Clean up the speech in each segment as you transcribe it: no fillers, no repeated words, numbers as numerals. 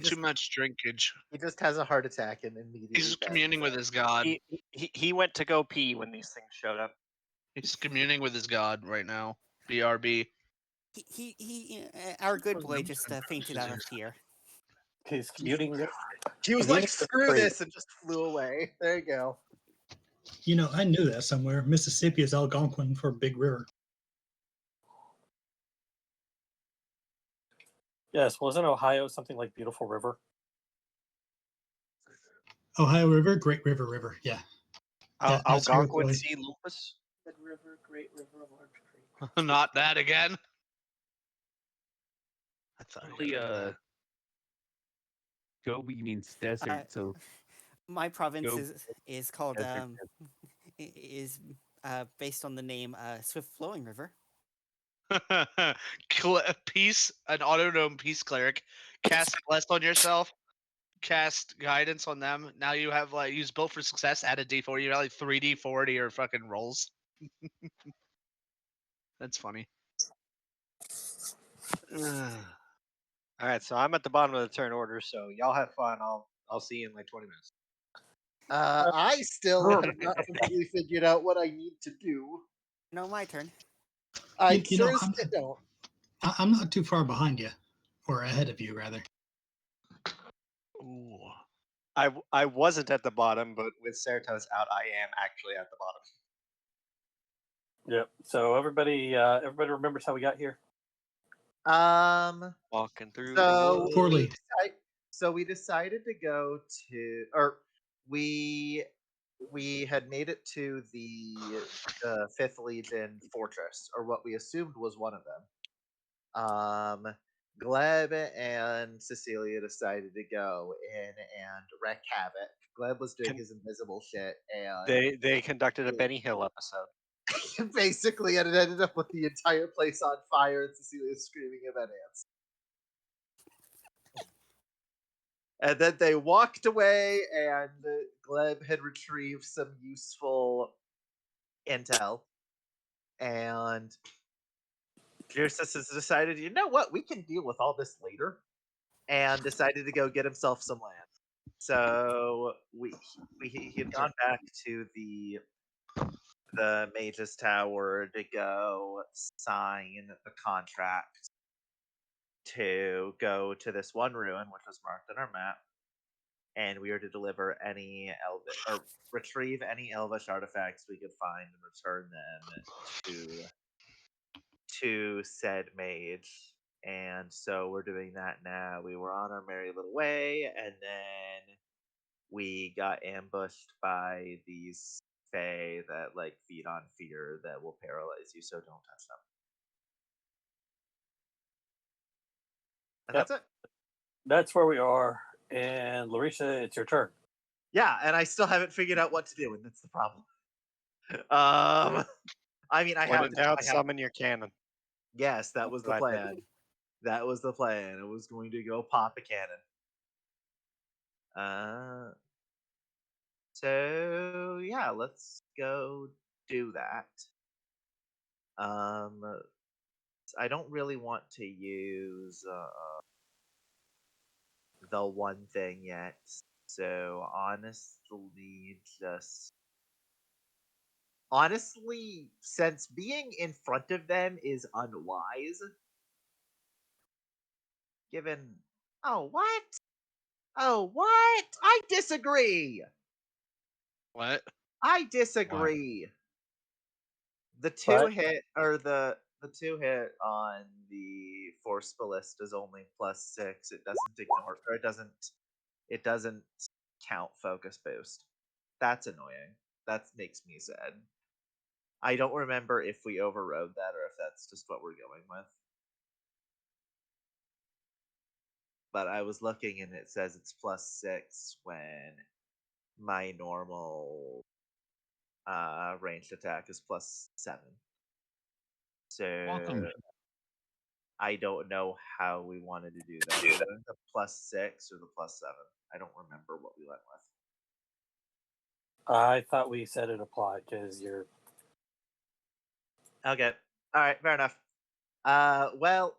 Too much drinkage. He just has a heart attack and immediately. He's communing with his god. He went to go pee when these things showed up. He's communing with his god right now. BRB. Our good boy just fainted out of fear. He's commuting. He was like, "Screw this," and just flew away. There you go. You know, I knew that somewhere. Mississippi is Algonquin for Big River. Yes, wasn't Ohio something like Beautiful River? Ohio River, Great River, yeah. Algonquin Sea Lupus? Red River, Great River, Large Creek. Not that again. I thought Gobi means desert, so my province is called is based on the name Swift Flowing River. Peace, an auto-gnome peace cleric. Cast bless on yourself. Cast guidance on them. Now you have use built for success. Add a d4. You got 3d4 to your fucking rolls. That's funny. All right, so I'm at the bottom of the turn order. So y'all have fun. I'll see you in 20 minutes. I still have not completely figured out what I need to do. No, my turn. I'm not too far behind you, or ahead of you, rather. Ooh. I wasn't at the bottom, but with Cerato's out, I am actually at the bottom. Yep. So everybody remembers how we got here. Walking through. So poorly. We decided to go to, or we had made it to the 5th Legion fortress, or what we assumed was one of them. Gleb and Cecilia decided to go in and wreak havoc. Gleb was doing his invisible shit, and they conducted a Benny Hill episode. Basically, and it ended up with the entire place on fire and Cecilia screaming about ants. And then they walked away, and Gleb had retrieved some useful intel. And Jersis has decided, you know what, we can deal with all this later. And decided to go get himself some land. So he had gone back to the Mage's Tower to go sign the contract to go to this one ruin, which was marked on our map, and we were to deliver any retrieve any Elvish artifacts we could find and return them to said mage. And so we're doing that now. We were on our merry little way, and then we got ambushed by these fae that feed on fear that will paralyze you, so don't touch them. And that's it. That's where we are. And Larisha, it's your turn. Yeah, and I still haven't figured out what to do, and that's the problem. I mean, summon your cannon. Yes, that was the plan. That was the plan. It was going to go pop a cannon. So yeah, let's go do that. I don't really want to use the one thing yet. So honestly, since being in front of them is unwise, given oh what? I disagree. What? I disagree. The two hit on the Force Ballista is only +6. It doesn't ignore, or it doesn't count focus boost. That's annoying. That makes me sad. I don't remember if we overrode that or if that's just what we're going with. But I was looking and it says it's +6 when my normal ranged attack is +7. So welcome. I don't know how we wanted to do that. The +6 or the +7. I don't remember what we went with. I thought we said it applied because you're. Okay. All right. Fair enough. Well,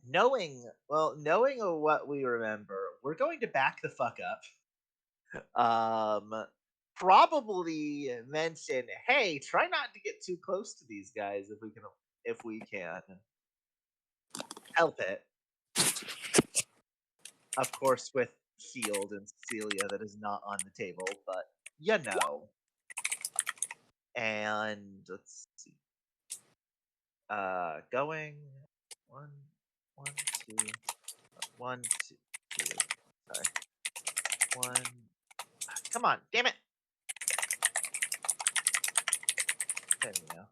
knowing what we remember, we're going to back the fuck up. Probably mention, hey, try not to get too close to these guys if we can help it. Of course, with Shield and Cecilia, that is not on the table, but you know. And let's see. Going one, two, one, two. Sorry, one. Come on, damn it! There we go.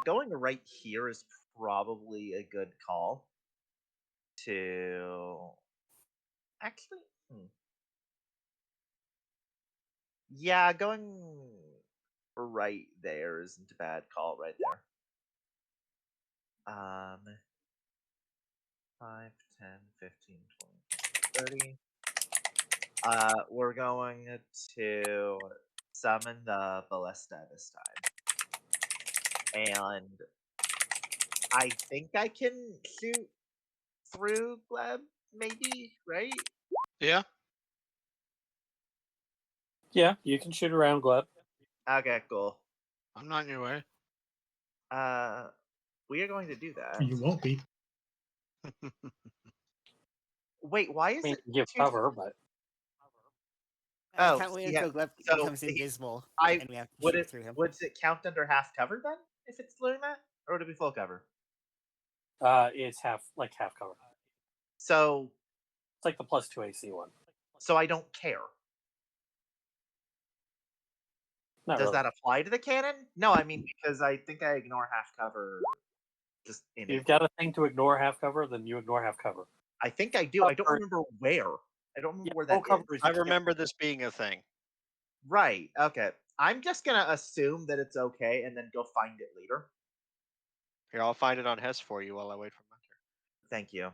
Going right here is probably a good call. To actually, yeah, going right there isn't a bad call right there. 5, 10, 15, 20, 30. We're going to summon the ballista this time. And I think I can shoot through Gleb, maybe, right? Yeah. Yeah, you can shoot around Gleb. Okay, cool. I'm not in your way. We are going to do that. You won't be. Wait, why I is mean, it give two? cover, but I Oh, can't wait yeah. until Gleb So becomes invisible I and we have to would shoot through him. it count under half cover then if it's doing that, or would it be full cover? it's half cover. So It's like the +2 AC one. I don't care. Not Does really. that apply to the cannon? No, I mean because I think I ignore half cover. Just If you've innately. got a thing to ignore half cover, then you ignore half cover. I think I do. I don't Cover- remember where. I don't remember Yeah, where full that cover is. is I you can't- remember this being a thing. Right. Okay. I'm just gonna assume that it's okay and then go find it later. Here, I'll find it on Hess for you while I wait for my turn. Thank you.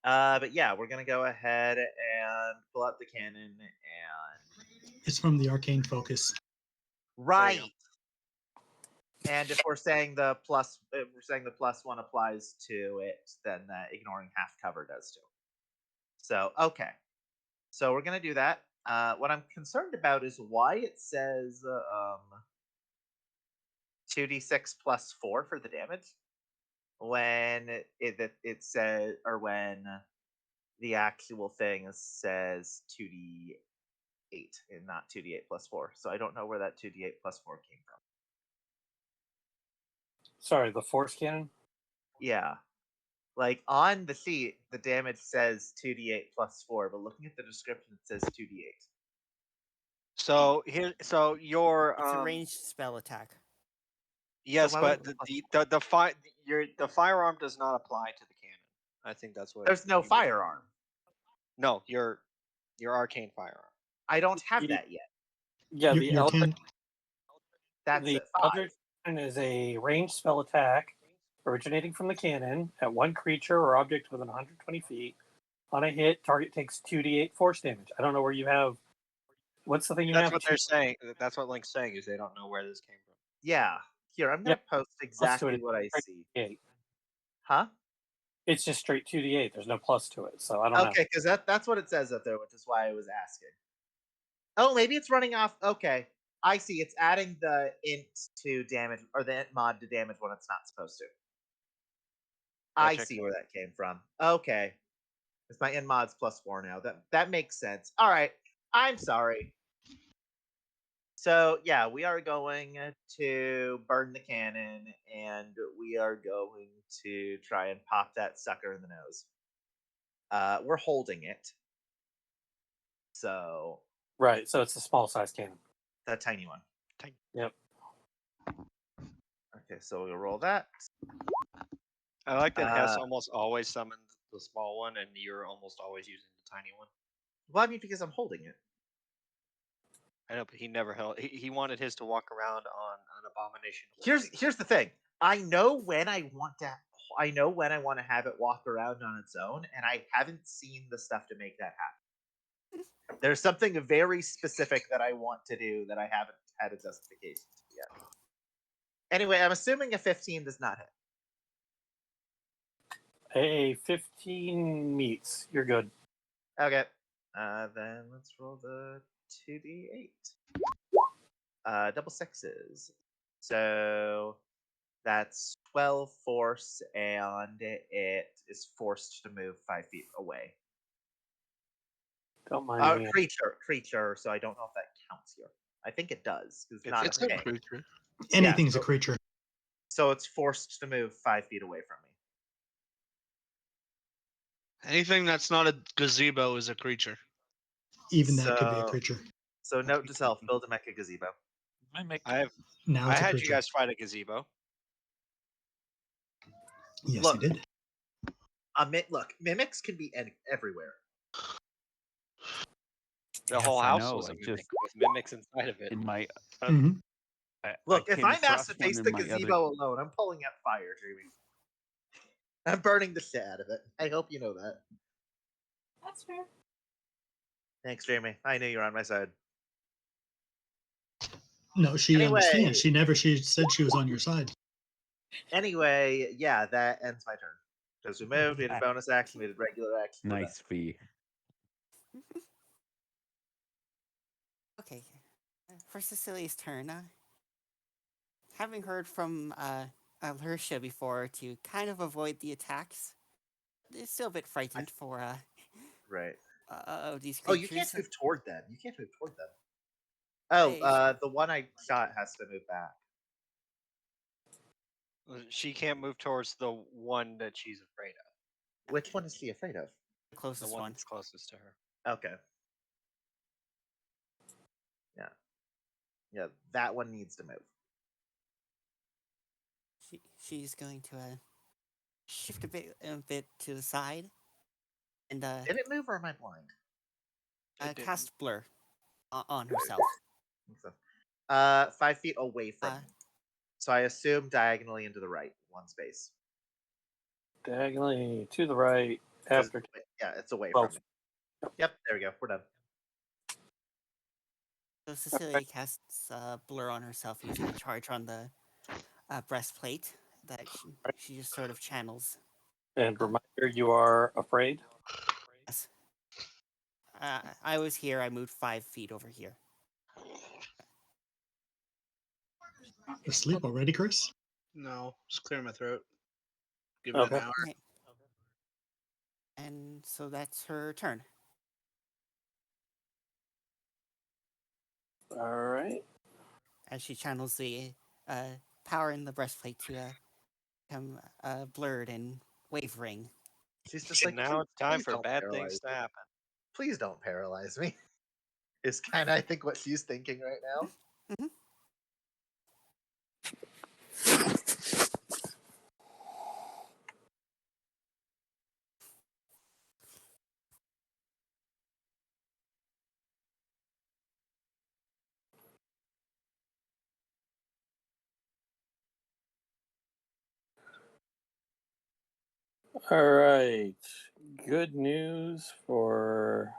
But yeah, we're gonna go ahead and pull out the cannon and It's from the arcane focus. right. And if we're saying the plus one applies to it, then ignoring half cover does too. So okay, so we're gonna do that. What I'm concerned about is why it says 2d6 plus 4 for the damage when it says, or when the actual thing says 2d8 and not 2d8 plus 4. So I don't know where that 2d8 plus 4 came from. Sorry, the force cannon. Yeah. Like on the sheet, the damage says 2d8 plus 4, but looking at the description, it says 2d8. So your It's a ranged spell attack. yes, why would but it be the firearm does not apply to the cannon. I think that's what. There's no you were- firearm. No, your arcane firearm. I don't have that yet. Yeah, the Your Eldritch. cannon. That's The at 5. Eldritch cannon is a ranged spell attack originating from the cannon at one creature or object within 120 feet. On a hit, target takes 2d8 force damage. I don't know where you have. What's the thing you That's have? what they're saying. That's what Link's saying is they don't know where this came from. Yeah. Here, I'm going to post Plus to exactly it, what I straight see. 2d8. Huh? It's just straight 2d8. There's no plus to it, so I don't know. Okay, because that's what it says up there, which is why I was asking. Oh, maybe it's running off. Okay. I see. It's adding the int to damage, or the int mod to damage when it's not supposed to. I Gotcha. see where that came from. Okay. It's my int mod's plus 4 now. That makes sense. All right. I'm sorry. So yeah, we are going to burn the cannon, and we are going to try and pop that sucker in the nose. We're holding it, so Right, so it's a small size cannon. that tiny one. Yep. Okay, so we'll roll that. I like that Hess Uh, almost always summons the small one, and you're almost always using the tiny one. Well, I mean, because I'm holding it. I know, but he never held. He wanted his to walk around on an abomination. Here's the thing. I know when I want to have it walk around on its own, and I haven't seen the stuff to make that happen. There's something very specific that I want to do that I haven't had a justification to yet. Anyway, I'm assuming a 15 does not hit. A 15 meets. You're good. Okay. Then let's roll the 2d8. Double sixes. So that's 12 force, and it is forced to move 5 feet away. Don't mind me. Creature. So I don't know if that counts here. I think it does. It's not It's a a thing. creature. Anything's so- a creature. So it's forced to move 5 feet away from me. Anything that's not a gazebo is a creature. Even that could be a So- creature. So note to self: build a mecha gazebo. Mimic. I Now it's a had creature. you guys fight a gazebo. Yes, Look. you did. Look, mimics can be everywhere. The Yes, whole I house know, was a I mimic just- with mimics inside of it. In my Mhm. Look, if came I'm asked to across one face in the my gazebo alone, I'm pulling out fire, Jamie. I'm burning the shit out of it. I hope you know that. That's fair. Thanks, Jamie. I knew you were on my side. No, she Anyway. understands. She said she was on your side. Anyway, yeah, that ends my turn. Because we moved, we had a Ah. bonus action, we did regular action. we're done. nice fee. Okay. For Cecilia's turn, having heard from Alhercia before to kind of avoid the attacks, they're still a bit frightened for Right. these Oh, creatures. you can't move toward them. Oh, Hey, the one I shot has to move back. She can't move towards the one that she's afraid of. Which one is she afraid of? the The closest one one. that's closest to her. Okay. Yeah. Yeah, that one needs to move. She's going to shift a bit to the side and Did it move or am I blind? It didn't. cast blur on herself. I think so. 5 feet away from me. So I assume diagonally into the right, one space. Diagonally to the right after. Yeah, it's away 12. from me. Yep, there we go. We're done. So Cecilia casts blur on herself using a charge on the breastplate that she just sort of channels. And reminder, you are afraid. Yes. I was here. I moved 5 feet over here. Asleep already, Chris? No, just clear my throat. Give it Okay. an hour. Okay. And so that's her turn. All right. As she channels the power in the breastplate to become blurred and wavering. She's just And like, now it's time please for don't bad paralyze things to me. happen. Please don't paralyze me. Is kind of, I think, what she's thinking right now. Mhm. All right. Good news for.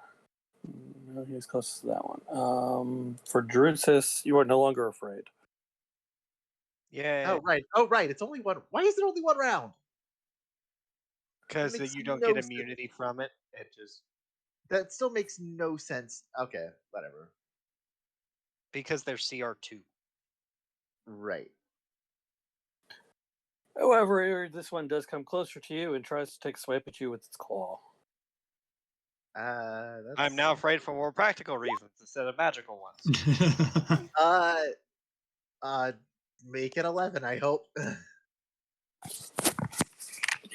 No, he was closest to that one. For Drusus, you are no longer afraid. Yeah, Oh, right. It's only one. Why is it only one round? because That makes you don't no get sense. immunity from it. It just That still makes no sense. Okay, whatever. because they're CR2. Right. However, this one does come closer to you and tries to take a swipe at you with its claw. That's... I'm now afraid for more practical reasons instead of magical ones. Make it 11. I hope.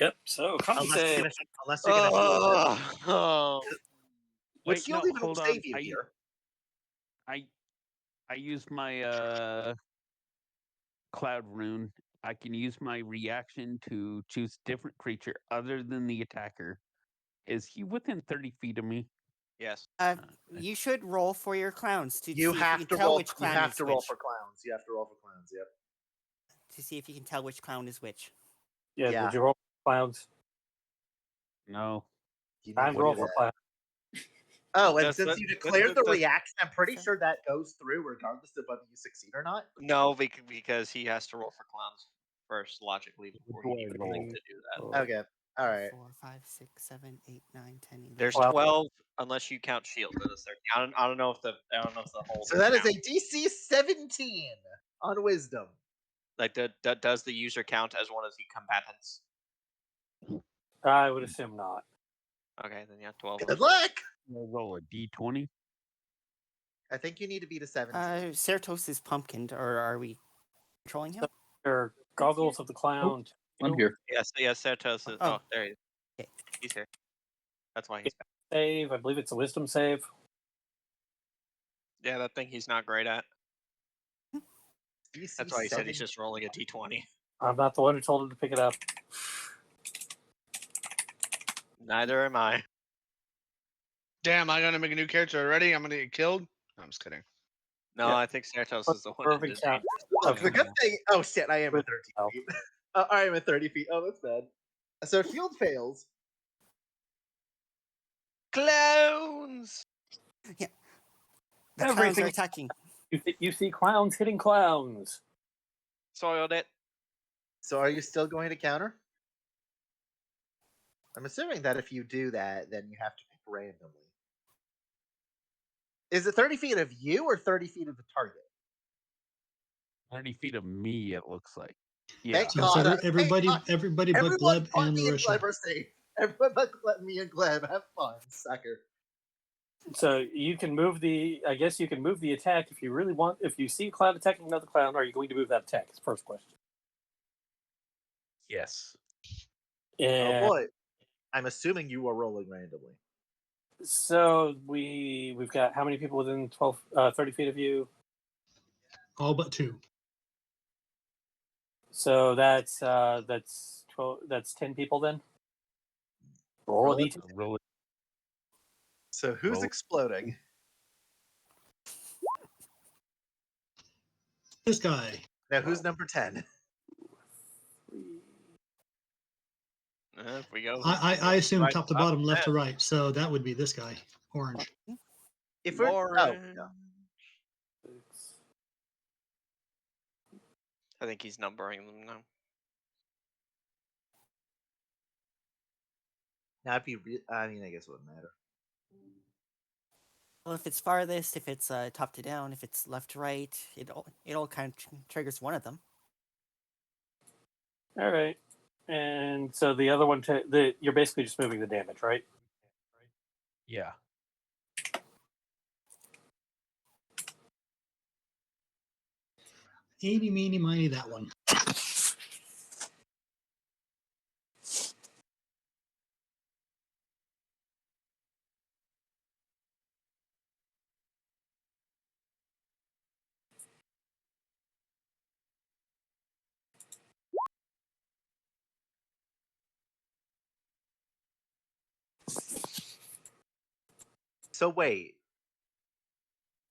Yep. So unless you're gonna shoot it. Which Wait, shield no, even will hold on. save you here. I use my cloud rune. I can use my reaction to choose different creature other than the attacker. Is he within 30 feet of me? Yes. You should roll for your clowns to You see if have you to can tell roll. which You clown have is to roll which. for clowns. You have to roll for clowns. Yep. To see if you can tell which clown is which. yeah, Yeah. did you roll clowns? No. You need Times to roll do for that. clowns. Oh, and Does since the- you does- declared the does- reaction, I'm pretty Sure. sure that goes through regardless of whether you succeed or not. No, because he has to roll for clowns first, logically, before he do I even roll? thinks to do that. Okay. All right. 4, 5, 6, 7, 8, 9, 10, 11. There's Well- 12, unless you count shield. There's 13. I don't know if the whole. So that is a count. DC 17 on Wisdom. Like does the user count as one of the combatants? I would assume not. Okay, then yeah, 12. Good luck. I'll roll a d20. I think you need to beat a 17. Cerato's is pumpkined, or are we controlling him? Or goggles of the clown. I'm here. Yes, Certos is. Oh. Oh, there he is. Okay. He's here. That's why he's back. Save. I believe it's a wisdom save. Yeah, that thing he's not great at. DC That's why he said he's 17. just rolling a d20. I'm not the one who told him to pick it up. Neither am I. Damn, I gotta make a new character already. I'm gonna get killed. No, I'm just kidding. No, Yeah. I think Certos is the one. who Perfect did count. Well, the good thing. Oh shit! I am at With 13 health. feet. I am at 30 feet. Oh, that's bad. So shield fails. Clowns. The clowns Everything- are attacking. You see clowns hitting clowns. Soiled it. So are you still going to counter? I'm assuming that if you do that, then you have to pick randomly. Is it 30 feet of you or 30 feet of the target? 30 feet of me, it looks like. Yeah. Thank So, God. so everybody, God. everybody but Everyone Gleb but and me and Larissa. Gleb are safe. Everyone but me and Gleb have fun, sucker. So you can move the. I guess you can move the attack if you really want. If you see a clown attacking another clown, are you going to move that attack? Is the first question. Yes. And Oh boy. I'm assuming you are rolling randomly. so we've got how many people within 30 feet of you? All but 2. So that's 12. That's 10 people then. Roll a Roll it. d10. Roll it. So who's Roll. exploding? This guy. Now who's number 10? If we go. I assume Right top to up, bottom, left to yeah. right. So that would be this guy, orange. If we're Orange. no. I think he's numbering them now. That'd be I mean, I guess it wouldn't matter. Well, if it's farthest, if it's top to down, if it's left to right, it all kind of triggers one of them. All right. And so the other one, you're basically just moving the damage, right? Yeah. Eeny, meeny, miny, that one. So wait.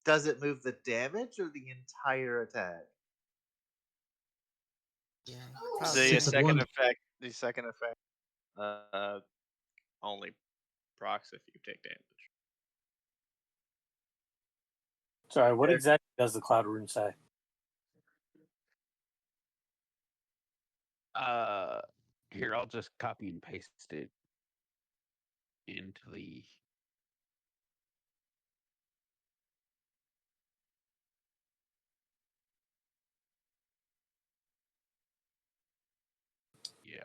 Does it move the damage or the entire attack? Yeah. The probably. Six of second one. effect. The second effect. Only procs if you take damage. Sorry, what There- exactly does the cloud rune say? Here, I'll just copy and paste it into the. Yeah.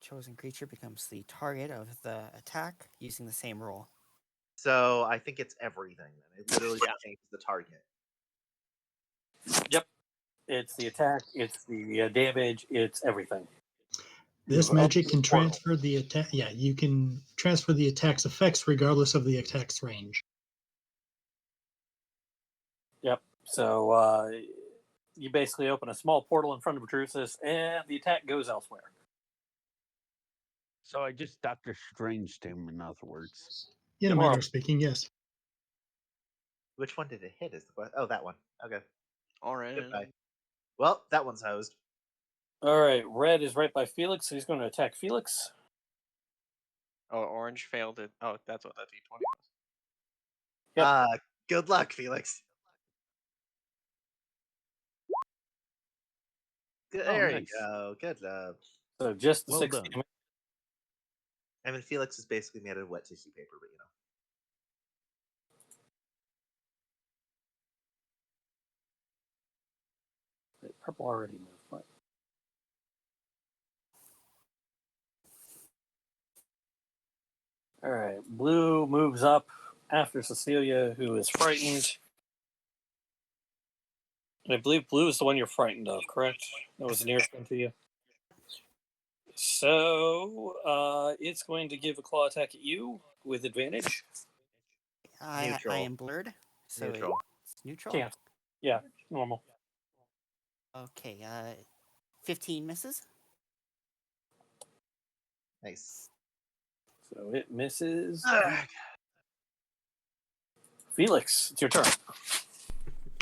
Chosen creature becomes the target of the attack using the same rule. So I think it's everything then. It literally Yeah. changes the target. It's the attack, it's the damage, it's everything. This You've magic opened can the portal. transfer the attack. Yeah, you can transfer the attack's effects regardless of the attack's range. Yep. So you basically open a small portal in front of Drusus, and the attack goes elsewhere. So I just Doctor Stranged him, in other words. In a Tomorrow. manner of speaking, yes. Which one did it hit? Is the question? Oh, that one. Okay. Orange. Goodbye. Well, that one's hosed. All right, red is right by Felix, so he's going to attack Felix. Oh, orange failed it. Oh, that's what that D20 was. Yep. Good luck, Felix. There you nice. go. Good job. So just the Well 6 done. damage. I mean, Felix is basically made of wet tissue paper, but Wait, purple already moved. What? All right. Blue moves up after Cecilia, who is frightened. And I believe blue is the one you're frightened of, correct? That was the nearest one to you. So it's going to give a claw attack at you with advantage. I Neutral. am blurred, so Neutral. it's neutral. Can't. Yeah, normal. Okay, 15 misses. Nice. So it misses. Ugh. Felix, it's your turn.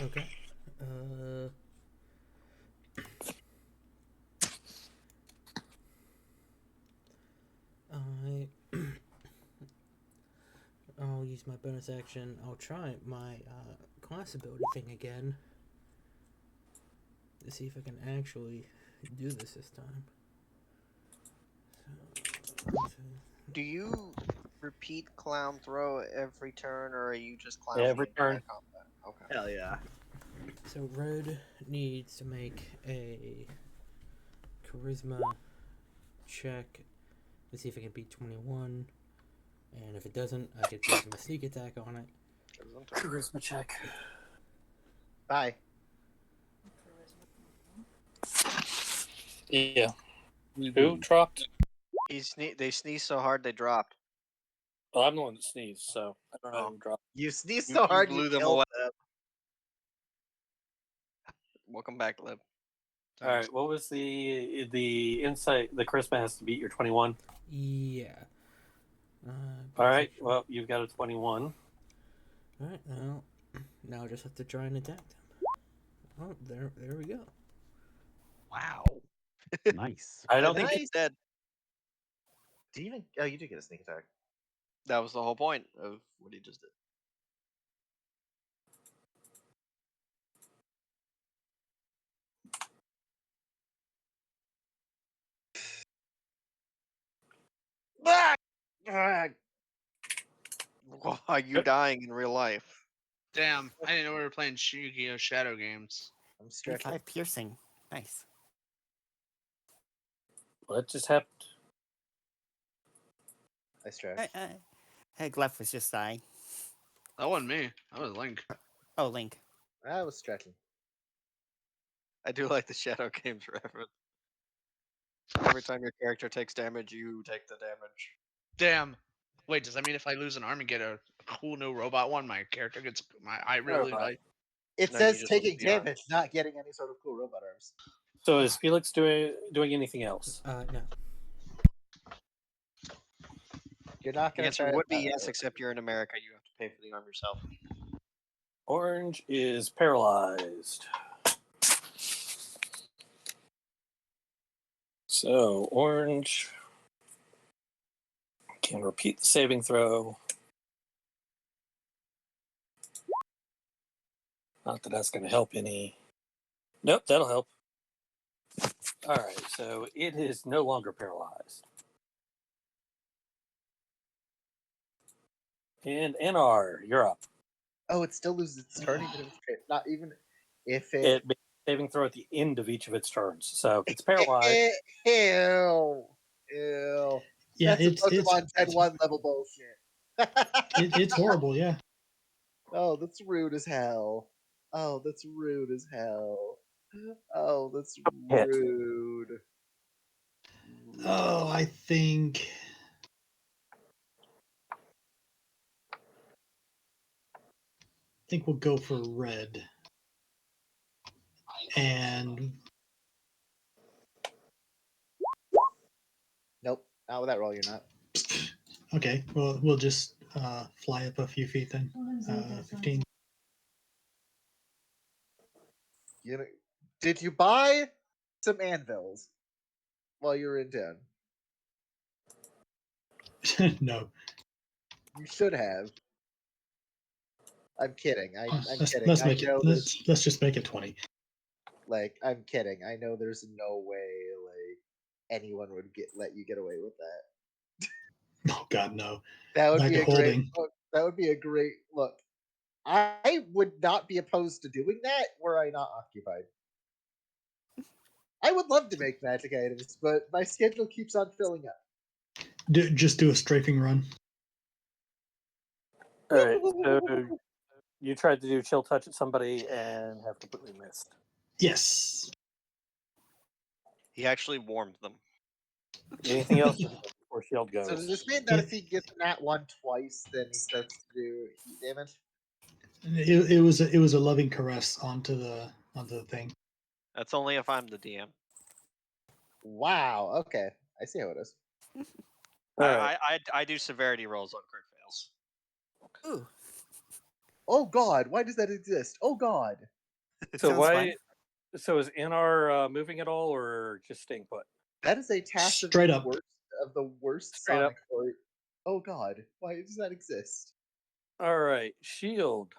Okay. I'll use my bonus action. I'll try my class ability thing again to see if I can actually do this time. So, Do you repeat clown throw every turn, or are you just clown Every the entire turn. combat? Okay. Hell yeah. so red needs to make a charisma check to see if it can beat 21. And if it doesn't, I could use my sneak attack on it. Charisma check. Bye. Yeah. Who dropped? They sneezed so hard they dropped. Well, I'm the one that sneezed, so I don't know Oh. who dropped. You sneezed You- so you hard blew you them killed away. them. Welcome back, Lib. All right. What was the insight? The charisma has to beat your 21. Yeah. All right. Well, you've got a 21. All right. Now I just have to try and attack them. Oh, there we go. Wow. Nice. I don't Nice. think He's dead. Do you even? Oh, you did get a sneak attack. That was the whole point of what he just did. Ah! Why are you dying in real life? Damn, I didn't know we were playing Yu-Gi-Oh! Shadow games. I'm stretching. 5 piercing. Nice. what just happened. I stretch. Glef was just dying. That wasn't me. That was Link. Oh, Link. I was stretching. I do like the Shadow Games reference. Every time your character takes damage, you take the damage. Damn. Wait, does that mean if I lose an arm and get a cool new robot one, my character gets I really Robot. like. It No, you says just taking lose the arm. damage, not getting any sort of cool robot arms. So is Felix doing anything else? No. You're not The gonna answer try would to, be yes, except you're in America. You have to pay for the arm yourself. Orange is paralyzed. So orange can repeat the saving throw. Not that that's going to help any. Nope, that'll help. All right, so it is no longer paralyzed. And NR, you're up. Oh, it still loses its turn, even if it's not even if It makes a saving throw at the end of each of its turns. So if it's paralyzed, Ew. Ew. Yeah, That's some Pokemon Gen 1 level bullshit. it's horrible. Yeah. Oh, that's rude as hell. Oh, that's rude as hell. Oh, that's Hit. rude. Oh, I think we'll go for red. And Nope. Not with that roll, you're not. okay, well, we'll just fly up a few feet then. 15. You know, did you buy some anvils while you were in town? No. You should have. I'm kidding. I'm Let's, kidding. let's I make it. know there's Let's just make it 20. like I'm kidding. I know there's no way like anyone would let you get away with that. Oh God, no. That would Back be to a great holding. look. That would be a great look. I would not be opposed to doing that were I not occupied. I would love to make magic items, but my schedule keeps on filling up. Just do a strafing run. All right. So you tried to do chill touch at somebody and have completely missed. Yes. He actually warmed them. Anything else before shield So does goes? this mean that if he gets a nat one twice, then he starts to do heat damage? It was a loving caress onto the thing. That's only if I'm the DM. Wow. Okay, I see how it is. All right. I do severity rolls on crit fails. Ooh, Oh God, why does that exist? Oh God. So sounds why? fun. So is NR moving at all, or just staying put? That is a task Straight of up. the worst Straight up. Sonic art. Oh God, why does that exist? All right. Shield.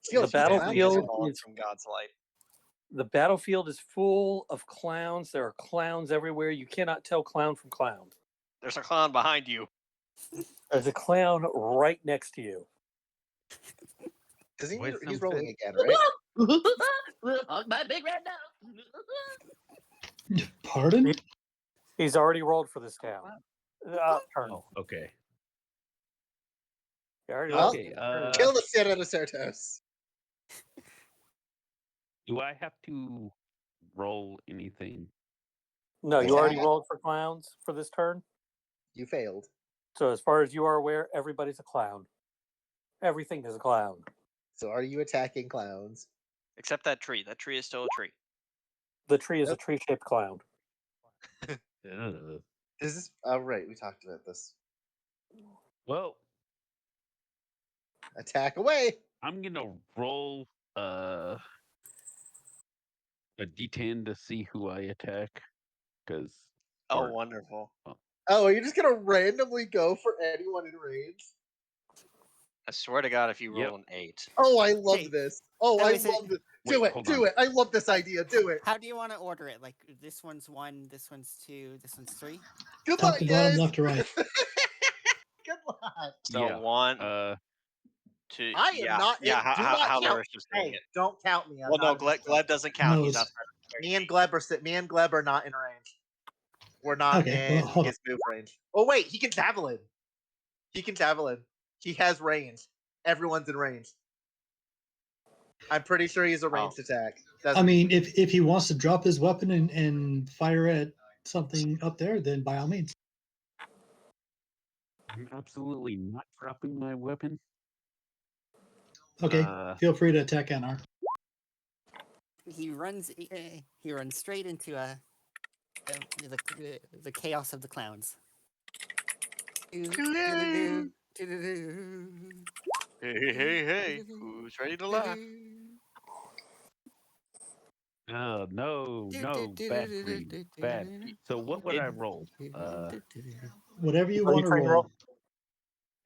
Shield, The she's battlefield clown. is from God's light. the battlefield is full of clowns. There are clowns everywhere. You cannot tell clown from clown. There's a clown behind you. There's a clown right next to you. Does he? Wisdom He's rolling fit. again, right? Hug my big red nose. Pardon? He's already rolled for this town. Turn. Oh, okay. He already Well, rolled. Okay. Kill the Ceratoceratops. Do I have to roll anything? No, you already Attack. rolled for clowns for this turn. You failed. So as far as you are aware, everybody's a clown. Everything is a clown. So are you attacking clowns? Except that tree. That tree is still a tree. The tree is a Nope. tree-shaped clown. Ugh. Is this? Oh right, we talked about this. Well, Attack away. I'm gonna roll a D10 to see who I attack, because Oh, wonderful. Oh, are you just gonna randomly go for anyone in range? I swear to God, if you Yep. roll an 8. Oh, I love Okay, this. Oh, so I is it- love this. Wait, Do it. hold Do on. it. I love this idea. Do it. How do you want to order it? Like this one's 1, this one's 2, this one's 3. Good Top luck, to bottom, guys. left to right. Good luck. So Yeah. 1, Uh, 2. I am yeah, not. Yeah, do not how count. Larisha's doing Hey, it. don't count me. I'm Well, no, not in this Gleb doesn't count. No, He's it's- outside. Me and Gleb are not in range. We're not Okay, in well, hold his move range. Oh wait, he can javelin. He can javelin. He has range. Everyone's in range. I'm pretty sure he's a ranged attack. I mean, if he wants to drop his weapon and fire at something up there, then by all means. I'm absolutely not dropping my weapon. Okay, feel free to attack NR. He runs straight into the chaos of the clowns. Hey, who's ready to laugh? Oh, no, bad dream, bad. So what would I roll? Whatever you What are want you to trying to roll.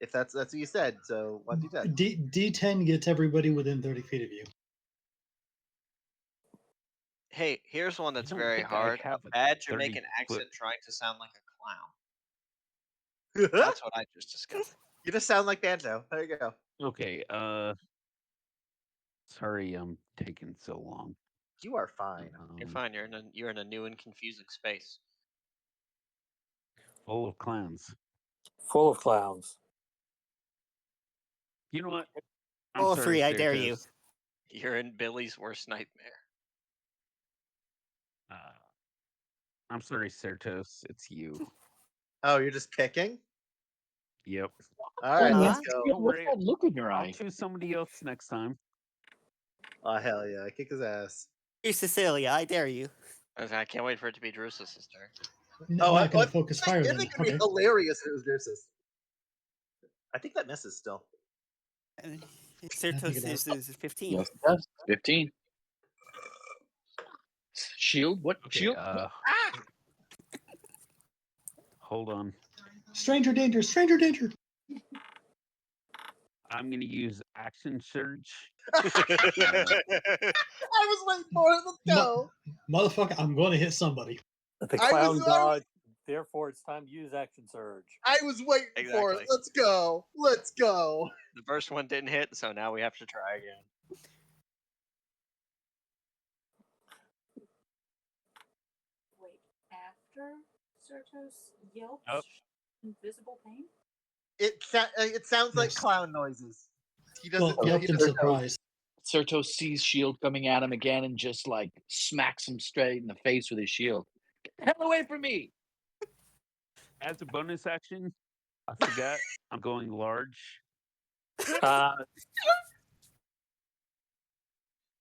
If that's what you said, so 1d10. D10 gets everybody within 30 feet of you. Hey, here's one that's don't very think I hard. have A a bad Jamaican 30 accent foot- trying to sound like a clown. That's what I just discovered. You just sound like Banjo. There you go. Okay, sorry I'm taking so long. You are fine. You're fine. You're in a new and confusing space. Full of clowns. Full of clowns. You know what? I'm All sorry, 3, I dare you. Certos. You're in Billy's worst nightmare. I'm sorry, Certos. It's you. Oh, you're just picking? Yep. All right, Huh? let's go. Don't What's worry. that look in your I'll eye? choose somebody else next time. Oh hell yeah! Kick his ass. You, Cecilia, I dare you. I can't wait for it to be Drus's sister. I'm not going I to focus fire think then. it could be Okay. hilarious if it was Drusus. I think that misses still. Certos it is 15. Yes, it does. 15. Shield? What? Okay, Shield? Ah! hold on. Stranger danger! Stranger danger! I'm gonna use action surge. I was waiting for it. Let's go. Motherfucker, I'm going to hit somebody. The I clown was- dodged. Therefore, it's time to use action surge. I was waiting for it. Exactly. Let's go. Let's go. The first one didn't hit, so now we have to try again. Wait, after Certos yelps Oh. invisible pain? It sounds like Yes. clown noises. He Well, doesn't. yelped in surprise. Certos sees Shield coming at him again and just like smacks him straight in the face with his shield. Get the hell away from me! As a bonus action, I forgot I'm going large. Uh,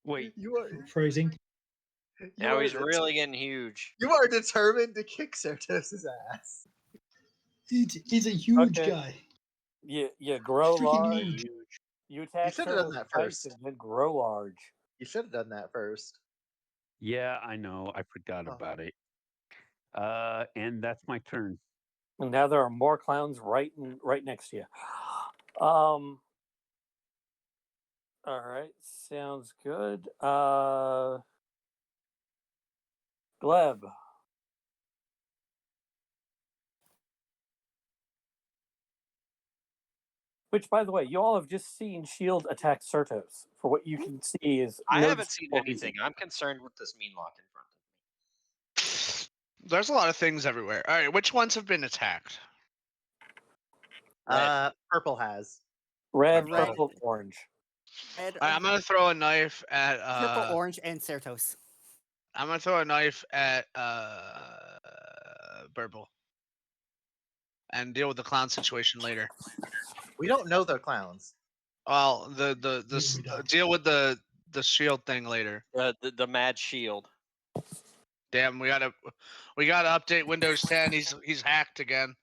Wait, You are. Phrasing. You Now are he's det- really getting huge. You are determined to kick Certos' ass. He's a huge Okay. guy. you grow Freaking large. huge. You attack should've done Certos that twice first. and then grow large. You should have done that first. yeah, I know. I forgot Oh. about it. And that's my turn. And now there are more clowns right next to you. All right, sounds good. Gleb. Which, by the way, you all have just seen Shield attack Certos. For what you can see is I no haven't seen discernible anything. reason. I'm concerned with this mean lock in front of me. There's a lot of things everywhere. All right, which ones have been attacked? Red. Purple has. Red, Red. purple, orange. Red, All right, I'm gonna throw a knife at. purple, orange, and Certos. I'm gonna throw a knife at Burble, and deal with the clown situation later. We don't know they're clowns. Well, the We don't. deal with the shield thing later. The mad shield. Damn, we gotta update Windows 10. He's hacked again.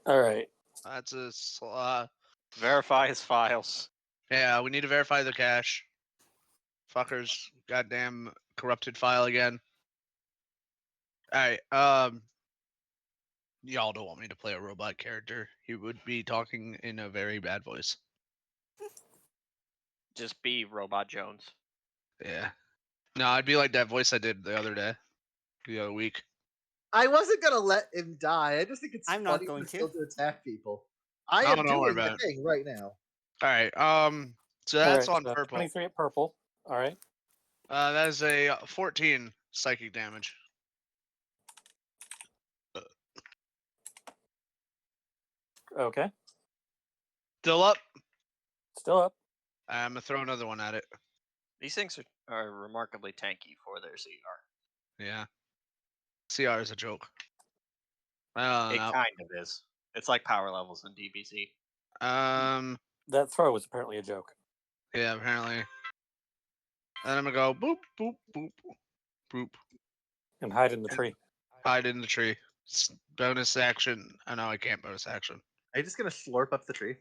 All right. That's a Verify his files. yeah. We need to verify the cache. Fuckers, goddamn corrupted file again. All right. Y'all don't want me to play a robot character. He would be talking in a very bad voice. Just be Robot Jones. Yeah. No, I'd be like that voice I did the other day, the other week. I wasn't gonna let him die. I just think it's I'm not funny going for to. Shield to attack people. I Oh, am don't worry doing the about it. thing right now. All right. So All that's right, on so purple. 23 at purple. All right. That is a 14 psychic damage. Okay. Still up. Still up. I'm gonna throw another one at it. These things are remarkably tanky for their CR. Yeah. CR is a joke. I It don't know. kind of is. It's like power levels in DBC. That throw was apparently a joke. Yeah, apparently. Then I'm gonna go boop, boop, boop, boop. And hide in the tree. Hide in the tree. Bonus action. I know I can't bonus action. Are you just gonna slurp up the tree?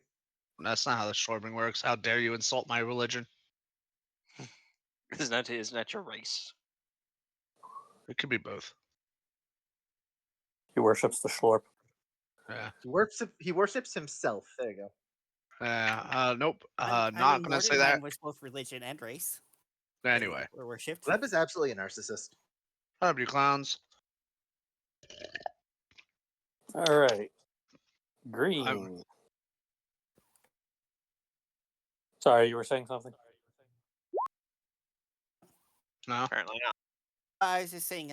That's not how the storming works. How dare you insult my religion? Isn't that your race? It could be both. He worships the Schlorp. Yeah. He worships himself. There you go. Nope. I Not mean, gonna say that. Mordenheim was both religion and race. Anyway. Or worshipped. Gleb is absolutely a narcissist. What up, you clowns? All right. Green. Sorry, you were saying something? No. Apparently not. I was just saying,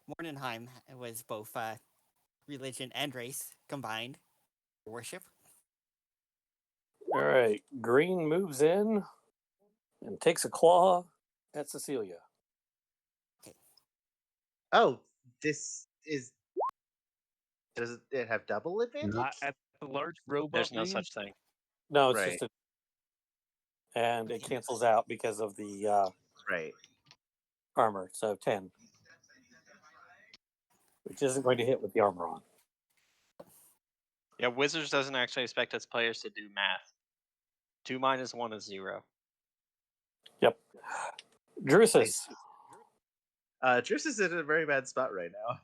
Mordenheim was both religion and race combined. Worship. All right. Green moves in and takes a claw at Cecilia. Oh, this is. Does it have double advantage? Not at the large robot. There's no range. such thing. No, it's Right. just and it cancels out because of the Right. armor. So 10. Which isn't going to hit with the armor on. Yeah, Wizards doesn't actually expect its players to do math. 2 minus 1 is 0. Yep. Drusus. Drusus is in a very bad spot right now.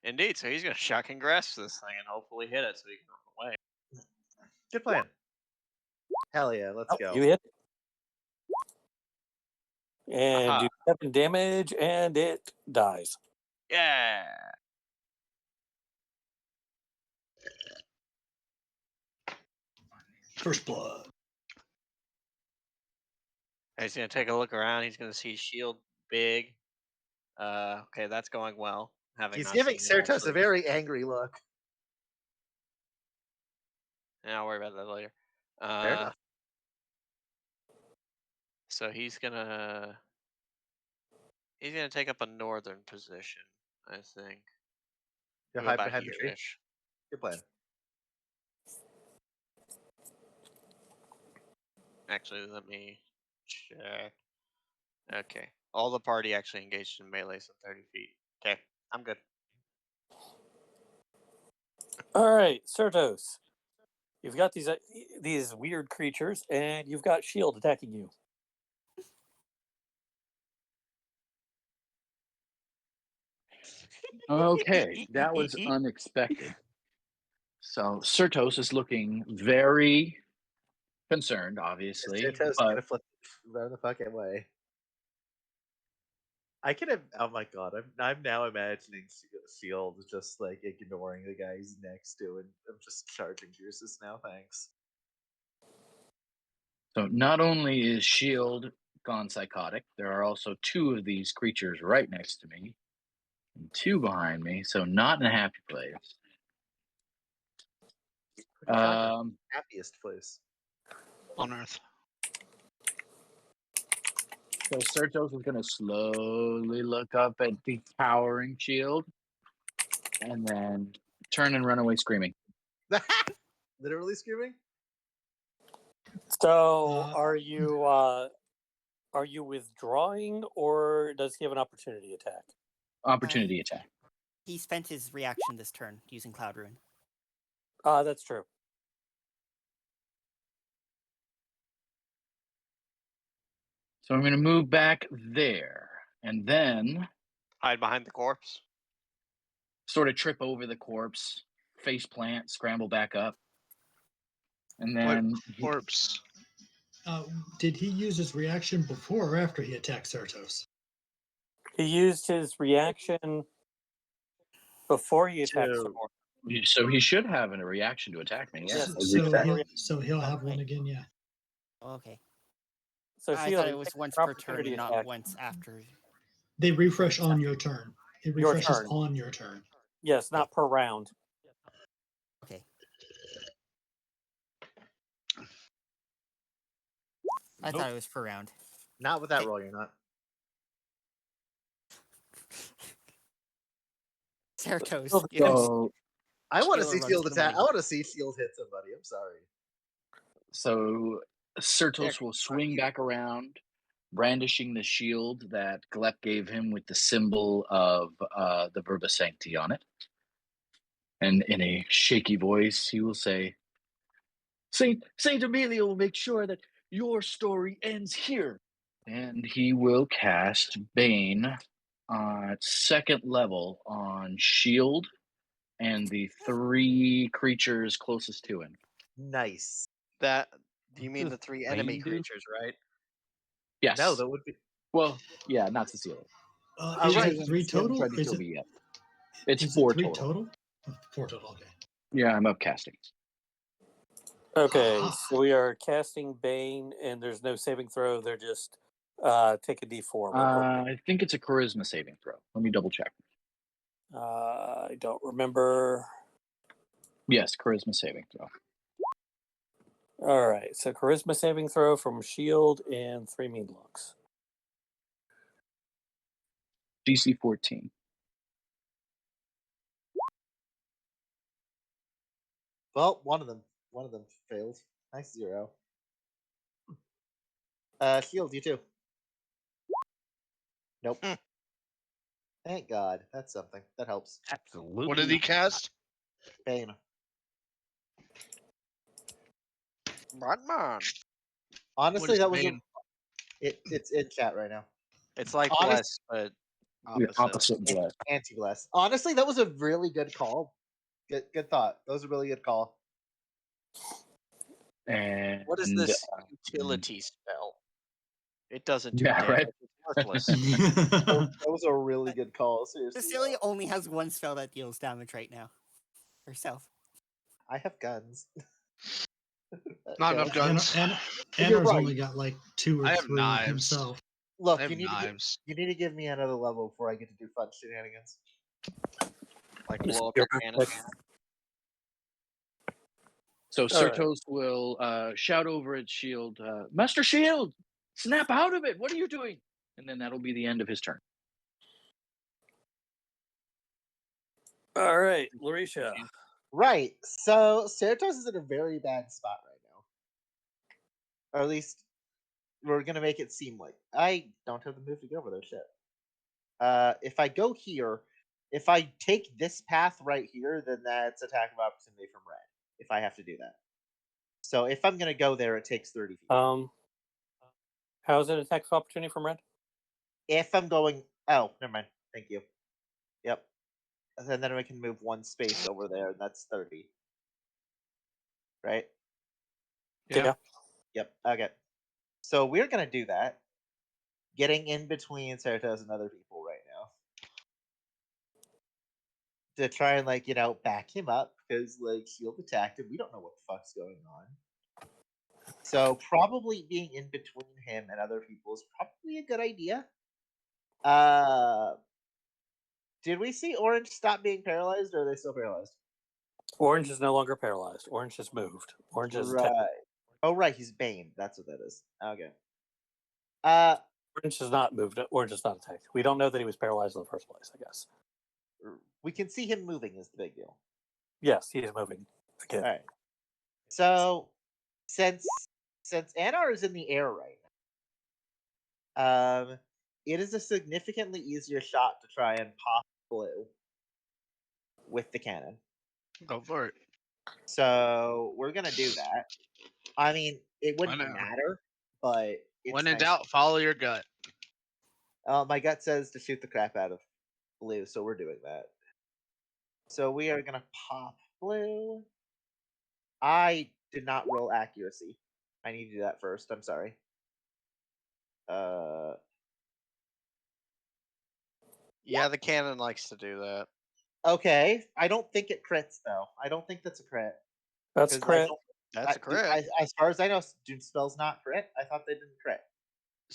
Indeed. So he's gonna shocking grasp this thing and hopefully hit it so he can run away. Good plan. Hell yeah, let's go. You hit. And Aha. do 7 damage, and it dies. Yeah. First blood. He's gonna take a look around. He's gonna see shield big. Okay, that's going well. Having He's not giving seen it Certos a actually. very angry look. Yeah, I'll worry about that later. Fair enough. So he's gonna take up a northern position, I think. You'll Go hide about behind the tree. here-ish. Good plan. Actually, let me check. Okay. All the party actually engaged in melee, so 30 feet. Okay, I'm good. All right, Certos. You've got these weird creatures, and you've got shield attacking you. Okay, that was unexpected. So Certos is looking very concerned, obviously, Certos is but gonna run the fucking way. I can have. Oh my god, I'm now imagining Shield just like ignoring the guy he's next to, and I'm just charging Drusus now. Thanks. so not only is Shield gone psychotic, there are also 2 of these creatures right next to me, and 2 behind me, so not in a happy place. Pretty shocking. Um, Happiest place. On Earth. so Certos is going to slowly look up at the towering Shield, and then turn and run away screaming. Literally screaming. So, are you withdrawing, or does he have an opportunity attack? Opportunity attack. He spent his reaction this turn using Cloud Rune. That's true. So I'm going to move back there, and then Hide behind the corpse. sort of trip over the corpse, face plant, scramble back up, and What then corpse? Did he use his reaction before or after he attacked Certos? He used his reaction before he attacked Two. someone. so he should have a reaction to attack me. Yes, Yes, he So should have a he'll reaction. so he'll have one Right. again. Yeah. Okay. So I Shield, thought it you was take once an per turn, opportunity not attack. once after. They refresh on your turn. It Your refreshes turn. on your turn. Yes, not per round. Okay. I thought it was per round. Not with that Okay. roll, you're not. Certos. So I want to Sheila see runs Shield to the attack. money. I want to see Shield hit somebody. I'm sorry. so Certos will swing back around, brandishing the shield that Glep gave him with the symbol of the Verba Sancti on it. And in a shaky voice, he will say, Saint Amelia will make sure that your story ends here. And he will cast Bane at 2nd level on Shield and the 3 creatures closest to him. Nice. Do you What mean does the 3 enemy Bane do? creatures, right? Yes. No, that would be. Well, yeah, not Cecilia. Oh, Is right. it 3 He hasn't total? tried to Is kill it? me yet. It's Is 4 it 3 total. total? 4 total. Okay. Yeah, I'm upcasting. Okay, Ah. so we are casting Bane, and there's no saving throw. They're just take a D4. I think it's a charisma saving throw. Let me double check. I don't remember. Yes, charisma saving throw. All right, so charisma saving throw from Shield and 3 mean looks. DC 14. Well, one of them failed. Nice 0. Shield, you too. Nope. Thank God. That's something. That helps. Absolutely. What did he cast? Bane. Batman. Honestly, is that was Bane? it's in chat right now. It's like Honest- Bless, but Opposite bless. Anti-bless. Honestly, that was a really good call. Good thought. That was a really good call. And What is this utility spell? It doesn't do Yeah, damage. right. It's worthless. That was a really good call. Seriously. Cecilia only has one spell that deals damage right now. Herself. I have guns. Not Okay. enough guns. Anar's right. only got like 2 or I have 3 knives. himself. Look, I have you need knives. to give me another level before I get to do fun shenanigans. Like blow up Your your cannon. So right. Certos will shout over its shield, Master Shield, snap out of it. What are you doing? And then that'll be the end of his turn. All right, Larisha. Right. So Certos is in a very bad spot right now. Or at least we're gonna make it seem like I don't have the move to get over there. Shit. If I go here, if I take this path right here, then that's attack of opportunity from red. If I have to do that. So if I'm gonna go there, it takes 30 feet. How is it attack of opportunity from red? If I'm going, oh, never mind. Thank you. Yep. And then we can move one space over there, and that's 30. Right? Yeah. Yep. Okay. So we're gonna do that. Getting in between Certos and other people right now. To try and back him up because Shield attacked him. We don't know what the fuck's going on. So probably being in between him and other people is probably a good idea. Did we see Orange stop being paralyzed, or are they still paralyzed? Orange is no longer paralyzed. Orange has moved. Orange is Right. Oh, right. He's Bane. That's what that is. Okay. Orange has not moved. Orange is not attacked. We don't know that he was paralyzed in the first place, I guess. We can see him moving is the big deal. Yes, he is moving. All Again. right. So since Anar is in the air right now, it is a significantly easier shot to try and pop Blue with the cannon. Go for it. So we're gonna do that. I mean, it wouldn't Why not? matter, but it's When in nice. doubt, follow your gut. My gut says to shoot the crap out of Blue, so we're doing that. So we are gonna pop Blue. I did not roll accuracy. I need to do that first. I'm sorry. Yeah, the cannon likes to do that. Okay. I don't think it crits though. I don't think that's a crit. That's 'Cause I crit. don't- That's a crit. as far as I know, do spells not crit? I thought they didn't crit.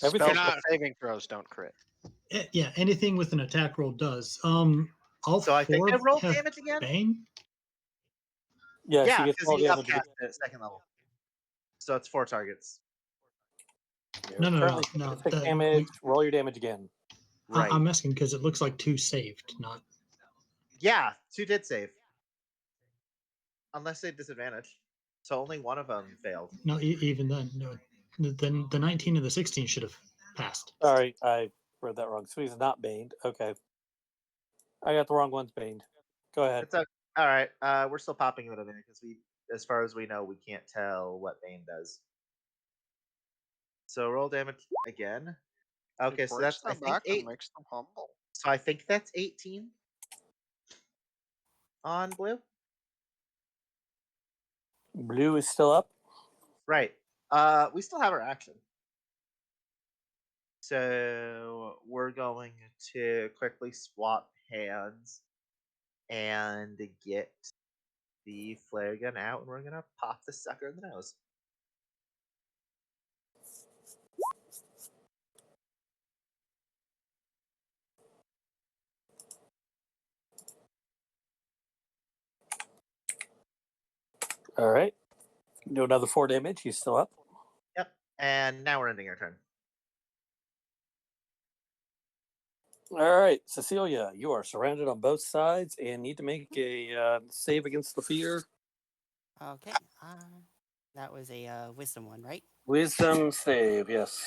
Everything- Spells You're with not- saving throws don't crit. Yeah, anything with an attack roll does. All So I think 4 I rolled have damage again. Bane. Yeah, Yeah, she gets because all he damage. upcast it at second level. So it's 4 targets. No. Currently 6 damage. Roll your damage again. Right. I'm asking because it looks like 2 saved, not. Yeah, 2 did save. Unless they disadvantaged. So only one of them failed. No, even then, no. The 19 and the 16 should have passed. Sorry, I read that wrong. So he's not baned. Okay. I got the wrong ones baned. Go ahead. It's okay. All right. We're still popping it in because as far as we know, we can't tell what Bane does. So roll damage again. Okay, It so breaks that's I them think back and 8. makes them humble. So I think that's 18 on Blue. Blue is still up. Right. We still have our action. So we're going to quickly swap hands and get the flare gun out, and we're gonna pop the sucker in the nose. All right. Do another 4 damage. He's still up. Yep. And now we're ending our turn. All right, Cecilia, you are surrounded on both sides and need to make a save against the fear. Okay. That was a wisdom one, right? Wisdom save, yes.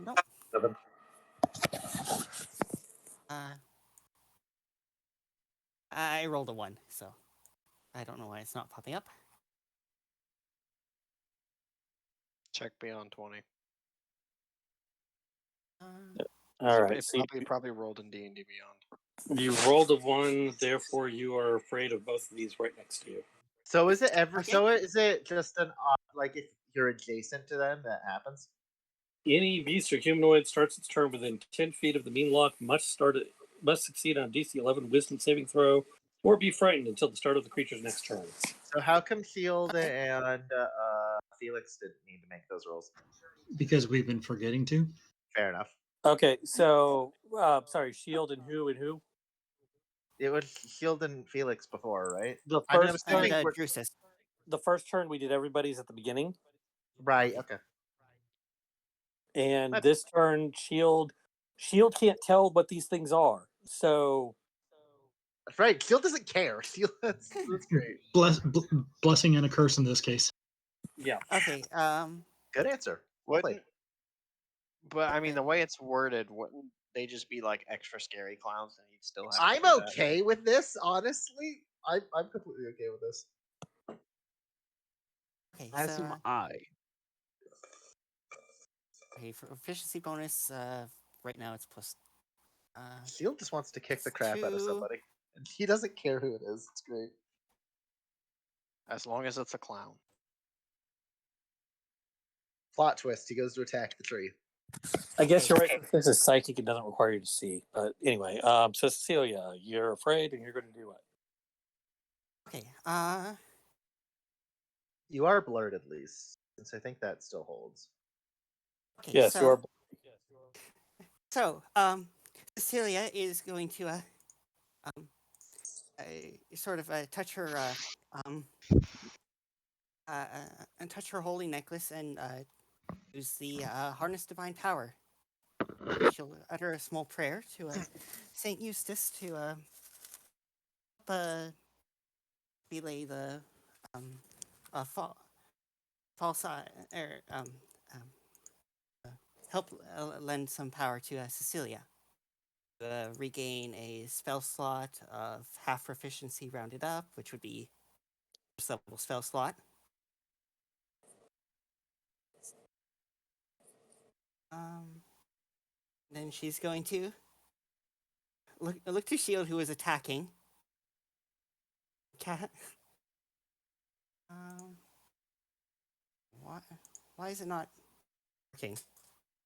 Nope. 7. I rolled a 1, so I don't know why it's not popping up. Check beyond 20. All right. So Probably rolled in D&D Beyond. you rolled a 1, therefore you are afraid of both of these right next to you. So is it ever? Okay. So is it just an like if you're adjacent to them that happens? Any beast or humanoid starts its turn within 10 feet of the mean lock must succeed on DC 11 Wisdom saving throw or be frightened until the start of the creature's next turn. So how come Shield Okay. and Felix didn't need to make those rolls? Because we've been forgetting to. Fair enough. Okay, so sorry, Shield and who? It was Shield and Felix before, right? The I mean, I'm first assuming And we're- Drusus. the first turn we did everybody's at the beginning, right. Okay. and That's- this turn Shield can't tell what these things are. So That's right. Shield doesn't care. Shield. That's great. Blessing and a curse in this case. yeah. Okay. Good answer. Well played. But I mean, the way it's worded, wouldn't they just be like extra scary clowns, and you'd still have? I'm to do that? okay with this, honestly. I'm completely okay with this. Okay. As So, am I. okay, for efficiency bonus, right now it's plus. Shield just wants to kick the crap out of 2. somebody, and he doesn't care who it is. It's great. As long as it's a clown. Plot twist: he goes to attack the tree. I guess you're right. This is psychic; it doesn't require you to see. But anyway, so Cecilia, you're afraid, and you're going to do what? Okay. You are blurred at least, since I think that still holds. Okay. Yes, so, you are. So, Cecilia is going to sort of touch her and touch her holy necklace and use the harness divine power. She'll utter a small prayer to Saint Eustace to belay the false help lend some power to Cecilia. Regain a spell slot of half proficiency rounded up, which would be first level spell slot. Then she's going to look to Shield, who is attacking. Cat. Why is it not working?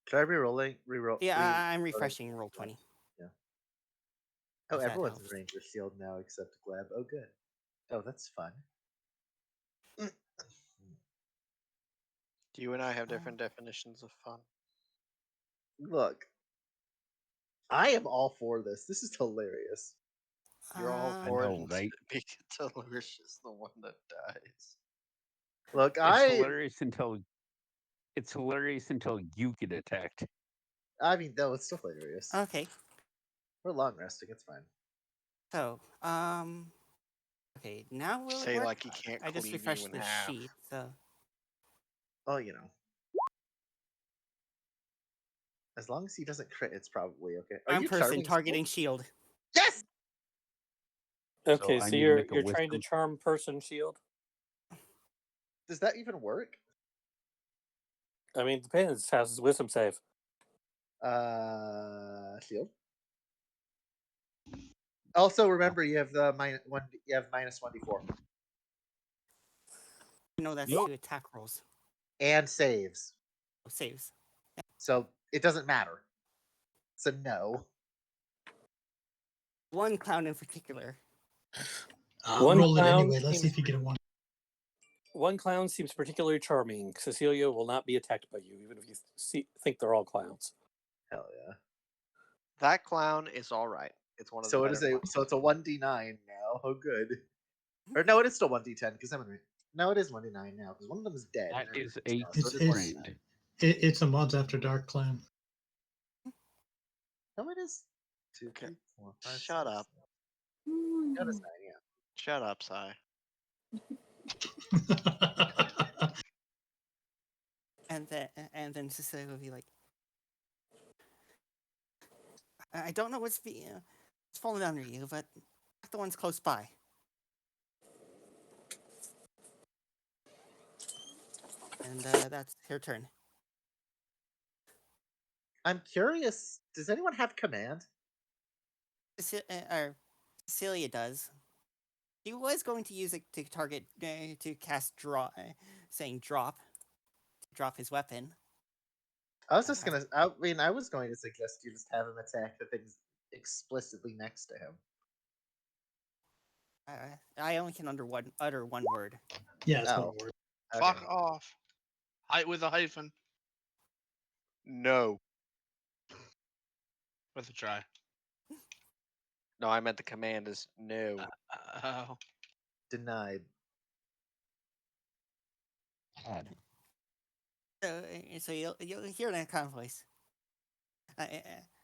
Should I re-rolling? Re-roll. Yeah, I'm refreshing roll 20. Yeah. Oh, If that everyone's in helps. range of Shield now except Gleb. Oh, good. Oh, that's fun. You and I have different definitions of fun. Look, I am all for this. This is hilarious. You're all Uh, for it, know, and right? Delirious is the one that dies. Look, It's hilarious until you get attacked. I mean, no, it's still hilarious. Okay, We're long resting. It's fine. so okay, now will it Say work? like he can't I just cleave you refreshed in the half. sheet, so Oh, you know. As long as he doesn't crit, it's probably okay. Are armed you person charming targeting Shield. Yes! Okay, I so need to you're make a trying to wisdom. charm person Shield. Does that even work? I mean, depends. How's his wisdom save? Shield. Also, remember you have the -1. You have -1d4 No, that's Nope. to attack rolls. and saves, Saves. so it doesn't matter. So no. One clown in particular. One Roll it clown anyway. Let's see seems- if you get a 1. One clown seems particularly charming. Cecilia will not be attacked by you, even if you think they're all clowns. Hell yeah. That clown is all right. It's one of So the it is better a clowns. so it's a 1d9 now. Oh, good. Or no, it is still 1d10 because I'm in. No, it is 1d9 now because one of them is dead. That and I'm is in a now, so it is It's- 1d9. It's a Mods After Dark clan. No, it is 2, Okay. 3, 4, 5, Shut 6, up. 7. No, it's 9, yeah. Shut up, Sai. And then Cecilia will be like, I don't know what's fallen under you, but the one's close by. And that's your turn. I'm curious. Does anyone have command? Or Cecilia does. He was going to use it to target to cast saying drop his weapon. I was just gonna. I mean, I was going to suggest you just have him attack the things explicitly next to him. I only can utter one word. Yeah, it's Oh. one word. Fuck Okay. off. With a hyphen. No. With a try. No, I meant the command is no. Oh. Denied. So you'll hear that kind of voice.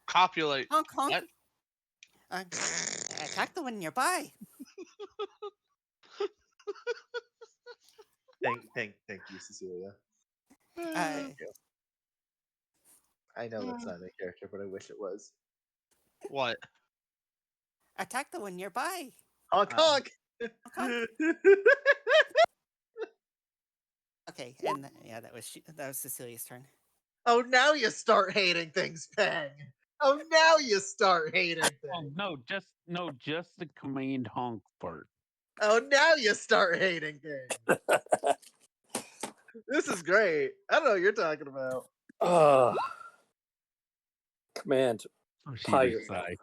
Copulate. Honk honk. What? Attack the one nearby. Thank you, Cecilia. I know that's not my character, but I wish it was. What? Attack the one nearby. Honk honk! Honk. Okay, and yeah, that was Cecilia's turn. Oh, now you start hating things, Peng. Oh, now you start hating Oh, things. just the command honk part. Oh, now you start hating things. This is great. I don't know what you're talking about. Command. Oh, she Pie just yourself. sighed.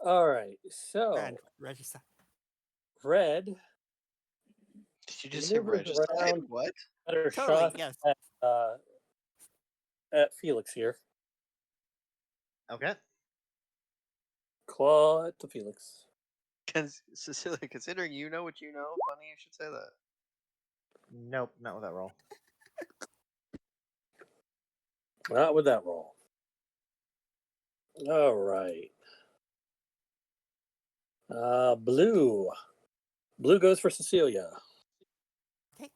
All right. So Regicide. Red. Did you just say maneuvers regicide? around. What? Better Totally, shot yes. at Felix here. Okay. Claw at the Felix. Cecilia, considering you know what you know, funny you should say that. Nope, not with that roll. Not with that roll. All right. Blue. Blue goes for Cecilia. Okay.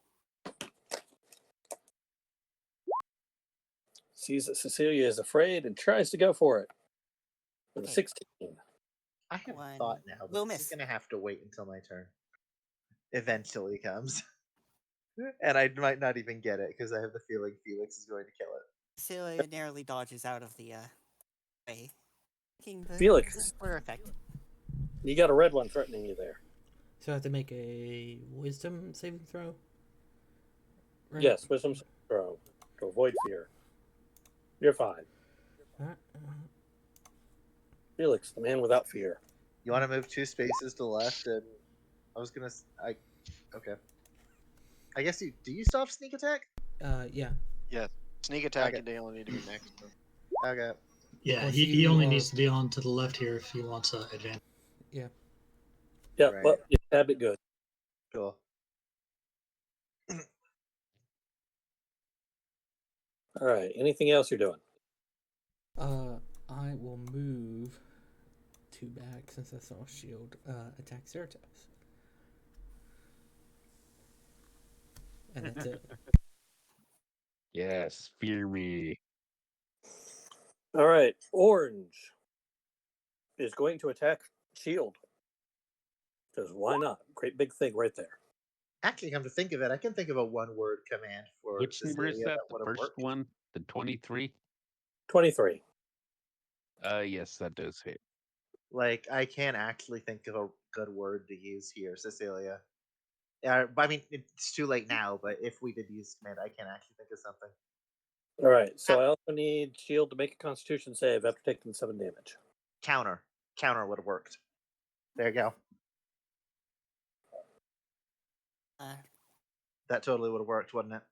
Sees that Cecilia is afraid and tries to go for it. With a 16. I have One thought now, but will this miss. is going to have to wait until my turn. Eventually comes. And I might not even get it, because I have the feeling Felix is going to kill it. Cecilia narrowly dodges out of the way. Felix. For effect. You got a red one threatening you there. So I have to make a wisdom saving throw? Right? Yes, wisdom saving throw to avoid fear. You're fine. Felix, the man without fear. You want to move 2 spaces to the left, and I was gonna. Okay. I guess you do. You still have sneak attack? Yeah. Yeah. Sneak attack Okay. and they only need to be next to him. Okay. Yeah, Unless he you only are- needs to be on to the left here if he wants advantage. Yeah. Yeah, Right. well, you tabbed it good. Cool. All right. Anything else you're doing? I will move 2 back since that's all shield. Attack Certos. And that's it. Yes, fear me. All right. Orange is going to attack Shield. Because why not? Great big thing right there. Actually, come to think of it, I can think of a one-word command for Which number is Cecilia that? would The have first worked. one? The 23? 23. Yes, that does hit. Like, I can't actually think of a good word to use here, Cecilia. I mean, it's too late now, but if we did use command, I can't actually think of something. All right. So I also need Shield to make a Constitution save after taking 7 damage. Counter would have worked. There you go. That totally would have worked, wouldn't it?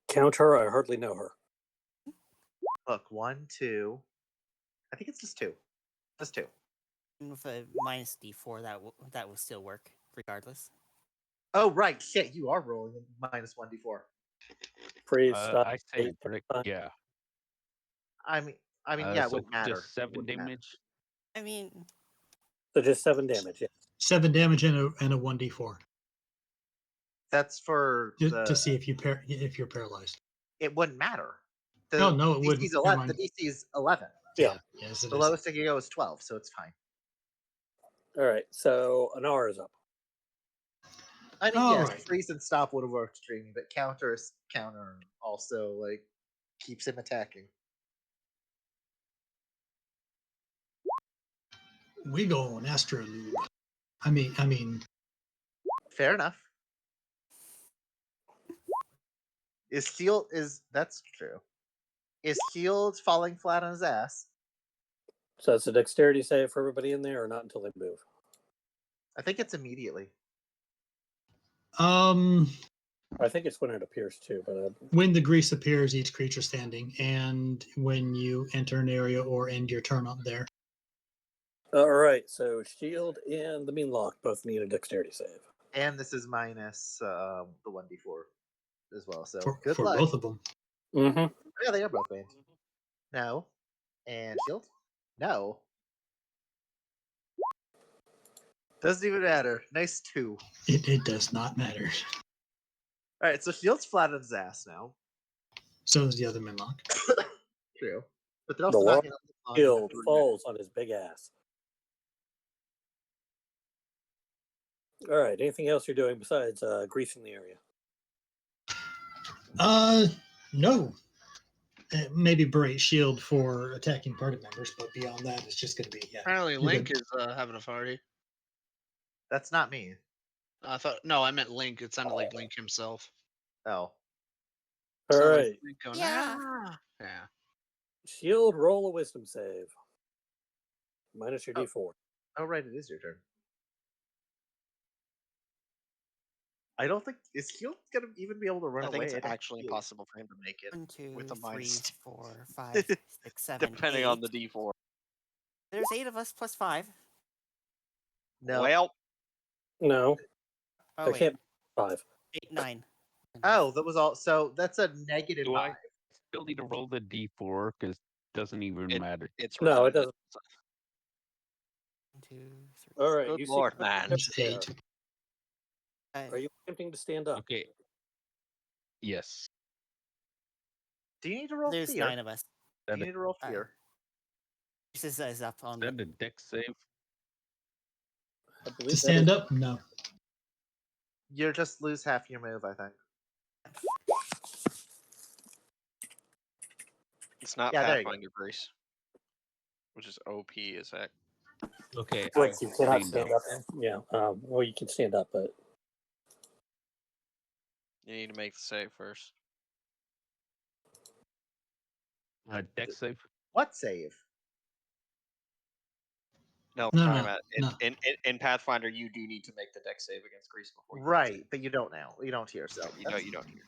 Count her. I hardly know her. Look, 1, 2. I think it's just 2. Just 2. With a minus D4, that will still work regardless. Oh right, shit! You are rolling minus 1d4. Freeze. Stop. I say, yeah. I mean, yeah, it so wouldn't matter. just 7 damage. I mean, So just 7 damage. Yeah. 7 damage and a 1d4 That's for to see if you're paralyzed. It wouldn't matter. No, it wouldn't. DC's 11. The DC is 11. Yeah. Yes, it The is. lowest it can go is 12, so it's fine. All right, so an R is up. I mean, All yes, right. freeze and stop would have worked, Dreamy, but counter also like keeps him attacking. We go on Astrolube. I mean, Fair enough. That's true. Is Shield falling flat on his ass? So it's a dexterity save for everybody in there, or not until they move? I think it's immediately. I think it's when it appears too, but when the grease appears, each creature standing, and when you enter an area or end your turn up there. all right. So Shield and the Meanlock both need a dexterity save. And this is minus the 1d4 as well. So For, good for luck. both of them. Mm-hmm. Yeah, they are both banned. No. And Shield? No. Doesn't even matter. Nice 2. It does not matter. Alright, so Shield's flat on his ass now. So is the other Minlock. True. But they're The also not going to Shield falls on his big ass. All right. Anything else you're doing besides greasing the area? No. Maybe berate shield for attacking party members, but beyond that, it's just going to be Apparently, you're Link good. is having a party. That's not me. I thought no, I meant Link. It sounded like Link himself. Oh. All Sounded like right. Link going, Yeah. "Ah." Yeah. Shield, roll a wisdom save. Minus your Oh. D4. Oh, right, it is your turn. I don't think is Shield gonna even be able to run I away. think it's don't actually feel- impossible for him to make it 1, 2, with a 3, minus 4, 5, 6, 7, depending 8. on the D4. There's 8 of us plus 5. No. Well, No, Oh, I wait. can't. 5. 8, 9. Oh, that was all. So that's a negative Do 5. I still need to roll the d4 because it doesn't even matter? it's No, it redundant. doesn't. 1, 2, 3. All right. Good You lord, see man. It's 8. Are you attempting to stand up? Okay. Yes. Do you need to roll There's fear? 9 of us. Do you need to roll fear? This is up on Is that a dex save? I To believe that stand is. up? No. You just lose half your move, I think. It's not Yeah, there you go. Pathfinder Grace, which is OP as heck. Okay. Wait, I you cannot stand stand up. Yeah. Well, you can stand up, but You need to make the save first. Dex save? What save? No, No, time no, out. no. In Pathfinder, you do need to make the dex save against Grease before you Right, but you don't now. You don't hear. So You don't. You don't hear.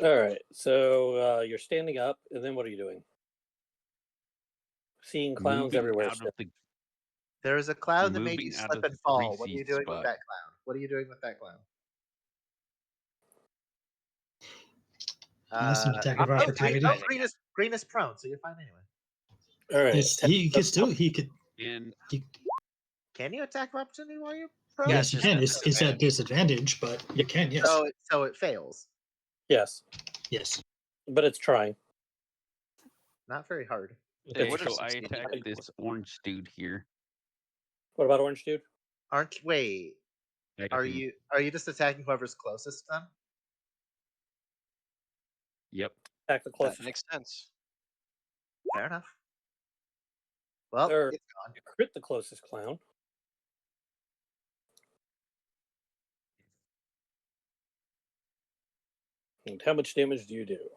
all right. So you're standing up, and then what are you doing? Seeing clowns Moving everywhere. out of the there is a cloud that made you Moving out slip of and fall. the What are you greasy doing with spot. that clown? What are you doing with that clown? That's an attack of I'm opportunity. defending Green is prone, so you're fine anyway. All right. He could still he could. and Can you attack of opportunity while you're prone? Yeah, Yes, you just can. at It's at disadvantage, but you can. Yes. So it fails. Yes, Yes. but it's trying. Not very hard. okay, would've so I succeeded attack anyway. this orange dude here. What about Orange Dude? Wait? I Are can- you just attacking whoever's closest then? Yep. Attack the That closest. makes sense. Fair enough. Well, Or- it's gone. Crit the closest clown. And how much damage do you do?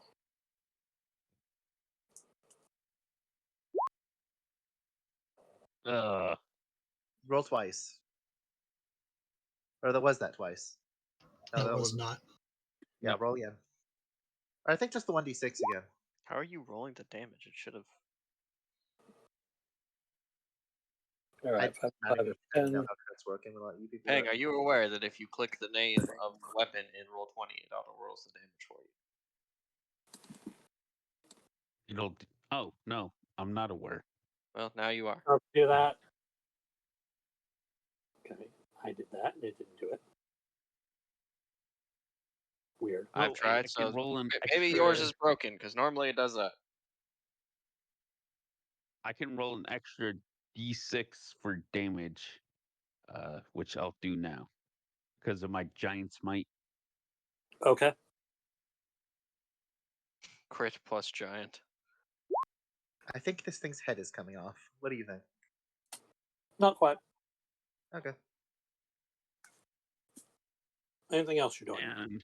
Roll twice. Or there was that twice. No, That was not. Yeah, No. roll again. Or I think just the 1d6 again. How are you rolling the damage? It should have. All right. I 5, don't 10. know how crits work. I'm gonna let you people. Pang, do it. are you aware that if you click the name of the weapon in Roll20, it auto rolls the damage for you? It'll. Oh no, I'm not aware. Well, now you are. I'll do that. Okay. I did that. It didn't do it. Weird. I've Well, tried. I So can roll an maybe yours extra- is broken because normally it does that. I can roll an extra d6 for damage. which I'll do now because of my giant smite. Okay. Crit plus giant. I think this thing's head is coming off. What do you think? Not quite. Okay. Anything else you're doing? And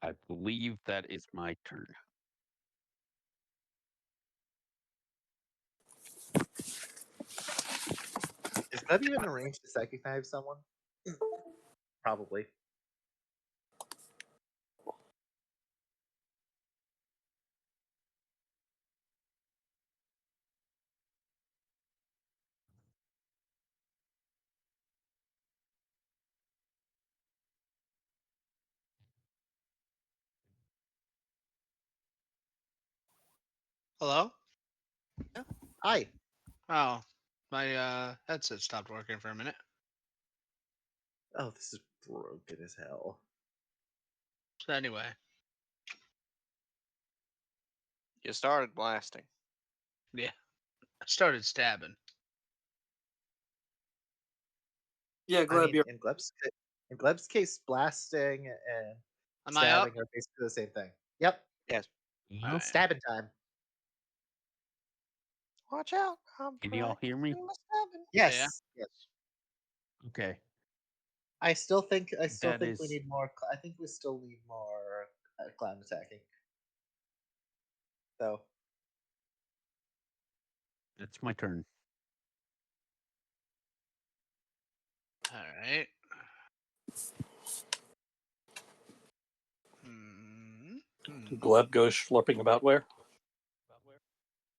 I believe that is my turn. Is Gleb even arranged to psychic knife someone? Probably. Hello? Hi. Oh, my headset stopped working for a minute. Oh, this is broken as hell. So anyway, You started blasting. yeah, I started stabbing. Yeah, I Gleb, mean, in Gleb's case, blasting and Am I up? stabbing are basically the same thing. Yep. Yes. All right. Stabbing time. Watch out! I'm Can y'all hear me? Yes. Yes. Okay. I still think That we is- need more. I think we still need more clown attacking. So It's my turn. All right. Hmm. Gleb goes slurping about where?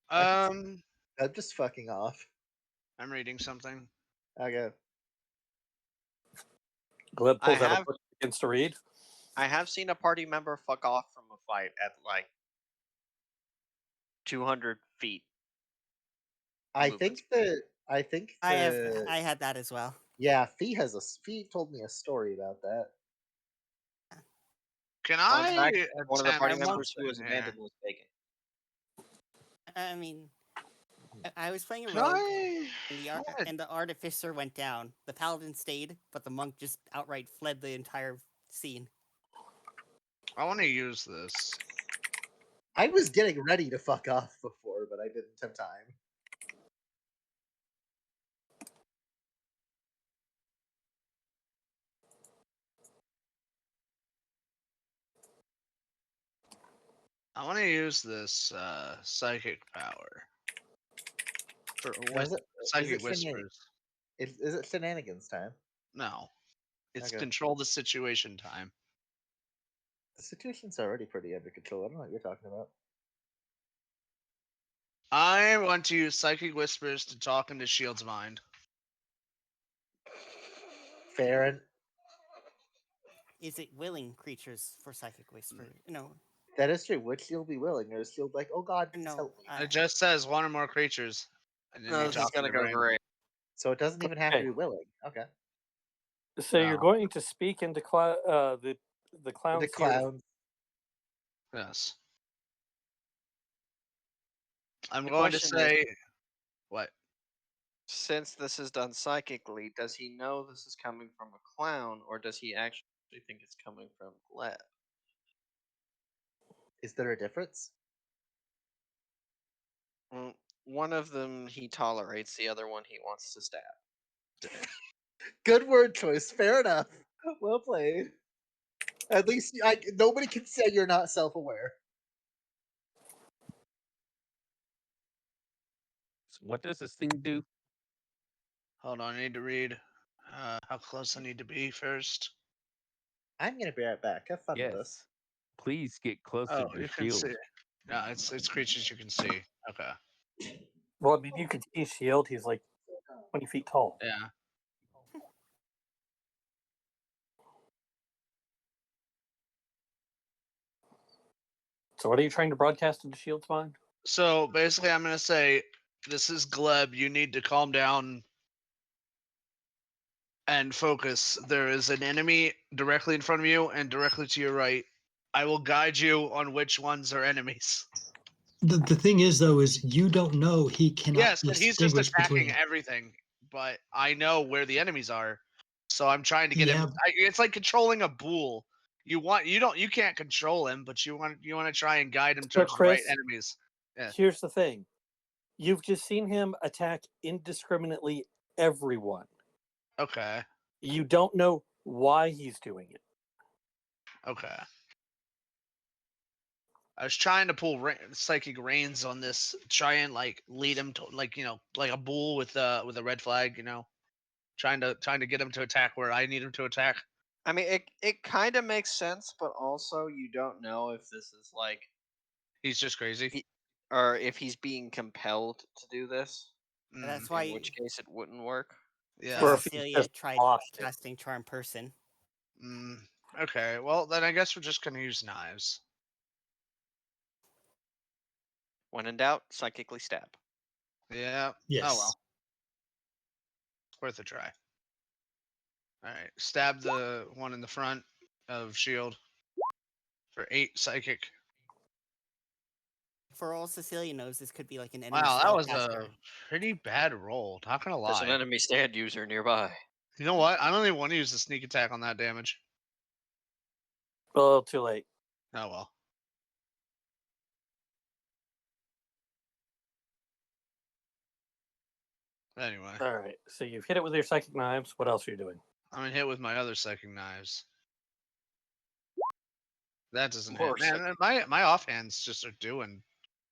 Um, I'm just fucking off. I'm reading something. Okay. Gleb pulls I out a have- book begins to read. I have seen a party member fuck off from a fight at like 200 feet. I Movement. think I had that as well. Yeah, Fee told me a story about that. Can Fun I fact, one of the party attempt members who was something here? abandoned was taken. I mean, I was playing a Can rogue, I? and the artificer went down. The paladin stayed, but the monk just outright fled the entire scene. I want to use this. I was getting ready to fuck off before, but I didn't have time. I want to use this psychic power for Now, is it psychic shenanigans? whispers. Is it shenanigans time? No, it's Okay. control the situation time. The situation's already pretty under control. I don't know what you're talking about. I want to use psychic whispers to talk into Shield's mind. Farron, Is it willing creatures for psychic whisper? No, that is true. Would Shield be willing, or is Shield like, oh god, please no. help me? It just says one or more creatures, and then No, you this is talk gonna into go brain. great. So it doesn't even have to Okay. be willing. Okay. So you're No. going to speak into the clown's The clown. Yes. I'm The going to question is- say what? Since this is done psychically, does he know this is coming from a clown, or does he actually think it's coming from Gleb? Is there a difference? Well, one of them he tolerates, the other one he wants to stab. Good word choice. Fair enough. Well played. At least nobody can say you're not self-aware. So what does this thing do? Hold on, I need to read how close I need to be first. I'm gonna be right back. Have fun with this. Yes. Please get closer Oh, to you can shield. see. No, it's creatures you can see. Okay. Well, I mean, you can see Shield. He's like 20 feet tall. Yeah. So what are you trying to broadcast into Shield's mind? So basically, I'm gonna say, this is Gleb. You need to calm down and focus. There is an enemy directly in front of you and directly to your right. I will guide you on which ones are enemies. The thing is, though, is you don't know he cannot Yes, but he's just distinguish attacking between. everything. but I know where the enemies are, so I'm trying to get him. Yeah. It's like controlling a bull. You can't control him, but you want to try and guide him So, towards the right Chris, enemies. Yeah. here's the thing. You've just seen him attack indiscriminately everyone. Okay. You don't know why he's doing it. Okay. I was trying to pull psychic reins on this, try and like lead him to like a bull with a red flag, trying to get him to attack where I need him to attack. I mean, it kind of makes sense, but also you don't know if this is like He's just crazy. or if he's being compelled to do this. That's Mm, why In which case, it wouldn't work. yeah. Or if he's Cecilia just tried lost it. casting Charm Person. Okay. Well, then I guess we're just gonna use knives. When in doubt, psychically stab. Yeah. Yes. Oh well. Worth a try. All right. Stab the one in the front of shield for 8 psychic. For all Cecilia knows, this could be like an enemy Wow, that was spellcaster. a pretty bad roll. Not gonna There's an lie. enemy stand user nearby. You know what? I don't even want to use the sneak attack on that damage. Oh, too late. Oh well. Anyway, All right. So you've hit it with your psychic knives. What else are you doing? I'm gonna hit with my other psychic knives. That doesn't More hit. Man, my offhands just are doing You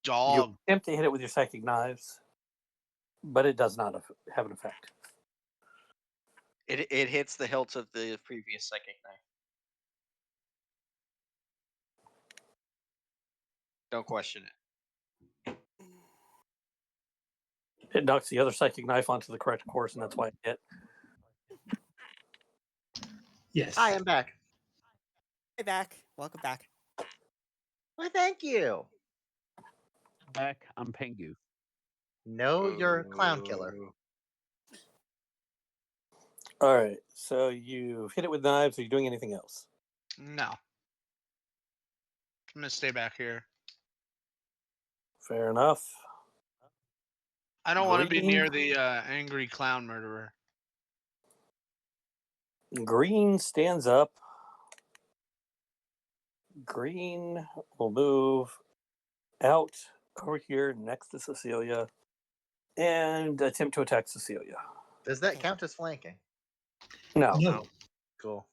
dog. attempt to hit it with your psychic knives, but it does not have an effect. It hits the hilt of the previous psychic knife. Don't question it. It knocks the other psychic knife onto the correct course, and that's why it hit. Yes. I am back. Hey, back. Welcome back. Well, thank you. Back, I'm Pengu. No, you're a clown killer. All right. So you've hit it with knives. Are you doing anything else? No. I'm gonna stay back here. Fair enough. I don't want to be Green. near the angry clown murderer. Green stands up. Green will move out over here next to Cecilia and attempt to attack Cecilia. Does that Okay. count as flanking? No. No. Cool.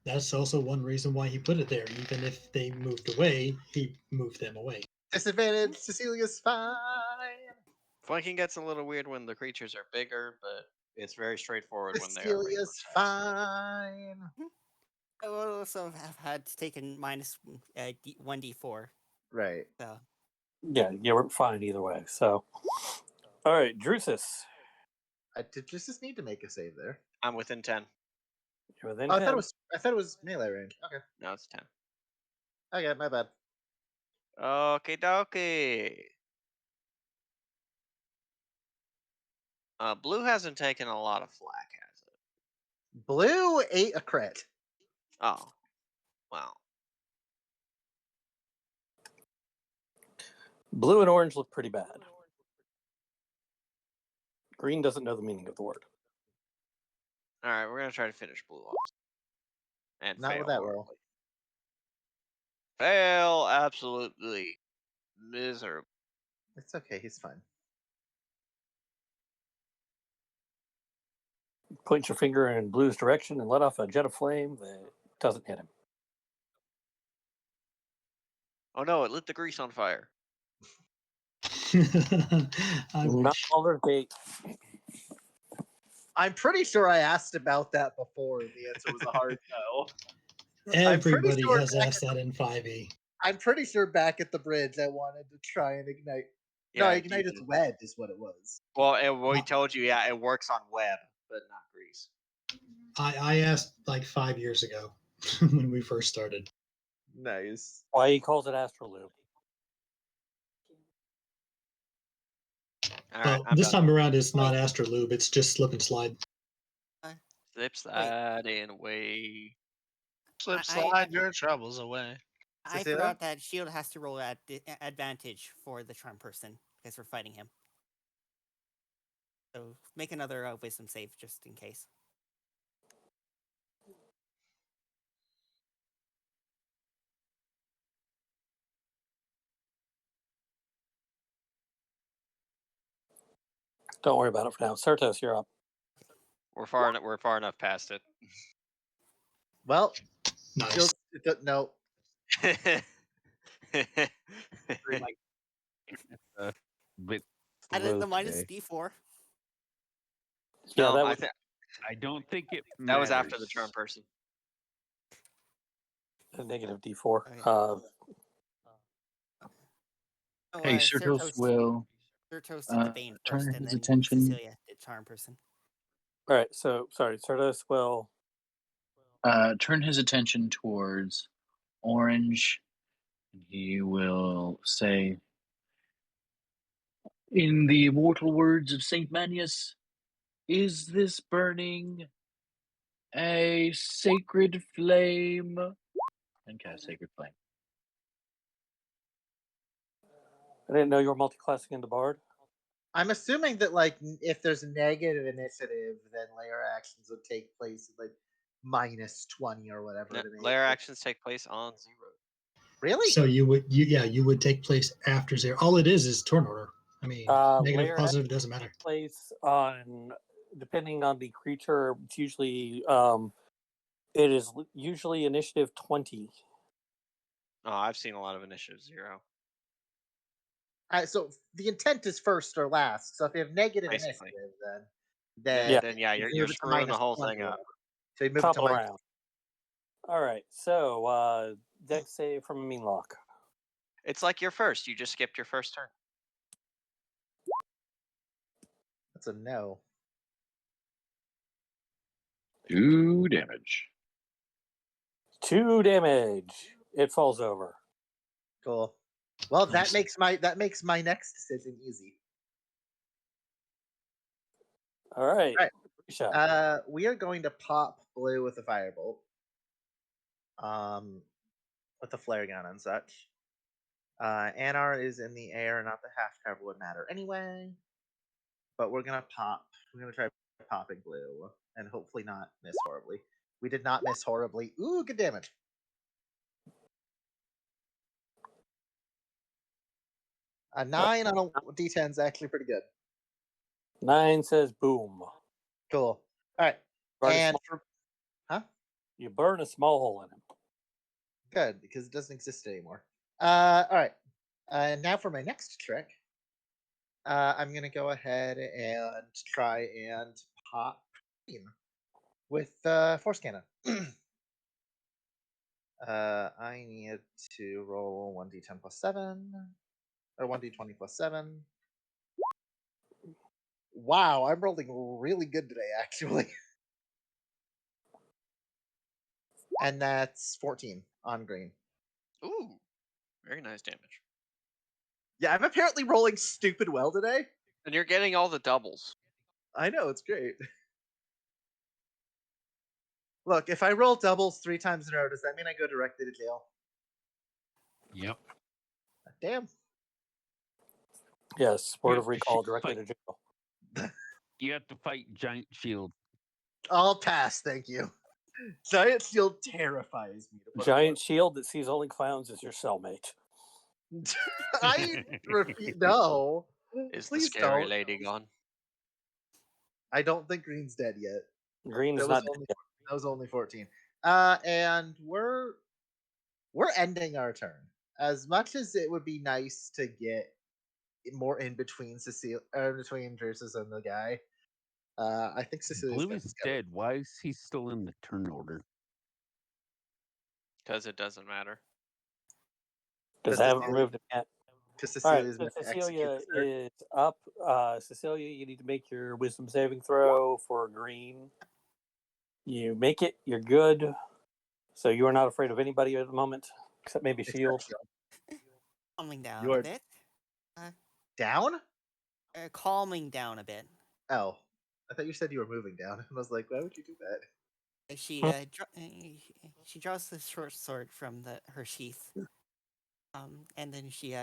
That's also one reason why he put it there. Even if they moved away, he moved them away. Disadvantage. Cecilia's fine. Flanking gets a little weird when the creatures are bigger, but it's very straightforward when they are regular Cecilia's size. fine. I will also have had to take a minus 1d4. Right. So Yeah, we're fine either way. So, all right, Drusus. Did just need to make a save there? I'm within 10. You're within Oh, 10. I thought it was melee range. Okay. No, it's 10. Okay, my bad. Okay, dokie. Blue hasn't taken a lot of flack, has it? Blue ate a crit. Oh, wow. Blue and orange look pretty bad. Green doesn't know the meaning of the word. All right, we're gonna try to finish blue off. And Not fail with that roll. horribly. Fail absolutely miserable. It's okay. He's fine. Point your finger in Blue's direction and let off a jet of flame that doesn't hit him. Oh no, it lit the grease on fire. I Not wish. all their gate. I'm pretty sure I asked about that before. And the answer was a hard no. Everybody sure has back asked that in 5e. I'm pretty sure back at the bridge I wanted to try and ignite. No, Yeah, ignite you its did. web is what it was. Well, and we told you, yeah, it works on web, but not grease. I asked like 5 years ago when we first started. Nice. Why he calls it Astrolube. All right, Well, I'm this done. time around, it's not Astrolube, it's just slip and slide. Slip slide and away. Slip I- slide your troubles away. I Cecilia? forgot that Shield has to roll at advantage for the Charm Person because we're fighting him. So make another wisdom save just in case. Don't worry about it for now. Certos, you're up. We're far enough past it. Well, Nice. still no. Like, a bit Added slow the minus today. D4. Yeah, No, that I was think I don't think it that was after the matters. charm person. a negative D4. Okay. So, Hey, Certos will Certos did the Bane first, turn and his then attention. Cecilia did Charm Person. All right, so sorry, Certos will. Turn his attention towards Orange. He will say, in the immortal words of Saint Manius, is this burning a sacred flame? And cast Sacred Flame. I didn't know you were multiclassing into Bard. I'm assuming that like if there's negative initiative, then layer actions would take place at like -20 or whatever. No, to make layer it. actions take place on 0. Really? So you would take place after 0. All it is turn order. I mean, negative, Layer positive doesn't matter. place on depending on the creature. It's usually it is usually initiative 20. Oh, I've seen a lot of initiative 0. So the intent is first or last. So if you have negative Basically. initiative, then You're you move it to screwing the -20 whole thing or up. whatever. So you move it to Topple minus. around. All right, so dex save from a mean lock. It's like you're first. You just skipped your first turn. That's a no. 2 damage. 2 damage. It falls over. Cool. Well, Nice. that makes my next decision easy. All right. Right. Risha. We are going to pop blue with a firebolt. With the flare gun and such. Anar is in the air, not the half cover would matter anyway. But we're gonna pop. We're gonna try popping blue and hopefully not miss horribly. We did not miss horribly. Ooh, good damage. A 9 on a D10 is actually pretty good. 9 says boom. Cool. All right. Burn a And small- huh? You burn a small hole in him. Good, because it doesn't exist anymore. All right. And now for my next trick. I'm gonna go ahead and try and pop green with force cannon. I need to roll 1d10 plus 7 or 1d20 plus 7. Wow, I'm rolling really good today, actually. And that's 14 on green. Ooh, very nice damage. Yeah, I'm apparently rolling stupid well today. And you're getting all the doubles. I know, it's great. Look, if I roll doubles 3 times in a row, does that mean I go directly to jail? Yep. Damn. Yes, word You of have to recall sh- directly fight- to jail. You have to fight Giant Shield. I'll pass, thank you. Giant Shield terrifies me. To put Giant shield that sees only clowns is your cellmate. I repeat, no. Is the Please scary don't. lady gone? I don't think Green's dead yet. Green's That not was only 14. And we're ending our turn. As much as it would be nice to get more in between between Drusus and the guy, I think Cecilia's Blue is dead. Why is he still in the turn order? Because it doesn't matter. because I haven't removed him yet. Because All right, Cecilia's so meant to Cecilia execute this turn. is up. Cecilia, you need to make your wisdom saving throw for green. You make it, you're good. So you are not afraid of anybody at the moment, except maybe Except Shield. Shield. Calming down You a are bit. down? Calming down a bit. Oh. I thought you said you were moving down. I was like, why would you do that? She draws the short sword from her sheath, and then she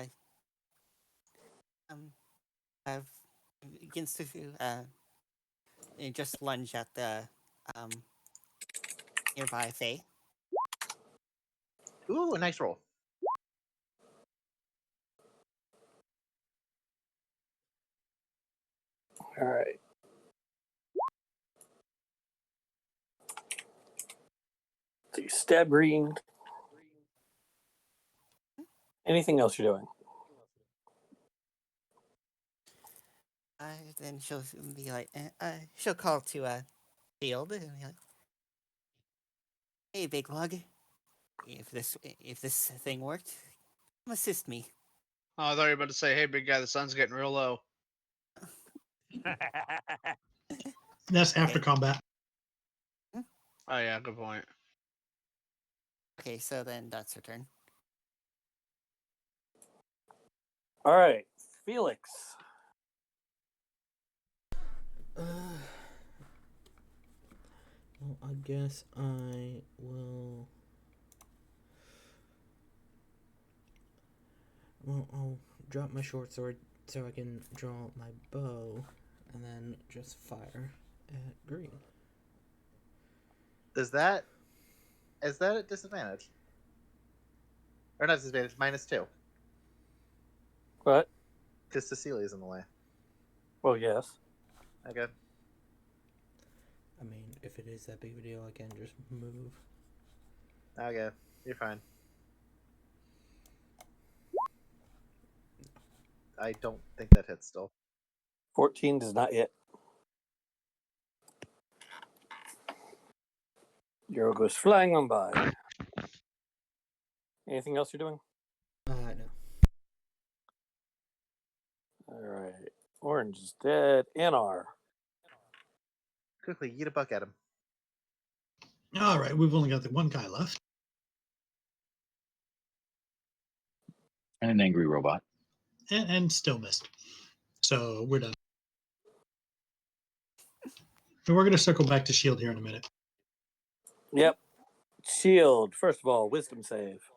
begins to just lunge at the um, nearby Fae. Ooh, a nice roll. All right. So you stab green. Anything else you're doing? Then she'll be like, she'll call to Field and be like, "Hey, Big Lug, if this thing worked, come assist me." Oh, I thought you were about to say, "Hey, big guy, the sun's getting real low." That's after Okay. combat. Oh yeah, good point. Okay, so then that's her turn. All right, Felix. Well, I guess I will. Well, I'll drop my short sword so I can draw my bow, and then just fire at green. Is that at disadvantage? Or not disadvantage, -2. What? Because Cecilia's in the way. Well, yes. Okay. I mean, if it is that big of a deal, I can just move. Okay. You're fine. I don't think that hits still. 14 does not hit. Euro goes flying on by. Anything else you're doing? No. All right. Orange is dead. Anar. Quickly, eat a buck at him. All right, we've only got the one guy left. And an angry robot. And still missed. So we're done. And we're going to circle back to shield here in a minute. Yep. Shield. First of all, wisdom save.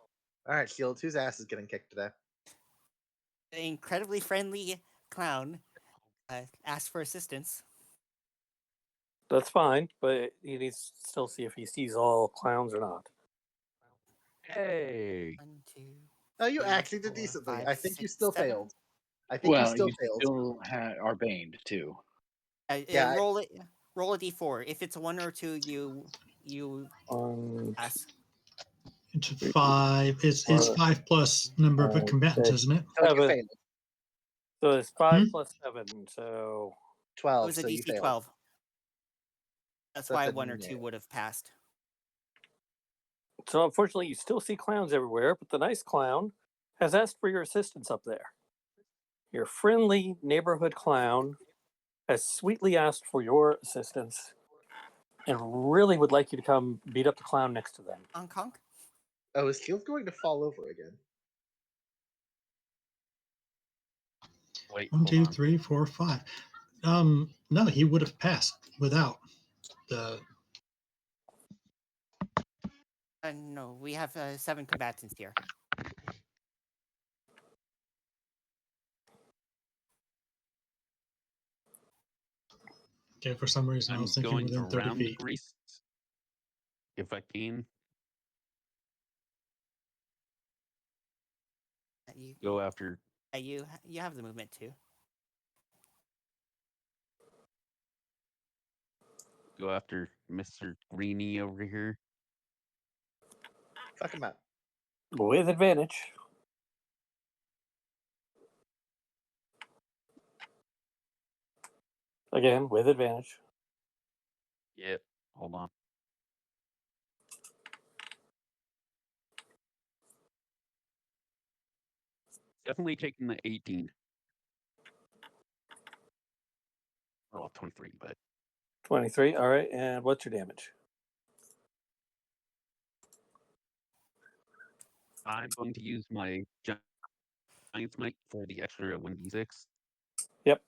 All right, Shield. Whose ass is getting kicked today? An incredibly friendly clown asks for assistance. That's fine, but he needs to still see if he sees all clowns or not. Hey. 1, 2, Oh, you 3, actually did 4, decently. 5, I think you 6, still 7. failed. I think you Well, still you failed. still are baned too. Yeah, Roll it. Roll a d4. If it's a 1 or 2, you pass. It's 5. It's 5 plus number of combatants, isn't it? So you 7. failed. So it's 5 plus 7. So 12. It was a so you DC failed. 12. That's That's why a 1 or 2 no. would have passed. So unfortunately, you still see clowns everywhere, but the nice clown has asked for your assistance up there. Your friendly neighborhood clown has sweetly asked for your assistance and really would like you to come beat up the clown next to them. On Conk? Oh, is Shield going to fall over again? Wait, 1, hold 2, on. 3, 4, 5. No, he would have passed without the. No, we have 7 combatants here. Okay, for some reason I I'm was thinking going within 30 around the feet. grease if I can. Go after. You have the movement too. Go after Mr. Greeny over here. Fuck him up. With advantage. Again, with advantage. Yep. Hold on. Definitely taking the 18. Oh, 23, but 23. All right. And what's your damage? I'm going to use my Giant Smite for the extra 1d6. Yep.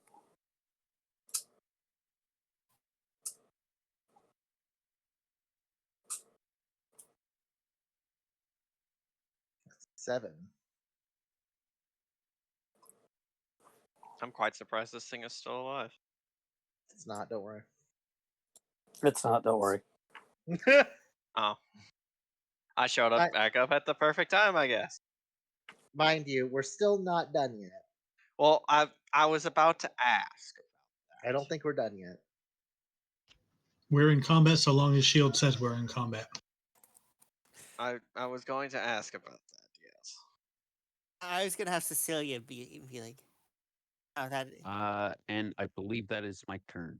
Seven. I'm quite surprised this thing is still alive. It's not. Don't worry. It's not. Don't worry. Oh. I showed up back up at the perfect time, I guess. Mind you, we're still not done yet. Well, I was about to ask. I don't think we're done yet. We're in combat so long as Shield says we're in combat. I was going to ask about that, yes. I was gonna have Cecilia be like, oh, that. And I believe that is my turn.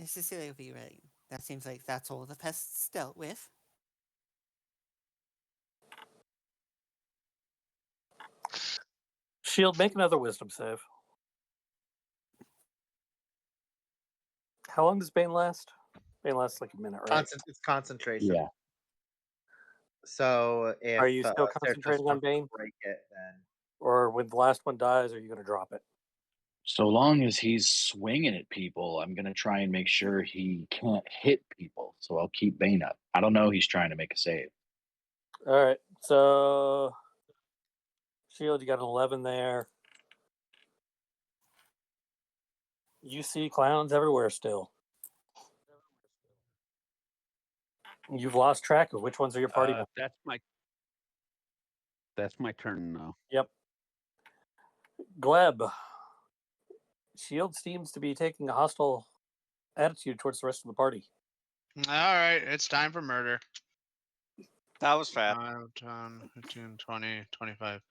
Cecilia would be right. That seems like that's all the pests dealt with. Shield, make another wisdom save. How long does Bane last? Bane lasts like a minute, right? It's concentration. Yeah. So if Are you still Certus concentrating on wants to Bane? break it, then Or when the last one dies, are you going to drop it? So long as he's swinging at people, I'm going to try and make sure he can't hit people. So I'll keep Bane up. I don't know he's trying to make a save. All right. So, Shield, you got an 11 there. You see clowns everywhere still. You've lost track of which ones are your party members. That's my turn now. Yep. Gleb. Shield seems to be taking a hostile attitude towards the rest of the party. All right, it's time for murder. That was fast. 5, 10, 15, 20, 25.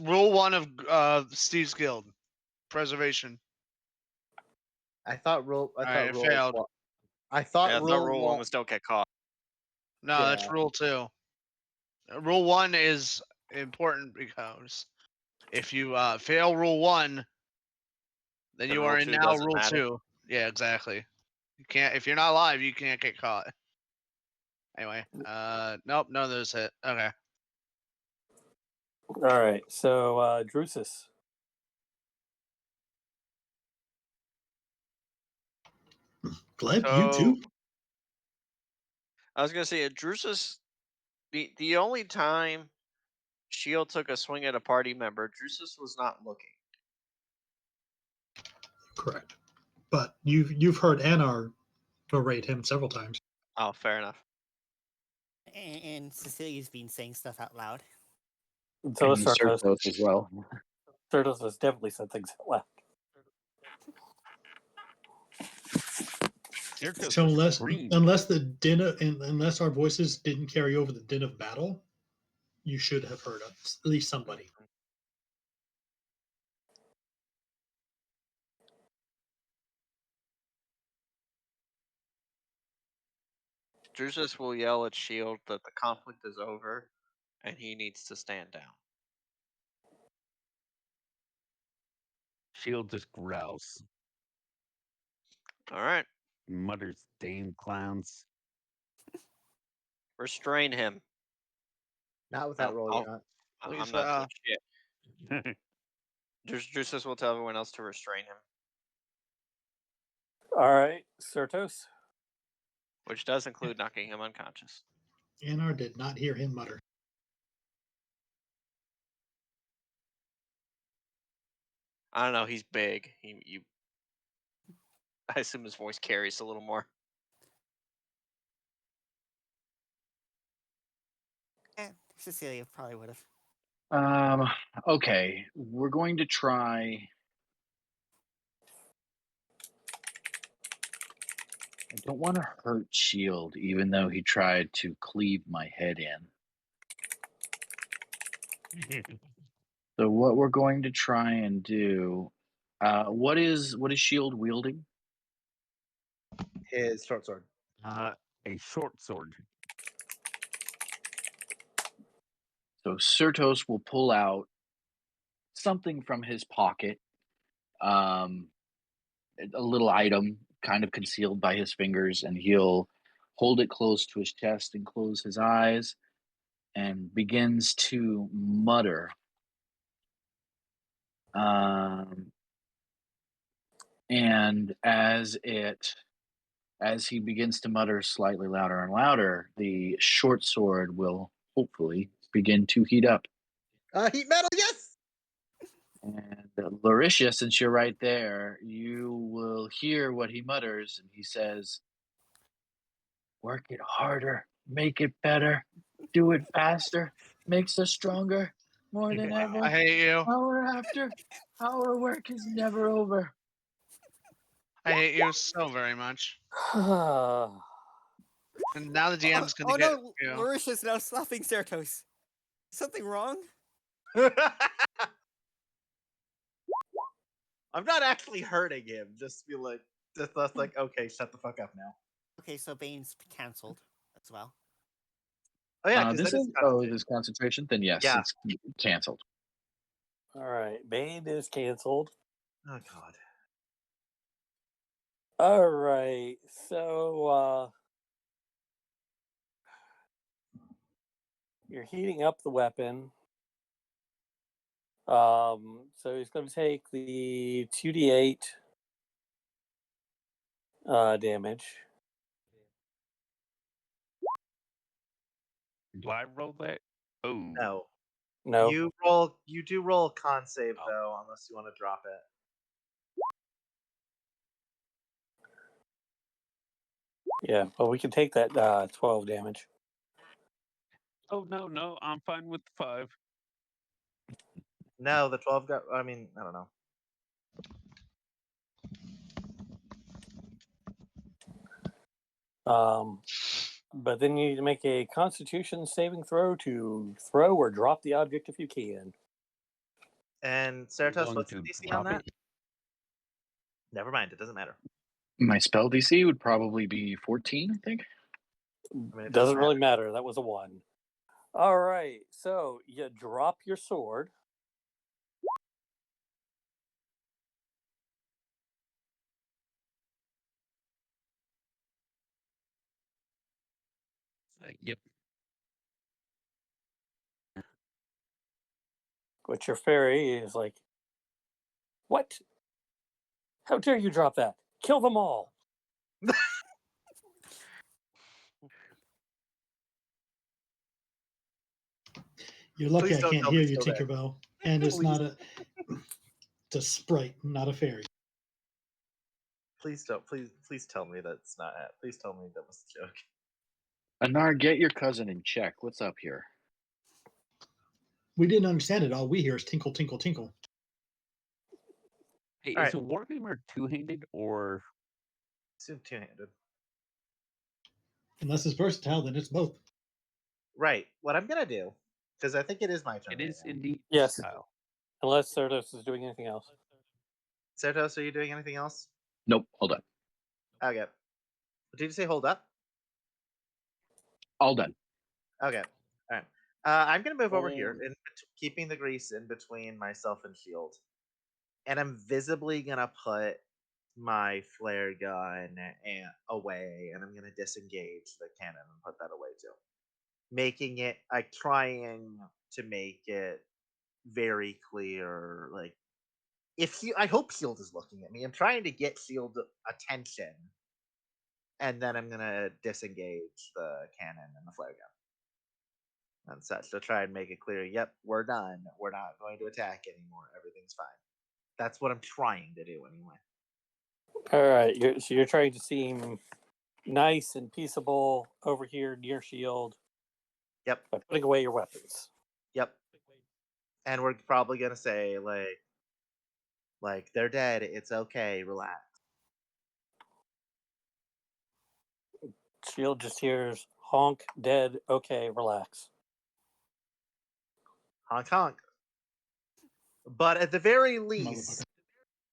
Rule 1 of Steve's Guild. Preservation. I thought rule. I Alright, thought it failed. rule. I thought Yeah, the rule rule 1 was don't get caught. No, that's Yeah. rule 2. Rule 1 is important because if you fail rule 1, then you rule are in 2 now doesn't rule matter. 2. Yeah, exactly. You can't if you're not live, you can't get caught. Anyway, nope, none of those hit. Okay. All right. So, Drusus. Gleb, So- you too? I was gonna say, Drusus. The only time Shield took a swing at a party member, Drusus was not looking. Correct. But you've heard Anar berate him several times. Oh, fair enough. And Cecilia's been saying stuff out loud. And so is And Certos. Certos as well. Certos has definitely said things out loud. So unless the din of, unless our voices didn't carry over the din of battle, you should have heard us, at least somebody. Drusus will yell at Shield that the conflict is over, and he needs to stand down. Shield just growls, All right, mutters, "Damn clowns." restrain him. Not without rolling on. Please, I'm not doing shit. Drusus will tell everyone else to restrain him, All right. Certos. which does include knocking him unconscious. Anar did not hear him mutter. I don't know. He's big. I assume his voice carries a little more. Cecilia probably would have. Okay, we're going to try. I don't want to hurt Shield, even though he tried to cleave my head in. So what we're going to try and do, what is Shield wielding? His short sword. A short sword. So Certos will pull out something from his pocket, a little item kind of concealed by his fingers, and he'll hold it close to his chest and close his eyes and begins to mutter. And as it as he begins to mutter slightly louder and louder, the short sword will hopefully begin to heat up. Heat metal, yes! And Lauricia, since you're right there, you will hear what he mutters, and he says, "Work it harder, make it better, do it faster, makes us stronger, more than Wow, ever. I hate you. Hour after, our work is never over." I hate you so very much. And now the DM's gonna Oh get no, you. Lauricia's now slapping Certos. Something wrong? I'm not actually hurting him. Just feel like that's like, okay, shut the fuck up now. Okay, so Bane's cancelled as well. Oh yeah, because This that is is concentration. this concentration. Then yes, Yeah. it's canceled. All right, Bane is canceled. Oh god. All right, so you're heating up the weapon. So he's going to take the 2d8 damage. Do I roll that? Oh. No. No, You do roll a con save Oh. though, unless you want to drop it. yeah, well, we can take that 12 damage. Oh no, I'm fine with the 5. No, the 12 got I mean, I don't know. But then you need to make a Constitution saving throw to throw or drop the object if you can. And I'm Certos, going what's the to DC on drop that? it. Never mind, it doesn't matter. My spell DC would probably be 14, I think. I mean, it Doesn't really matter. That was a 1. All right, so you drop your sword. Yep. Which your fairy is like, what? How dare you drop that? Kill them all. You're lucky Please I don't can't tell hear me you, still there. Tinkerbell. And it's Please. not a it's a sprite, not a fairy. Please don't. Please tell me that's not it. Please tell me that was a joke. Anar, get your cousin in check. What's up here? We didn't understand it. All we hear is tinkle, tinkle, tinkle. Hey, All is right. a warhammer two-handed or It's two-handed. Unless it's versatile, then it's both. Right. What I'm gonna do, because I think it is my turn. it right is now. indeed Yes. style? Unless Certos is doing anything else. Certos, are you doing anything else? Nope, hold on. Okay. Did you say hold up? All done. Okay. All right. I'm gonna move over here, keeping the grease in between myself and Shield, and I'm visibly gonna put my flare gun away, and I'm gonna disengage the cannon and put that away too, making it trying to make it very clear, like I hope Shield is looking at me. I'm trying to get Shield attention, and then I'm gonna disengage the cannon and the flare gun and such to try and make it clear. Yep, we're done. We're not going to attack anymore. Everything's fine. That's what I'm trying to do anyway. All right, so you're trying to seem nice and peaceable over here near Shield. Yep. By putting away your weapons. Yep. And we're probably gonna say like they're dead. It's okay. Relax. Shield just hears honk, dead, okay, relax. Honk honk. But at the very least,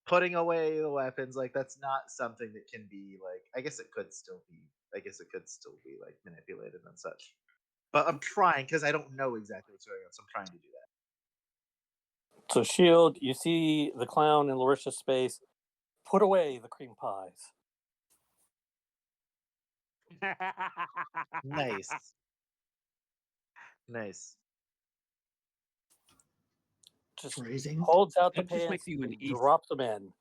putting away the weapons, like that's not something that can be like. I guess it could still be like manipulated and such. But I'm trying because I don't know exactly what's going on, so I'm trying to do that. So Shield, you see the clown in Lauricia's space. Put away the cream pies. Nice. Nice. Just Phrasing. holds out the That just pants makes you an and East. drops them in.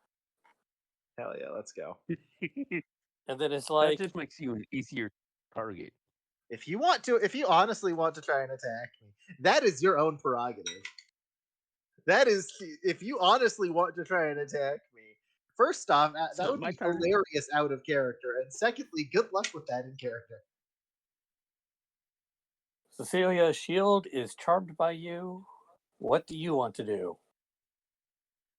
Hell yeah, let's go. And then it's That like, just makes you an easier target. If you honestly want to try and attack me, that is your own prerogative. That is, if you honestly want to try and attack me, first off, that not would my be turn. hilarious out of character, and secondly, good luck with that in character. Cecilia, shield is charmed by you. What do you want to do?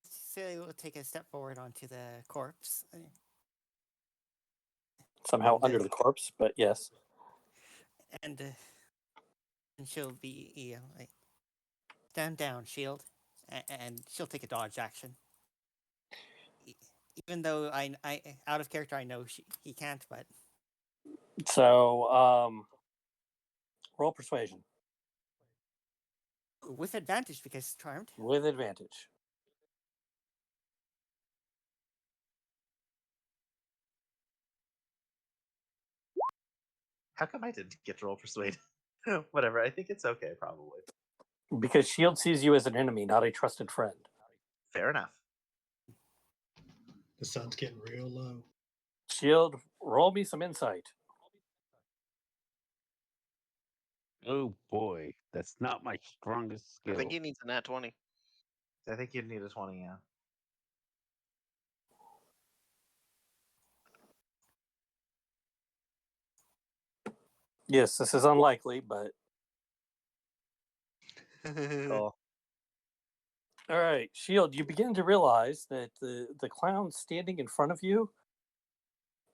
Cecilia will take a step forward onto the corpse. Somehow And, under the corpse, but yes. And, and she'll be, like, stand down, shield. And she'll take a dodge action. Even though I out of character, I know he can't, but. So, roll persuasion. With advantage because charmed. With advantage. How come I didn't get to roll persuade? Whatever, I think it's okay, probably. Because shield sees you as an enemy, not a trusted friend. Fair enough. The sun's getting real low. Shield, roll me some insight. Oh boy, that's not my strongest skill. I think he needs a nat 20. I think you'd need a 20, yeah. Yes, this is unlikely, but Cool. all right, Shield, you begin to realize that the clown standing in front of you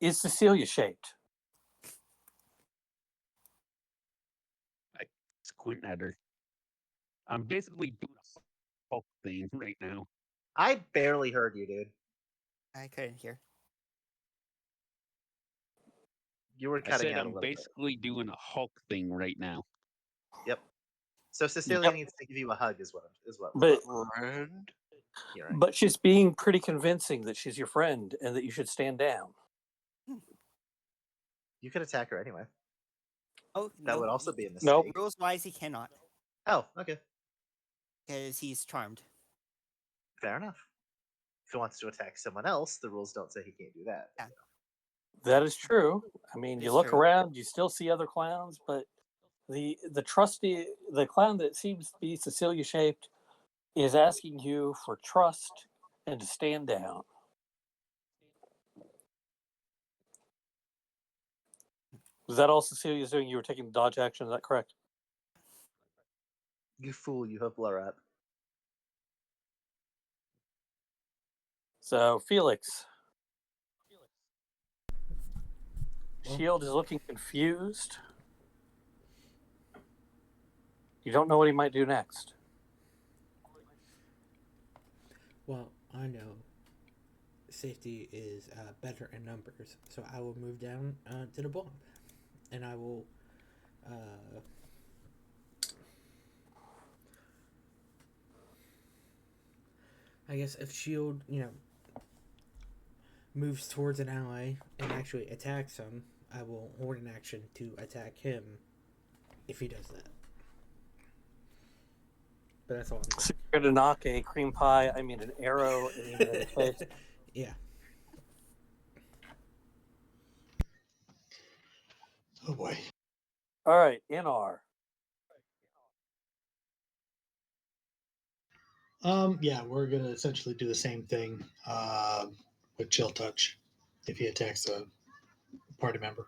is Cecilia shaped. I squint at her. I'm basically doing a Hulk thing right now. I barely heard you, dude. I couldn't hear. You were I cutting said out a I'm little bit. basically doing a Hulk thing right now. Yep. So Cecilia Yep. needs to give you a hug, is what. But Friend? Hearing. but she's being pretty convincing that she's your friend and that you should stand down. You could attack her anyway. Oh, That no. would also be a mistake. Nope. Rules wise, he cannot. Oh, okay. Because he's charmed. Fair enough. If he wants to attack someone else, the rules don't say he can't do that. Yeah. That is true. I mean, you It's look true. around, you still see other clowns, but the clown that seems to be Cecilia shaped is asking you for trust and to stand down. Was that all Cecilia's doing? You were taking the dodge action, is that correct? You fool, you have blur up. So, Felix. Well- Shield is looking confused. You don't know what he might do next. Well, I know safety is better in numbers, so I will move down to the bomb, and I will. I guess if Shield, moves towards an ally and actually attacks him, I will hold an action to attack him if he does that. But that's all I'm So you're going to knock an arrow in the face. Yeah. Oh boy. All right, NR. Yeah, we're gonna essentially do the same thing with chill touch if he attacks a party member.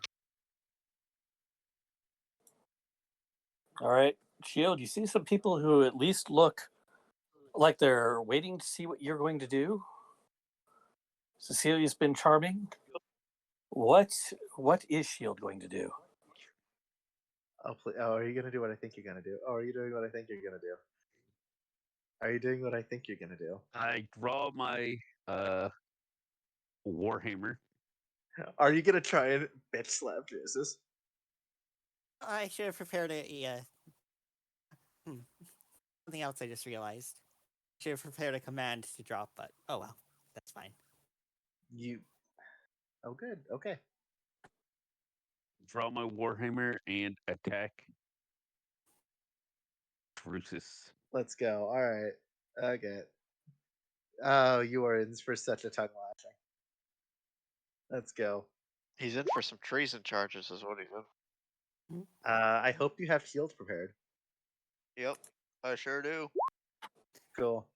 All right, Shield, you see some people who at least look like they're waiting to see what you're going to do. Cecilia's been charming. What is Shield going to do? Oh, are you gonna do what I think you're gonna do? Oh, are you doing what I think you're gonna do? Are you doing what I think you're gonna do? I draw my Warhammer. Are you gonna try and bitch slap Jesus? I should have prepared something else I just realized. Should have prepared a command to drop, but oh well. That's fine. Oh, good. Okay. Draw my Warhammer and attack Drusus. Let's go. All right. Okay. Oh, you are in for such a tongue lashing. Let's go. He's in for some treason charges, is what he's in. I hope you have shields prepared. Yep, I sure do. Cool.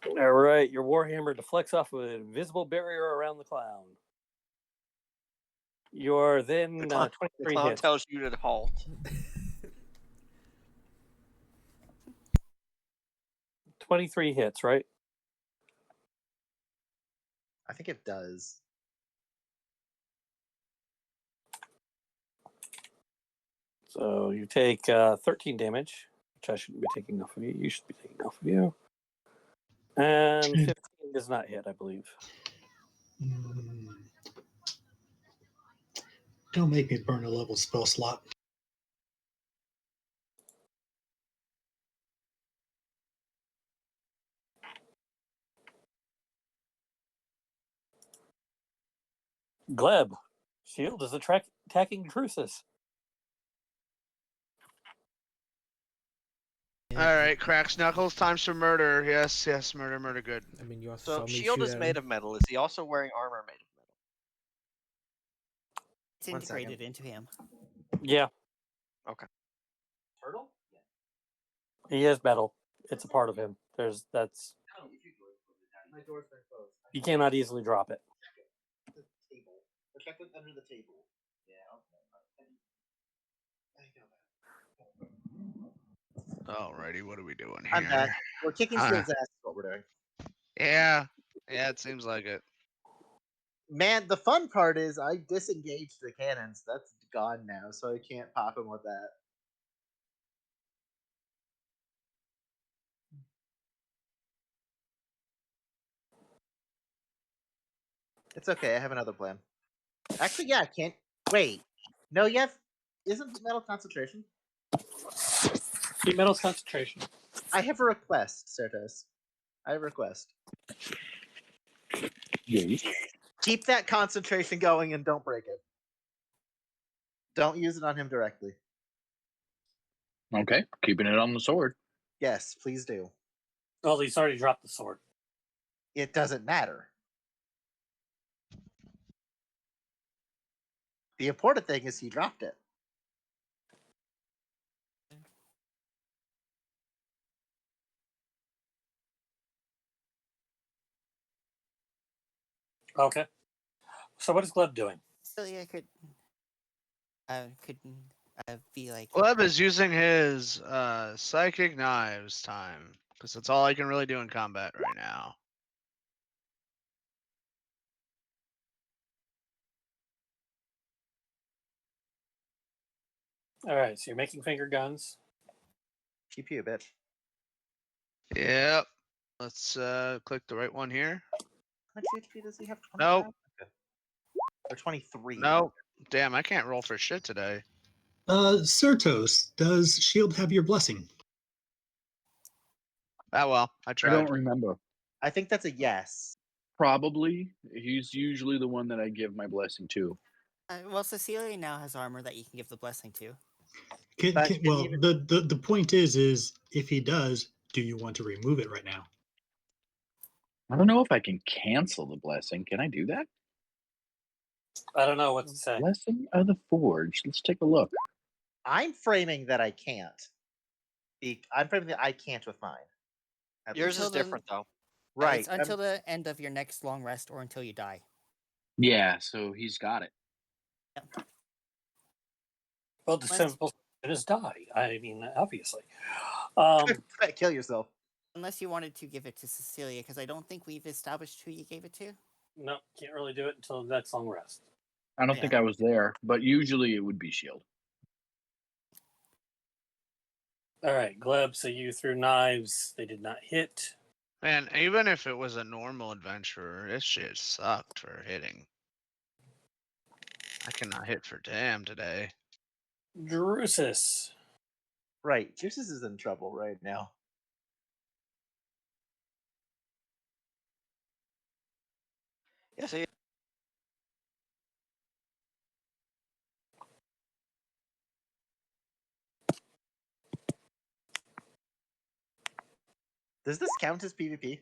All right, your Warhammer deflects off of an invisible barrier around the clown. You're then The clown 23 hits. tells you to halt. 23 hits, right? I think it does. So you take 13 damage, which I shouldn't be taking off of you. You should be taking off of you. And 15 does not hit, I believe. Don't make me burn a level spell slot. Gleb, shield is attacking Drusus. All right, cracks knuckles. Times for murder. Yes, yes, murder, murder. Good. I mean, you also So saw me shield shoot is at made him. of metal. Is he also wearing armor made of metal? It's integrated into him. Yeah, Turtle? he is metal. It's a part of him. That's My door's been closed. you cannot easily drop it. The table. Check it under the table. Yeah, okay. Alrighty, what are we doing here? I'm back. We're kicking Ah. Shield's ass is what we're doing. Yeah, it seems like it. Man, the fun part is I disengaged the cannons. That's gone now, so I can't pop him with that. It's okay, I have another plan. Actually, yeah, I can't. Wait. No, you have. Isn't metal concentration? Keep metal's concentration. I have a request, Certos. I have a request. Yes. Keep that concentration going and don't break it. Don't use it on him directly. Okay, keeping it on the sword. Yes, please do. Well, he's already dropped the sword. It doesn't matter. The important thing is he dropped it. Okay. So what is Gleb doing? Cecilia could be like. Gleb is using his psychic knives time because that's all I can really do in combat right now. All right, so you're making finger guns. Keep you, bitch. Yep. Let's click the right one here. How much HP does he have? Nope. 25? Okay. Or 23. Nope. Damn, I can't roll for shit today. Certos, does shield have your blessing? Ah well, I I tried. don't remember. I think that's a yes. Probably. He's usually the one that I give my blessing to. Well, Cecilia now has armor that you can give the blessing to. But can Well, you- the point is if he does, do you want to remove it right now? I don't know if I can cancel the blessing. Can I do that? I don't know what to say. Blessing of the Forge. Let's take a look. I'm framing that I can't. I'm framing that I can't with mine. At Yours least. is Until the- different though. Right. It's until the end of your next long rest or until you die. Yeah, so he's got it. Well, the Unless- simple solution is die. I mean, obviously. Kill yourself. Unless you wanted to give it to Cecilia, because I don't think we've established who you gave it to. No, can't really do it until the next long rest. I don't Yeah. think I was there, but usually it would be Shield. All right, Gleb, so you threw knives. They did not hit. Man, even if it was a normal adventurer, this shit sucked for hitting. I cannot hit for damn today. Drusus. Right. Juices is in trouble right now. Yeah, see, Does this count as PvP?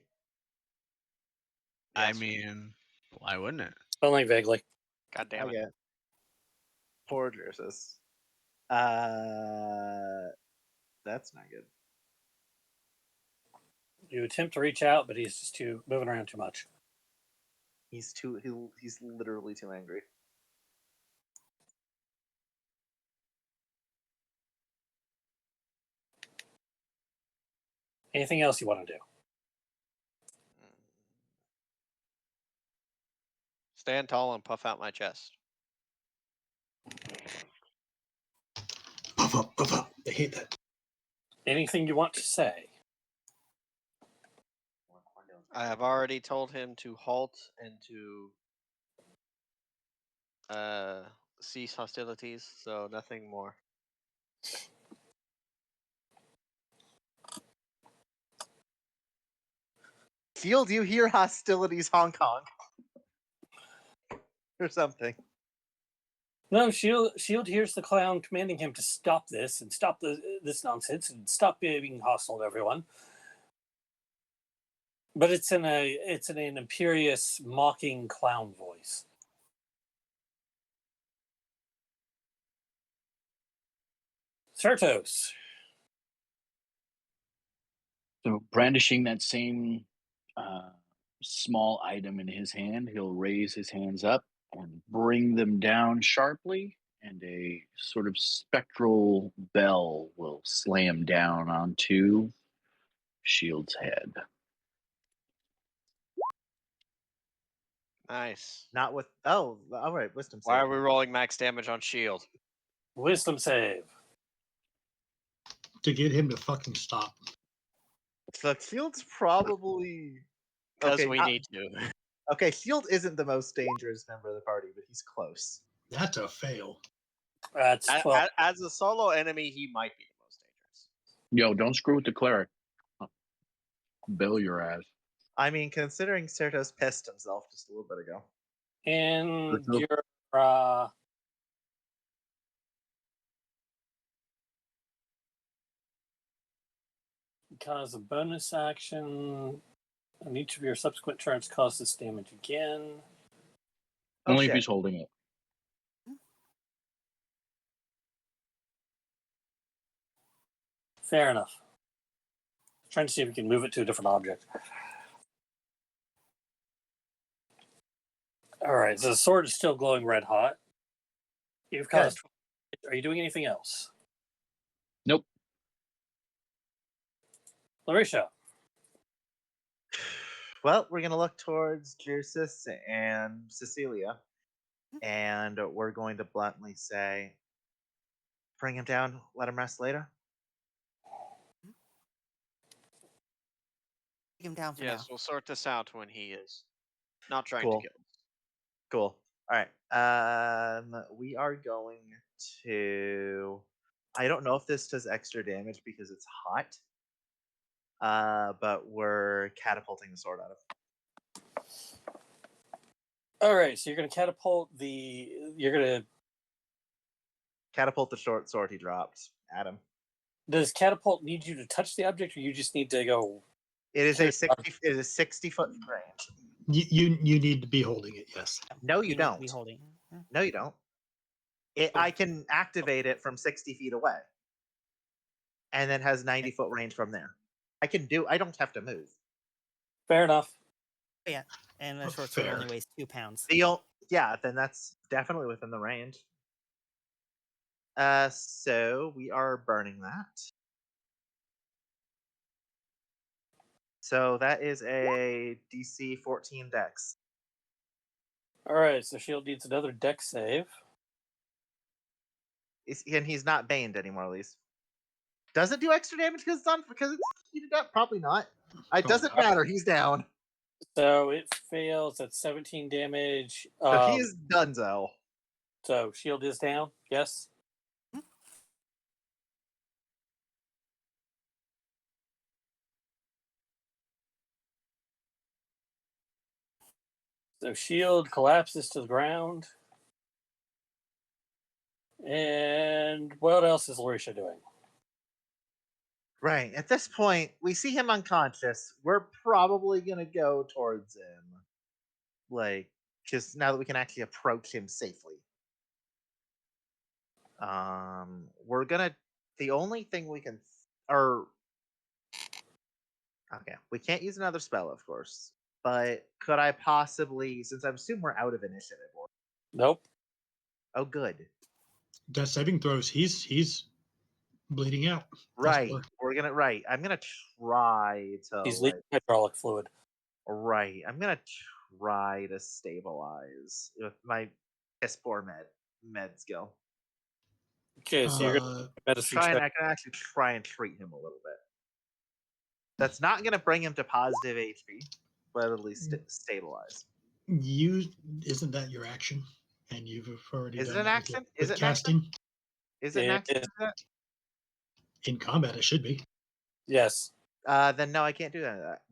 I Yes. mean, Why wouldn't it? Only vaguely. God damn I it. get four Drusus. That's not good. You attempt to reach out, but he's just moving around too much. He's literally too angry. Anything else you want to do? Stand tall and puff out my chest. Puff up, puff up. They hate that. Anything you want to say? I have already told him to halt and to cease hostilities, so nothing more. Field, you hear hostilities, Hong Kong, or something. No, Shield hears the clown commanding him to stop this and stop this nonsense and stop being hostile to everyone. But it's in an imperious, mocking clown voice. Certos. So brandishing that same small item in his hand, he'll raise his hands up and bring them down sharply, and a sort of spectral bell will slam down onto Shield's head. Nice. Not with. Oh, all right. Wisdom save. Why are we rolling max damage on shield? Wisdom save. To get him to fucking stop. So Field's probably Because okay. we need to. Okay, Field isn't the most dangerous member of the party, but he's close. That's a fail. That's 12. As a solo enemy, he might be the most dangerous. Yo, don't screw with the cleric. Bill your ass. I mean, considering Certos pissed himself just a little bit ago. And Nope. your cause a bonus action, and each of your subsequent turns cause this damage again. Only shit. if he's holding it. Fair enough. Trying to see if we can move it to a different object. All right, so the sword is still glowing red hot. You've caused. Are you doing anything else? Nope. Larisha. Well, we're gonna look towards Drusus and Cecilia, and we're going to bluntly say, "Bring him down. Let him rest later." Take him down for Yes, now. we'll sort this out when he is not trying Cool. to kill. Cool. All right. We are going to. I don't know if this does extra damage because it's hot. But we're catapulting the sword out of. All right, so you're going to catapult Catapult the short sword he dropped at him. Does catapult need you to touch the object, or you just need to go? It is a 60. It is 60-foot range. You need to be holding it. Yes. No, you need to don't. be holding. No, you don't. I can activate it from 60 feet away, and then has 90-foot range from there. I don't have to move. Fair enough. Yeah, and the short sword Fair. only weighs 2 pounds. Yeah, then that's definitely within the range. So we are burning that. So that is a DC 14 dex. All right, so shield needs another dex save. And he's not baned anymore, at least. Does it do extra damage because it's heated up? Probably not. It doesn't matter. He's down. So it fails at 17 damage. So he is donezo. So shield is down. Yes. So shield collapses to the ground. And what else is Larisha doing? Right. At this point, we see him unconscious. We're probably gonna go towards him. Like, Because now that we can actually approach him safely. We're gonna. The only thing we can, or okay, we can't use another spell, of course. But could I possibly, since I'm assuming we're out of initiative, or Nope. oh, good, Death saving throws. He's bleeding out. right? Four. We're gonna right. I'm gonna try to He's like leaking hydraulic fluid. right. I'm gonna try to stabilize with my piss poor med skill. Okay, so you're gonna Uh, medicine I check. can actually try and treat him a little bit. That's not gonna bring him to positive HP, but at least stabilize. you isn't that your action? And you've already Is it done an that action? with Is it an action? casting. Is it an It action? is- to do that? In combat, it should be. Yes. Then no, I can't do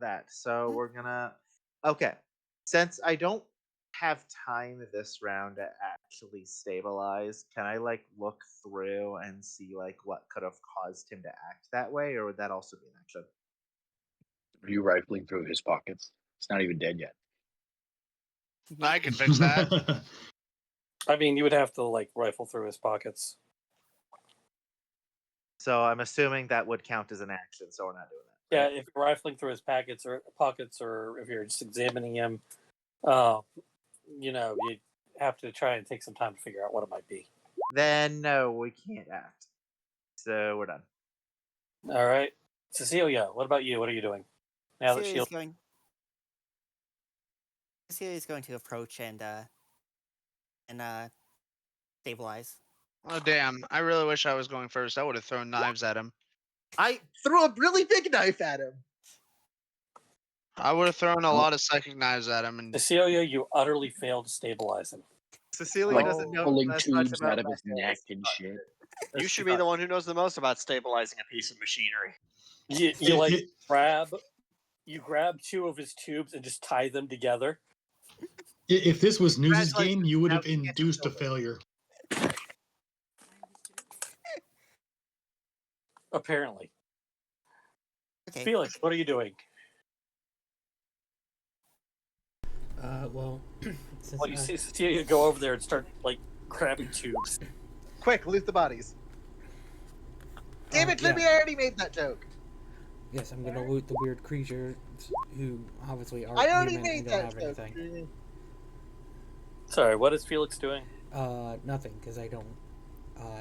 that. So we're gonna. Okay, since I don't have time this round to actually stabilize, can I like look through and see like what could have caused him to act that way, or would that also be an action? Are you rifling through his pockets? It's not even dead yet. I can fix that. I mean, you would have to like rifle through his pockets. So I'm assuming that would count as an action. So we're not doing that. Yeah, right? if you're rifling through his pockets, or if you're just examining him, you have to try and take some time to figure out what it might be. Then no, we can't act. So we're done. All right, Cecilia, what about you? What are you doing now that Cecilia's Shield? going. Cecilia's going to approach and stabilize. Oh damn! I really wish I was going first. I would have thrown knives at him. I threw a really big knife at him. I would have thrown a Oh. lot of psychic knives at him, and Cecilia, you utterly failed to stabilize him. Cecilia Like doesn't know pulling as much tubes about out of his mechanics neck as and she shit. does. You should be the one who knows the most about stabilizing a piece of machinery. You like grab two of his tubes and just tie them together. If this was News's Congratulations, game, you would now have you can't induced a build it. failure. Apparently, Okay. Felix, what are you doing? Well, since Well, you see Cecilia go over there and start like grabbing tubes. Quick, loot the bodies. Damn it, yeah. Libby! I already made that joke. yes, I'm gonna loot the weird creatures who obviously are I already human made and don't that have joke. anything. Sorry, what is Felix doing? Nothing, because I don't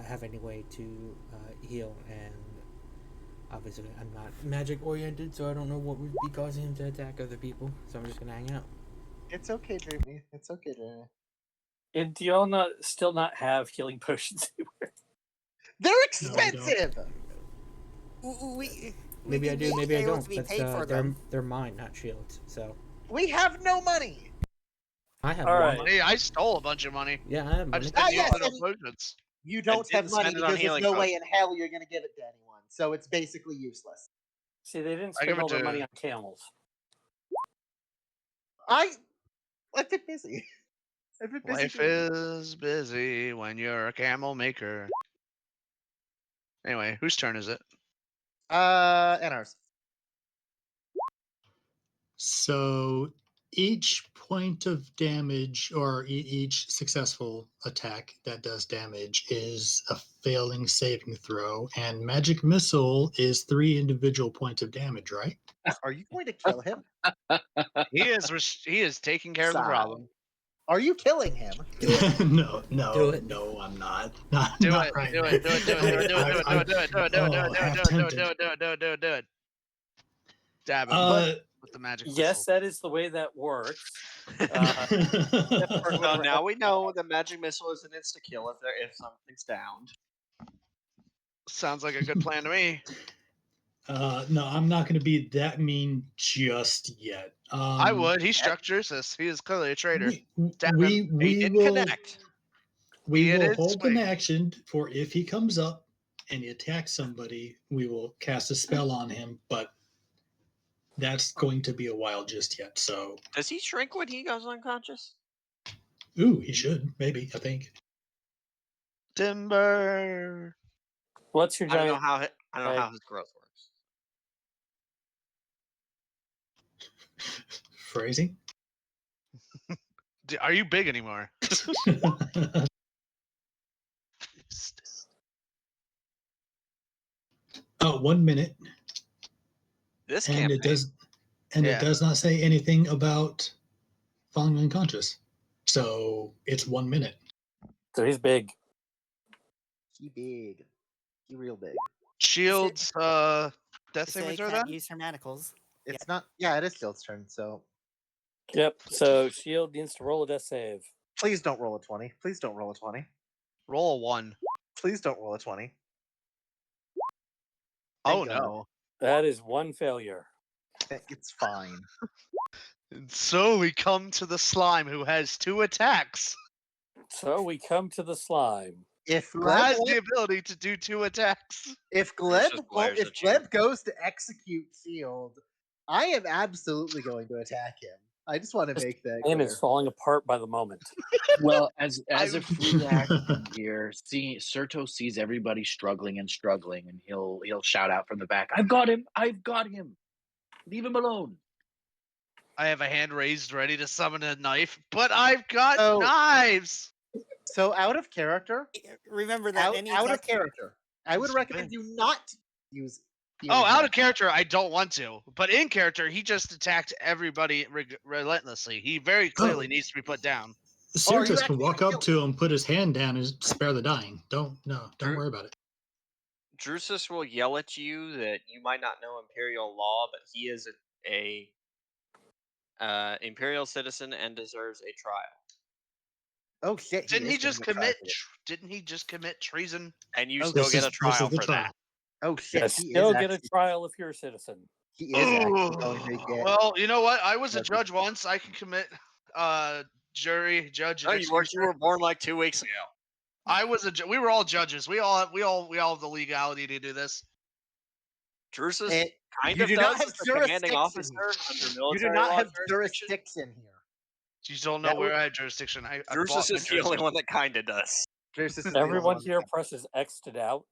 have any way to heal, and obviously I'm not magic oriented, so I don't know what would be causing him to attack other people. So I'm just gonna hang out. It's okay, Dreamy. It's okay, Dreamy. And do y'all still not have healing potions anywhere? They're No, we don't. expensive. Maybe I do, maybe I able don't. to be But paid for them. they're mine, not shields. So We have no money. I have All money. right. money. I stole a bunch of money. Yeah, I have I money. just Ah, didn't yes, use it and- on potions. You don't didn't have money spend it on because there's healing no way potions. in hell you're going to give it to anyone. So it's basically useless. See, they didn't I give spend it all their to- money on camels. I've been busy. I've been busy. Life doing it. is busy when you're a camel maker. Anyway, whose turn is it? And ours. So each point of damage or each successful attack that does damage is a failing saving throw, and magic missile is 3 individual points of damage, right? Are you going to kill him? He is taking care of the Sigh. problem. Are you killing him? no, Do it. no, I'm not. Not, Do not it. right Do now. it. Do it. Do it. Do it. Do it. Do it. Do it. Do it. Do it. Do it. Do it. Oh, Do half it. Do tempted. it. Do it. Do it. Do it. Do it. Dab him with the magic Yes, missile. that is the way that works. No, now we know the magic missile is an insta kill if something's downed. Sounds like a good plan to me. No, I'm not going to be that mean just yet. I would. He struck Drusus. He is clearly a traitor. Dab We him. we Didn't will connect. we He will did hold an swing. action for if he comes up and he attacks somebody, we will cast a spell on him, but that's going to be a while just yet. So, Does he shrink when he goes unconscious? ooh, he should maybe. I think. Timber. What's your I don't know giant? how his growth works. Phrasing. Are you big anymore? Oh, 1 minute, This and campaign. it Yeah. does not say anything about falling unconscious. So it's 1 minute. So he's big. He big. He real big. Shields, death Say savings are can't then? use her manacles. It's not. Yeah, it is Shield's turn. So Yep. So Shield needs to roll a death save. please don't roll a 20. Please don't roll a 20. Roll a 1. Please don't roll a 20. Oh Thank God. no. That is one failure. It's fine. And so we come to the slime who has 2 attacks. So we come to the slime. If Who has Gleb, the ability to do 2 attacks. if Bruce Gleb, just won't- glares if at you. Gleb goes to execute Shield, I am absolutely going to attack him. I just want to This make that game clear. is falling apart by the moment. Well, as a I'm- free action here, Serto sees everybody struggling, and he'll shout out from the back, "I've got him! I've got him! Leave him alone!" I have a hand raised ready to summon a knife, but I've got Oh. knives. So out of character, Remember that any out of attack. character, I would It's recommend you not use. Oh, healing out of magic. character, I don't want to. But in character, he just attacked everybody relentlessly. He very clearly needs to be put down. Oh, are you Certus can actually walk gonna up kill to him, put his hand down, and spare the dying. Don't worry about it. Drusus will yell at you that you might not know Imperial law, but he is a Imperial citizen and deserves a trial. Oh shit! Didn't he is gonna just get tried commit? for this. Didn't he just commit treason? And you Oh, still This get is a trial the for trial. that. Oh shit! You still get a trial if you're a citizen. He is actually going to get. Well, you know what? I was a Judges. judge once. I can commit jury, judge, No, and you were executioner. born like 2 weeks ago. I was we were all judges. We all have the legality to do this. Drusus It- kind you of do not does have as the commanding jurisdiction. officer under You military do not law have jurisdiction. jurisdiction here. You don't know That where would- I have jurisdiction. I bought Drusus my is the only jurisdiction. one that kind of does. Drusus is the Everyone only here one. presses X to doubt.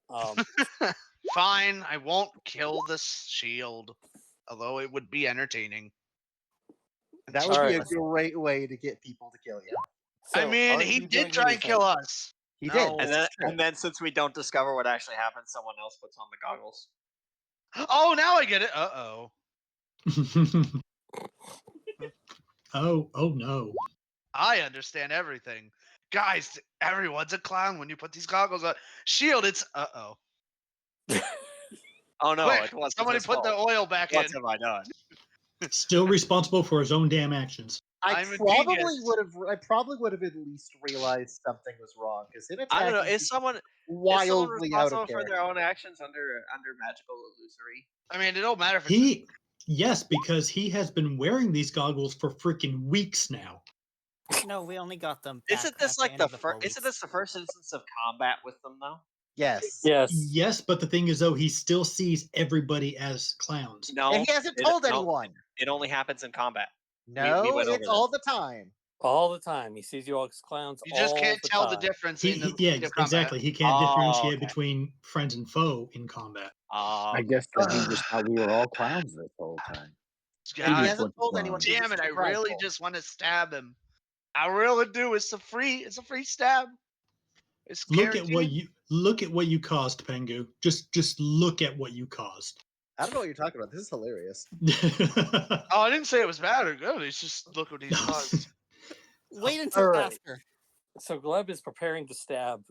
Fine, I won't kill this shield, although it would be entertaining. That would be a Alright. great way to get people to kill you. I So, mean, are he you did doing try and kill anything? us. He No. did. And This then, is true. and then, since we don't discover what actually happened, someone else puts on the goggles. Oh, now I get it. Uh-oh. oh no. I understand everything. Guys, everyone's a clown when you put these goggles on. Shield, it's uh-oh. Oh no! Quick, it wasn't somebody his put the fault. oil back What in. have I done? Still responsible for his own damn actions. I I'm a probably genius. would have at least realized something was wrong because in I don't know. attacking Is someone wildly out responsible of for character. their own actions under magical illusory? I mean, it don't matter if it's Yes, because he has been wearing these goggles for freaking weeks now. No, we only got them. Back Isn't this at like end the of 4 first? Isn't weeks. this the first instance of combat with them though? Yes. Yes. Yes, but the thing is, though, he still sees everybody as clowns. No, And he hasn't it- told no, anyone. It only happens in combat. No, went over it's all this. the time. All the time. He sees you all as clowns. you just all can't the tell the time. difference in the Yeah, heat of combat. exactly. He can't Oh, differentiate okay. between friends and foe in combat. I guess that he just thought we were all clowns this whole time. God, He Idiot hasn't told clown. anyone. damn it! I He's really prideful. just want to stab him. I really do. It's a free stab. It's Look at guaranteed. what you caused, Pengu. Just look at what you caused. I don't know what you're talking about. This is hilarious. Oh, I didn't say it was bad or good. It's just look what he's caused. Wait until Alright. after. So Gleb is preparing to stab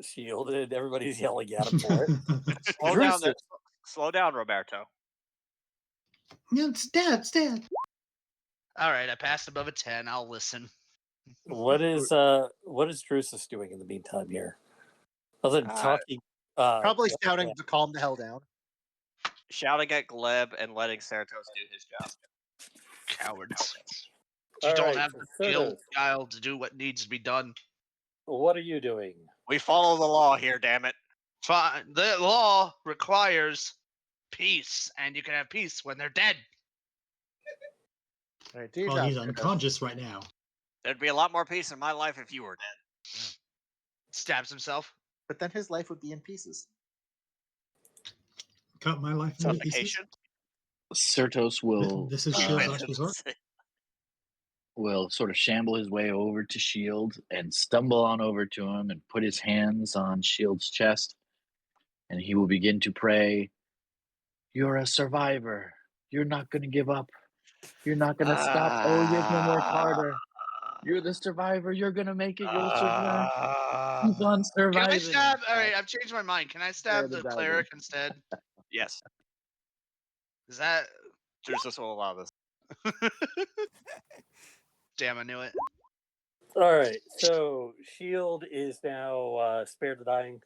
Shield, and everybody's yelling at him for it. Slow down, Drusus- there. Slow down, Roberto. Yeah, stab. All right, I passed above a 10. I'll listen. What is Drusus doing in the meantime here? Other than talking, Probably yeah, shouting yeah. to calm the hell down. Shouting at Gleb and letting Certos do his job. Cowards. You All don't right, have so the guild Certus, guile to do what needs to be done. what are you doing? We follow the law here, damn it. Fine. The law requires peace, and you can have peace when they're dead. All right, do your Well, job. he's Certos. unconscious right now. There'd be a lot more peace in my life if you were dead. Stabs himself. But then his life would be in pieces. Cut my life into pieces. Suffocation. Certos will This is Shield's last resort. will sort of shamble his way over to Shield and stumble on over to him and put his hands on Shield's chest, and he will begin to pray, "You're a survivor. You're not going to give up. You're not going to stop. Oh, you're going to work harder. You're the survivor. You're going to make it. You'll survive. Keep on Can I surviving." stab? All right, I've changed my mind. Can I stab the the dragon. cleric instead? Yes, Is that? Drusus will allow this. Damn, I knew it. All right, so Shield is now spared the dying.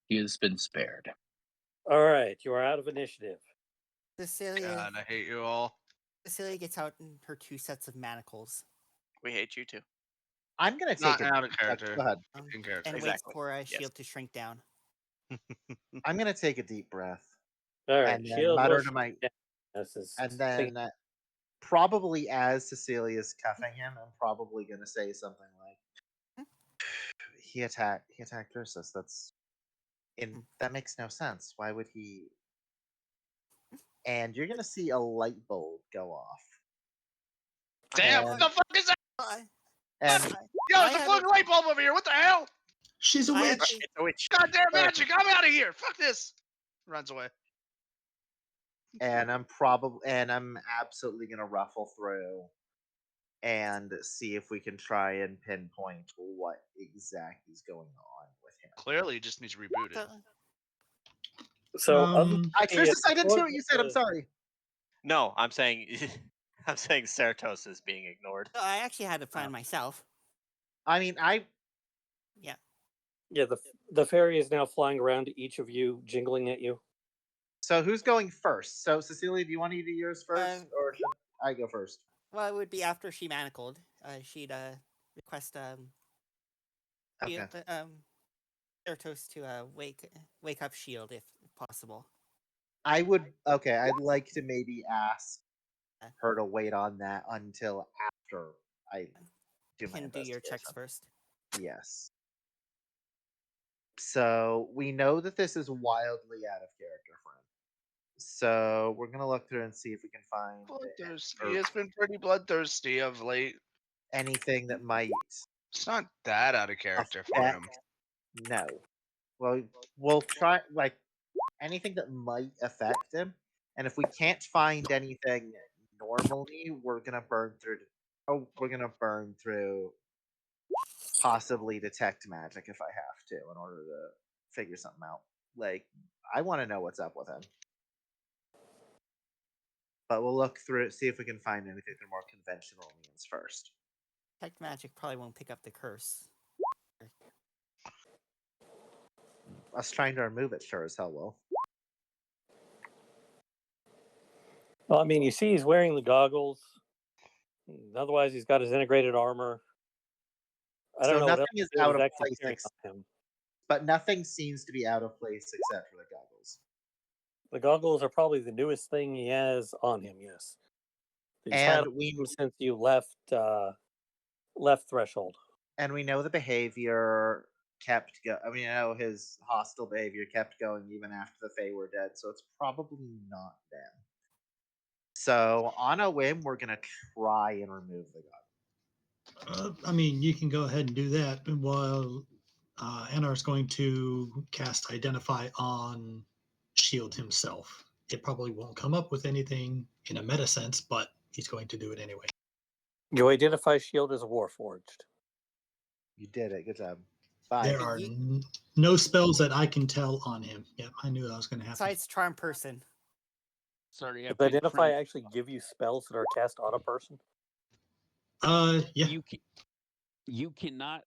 He has been spared. All right, you are out of initiative. Cecilia, God, I hate you all. Cecilia gets out in her 2 sets of manacles We hate you too. I'm gonna take Not it. out of character. Go ahead. In character. and waits Exactly. for Yes. Shield to shrink down. I'm gonna take a deep breath All right, and then Shield mutter will to my, This is and then probably as Cecilia's cuffing him, I'm probably gonna say something like, He attacked Ursus. That makes no sense. Why would he?" And you're gonna see a light bulb go off. Damn, And- what the fuck is that? And Yo, I there's a had floating light bulb over here. What the hell? She's a I witch. actually- It's a witch. Goddamn magic! I'm out of here. Fuck this. Runs away. and I'm absolutely gonna ruffle through and see if we can try and pinpoint what exactly is going on with him. Clearly, he just needs rebooted. So, Ursus, I didn't hear what you said. I'm sorry. No, I'm saying, I'm saying Certos is being ignored. I actually had a plan myself. I mean, yeah, the fairy is now flying around to each of you, jingling at you. So who's going first? So Cecilia, do you want to do yours first, or should I go first? Well, it would be after she manacled. She'd request Okay. Certos to wake up Shield if possible. I would. Okay, I'd like to maybe ask her to wait on that until after I do my Can do your checks investigation. first. Yes. So we know that this is wildly out of character for him. So we're gonna look through and see if we can find Bloodthirsty. He has been pretty bloodthirsty of late. anything that might It's not that out of character for him. affect. No. Well, we'll try anything that might affect him, and if we can't find anything normally, we're gonna burn through. We're gonna burn through possibly detect magic if I have to in order to figure something out. Like, I want to know what's up with him. But we'll look through it, see if we can find anything through more conventional means first. Detect magic probably won't pick up the curse. Us trying to remove it sure as hell will. Well, I mean, you see he's wearing the goggles. Otherwise, he's got his integrated armor. I don't So know what nothing else is he out was of actually place, carrying on him. but nothing seems to be out of place except for the goggles. The goggles are probably the newest thing he has on him. Yes, he's had And we them since you left Threshold. and we know the behavior kept go. I mean, I know his hostile behavior kept going even after the Fae were dead, so it's probably not them. So on a whim, we're gonna try and remove the goggles. I mean, you can go ahead and do that while Anar's going to cast Identify on Shield himself. It probably won't come up with anything in a meta sense, but he's going to do it anyway. You identify Shield as a Warforged. You did it. Good job. Bye. There are no spells that I can tell on him. Yep, I knew that was going to happen. Besides Charm Person. Sorry, Does Identify actually give you spells that are cast on a person? Yeah. You cannot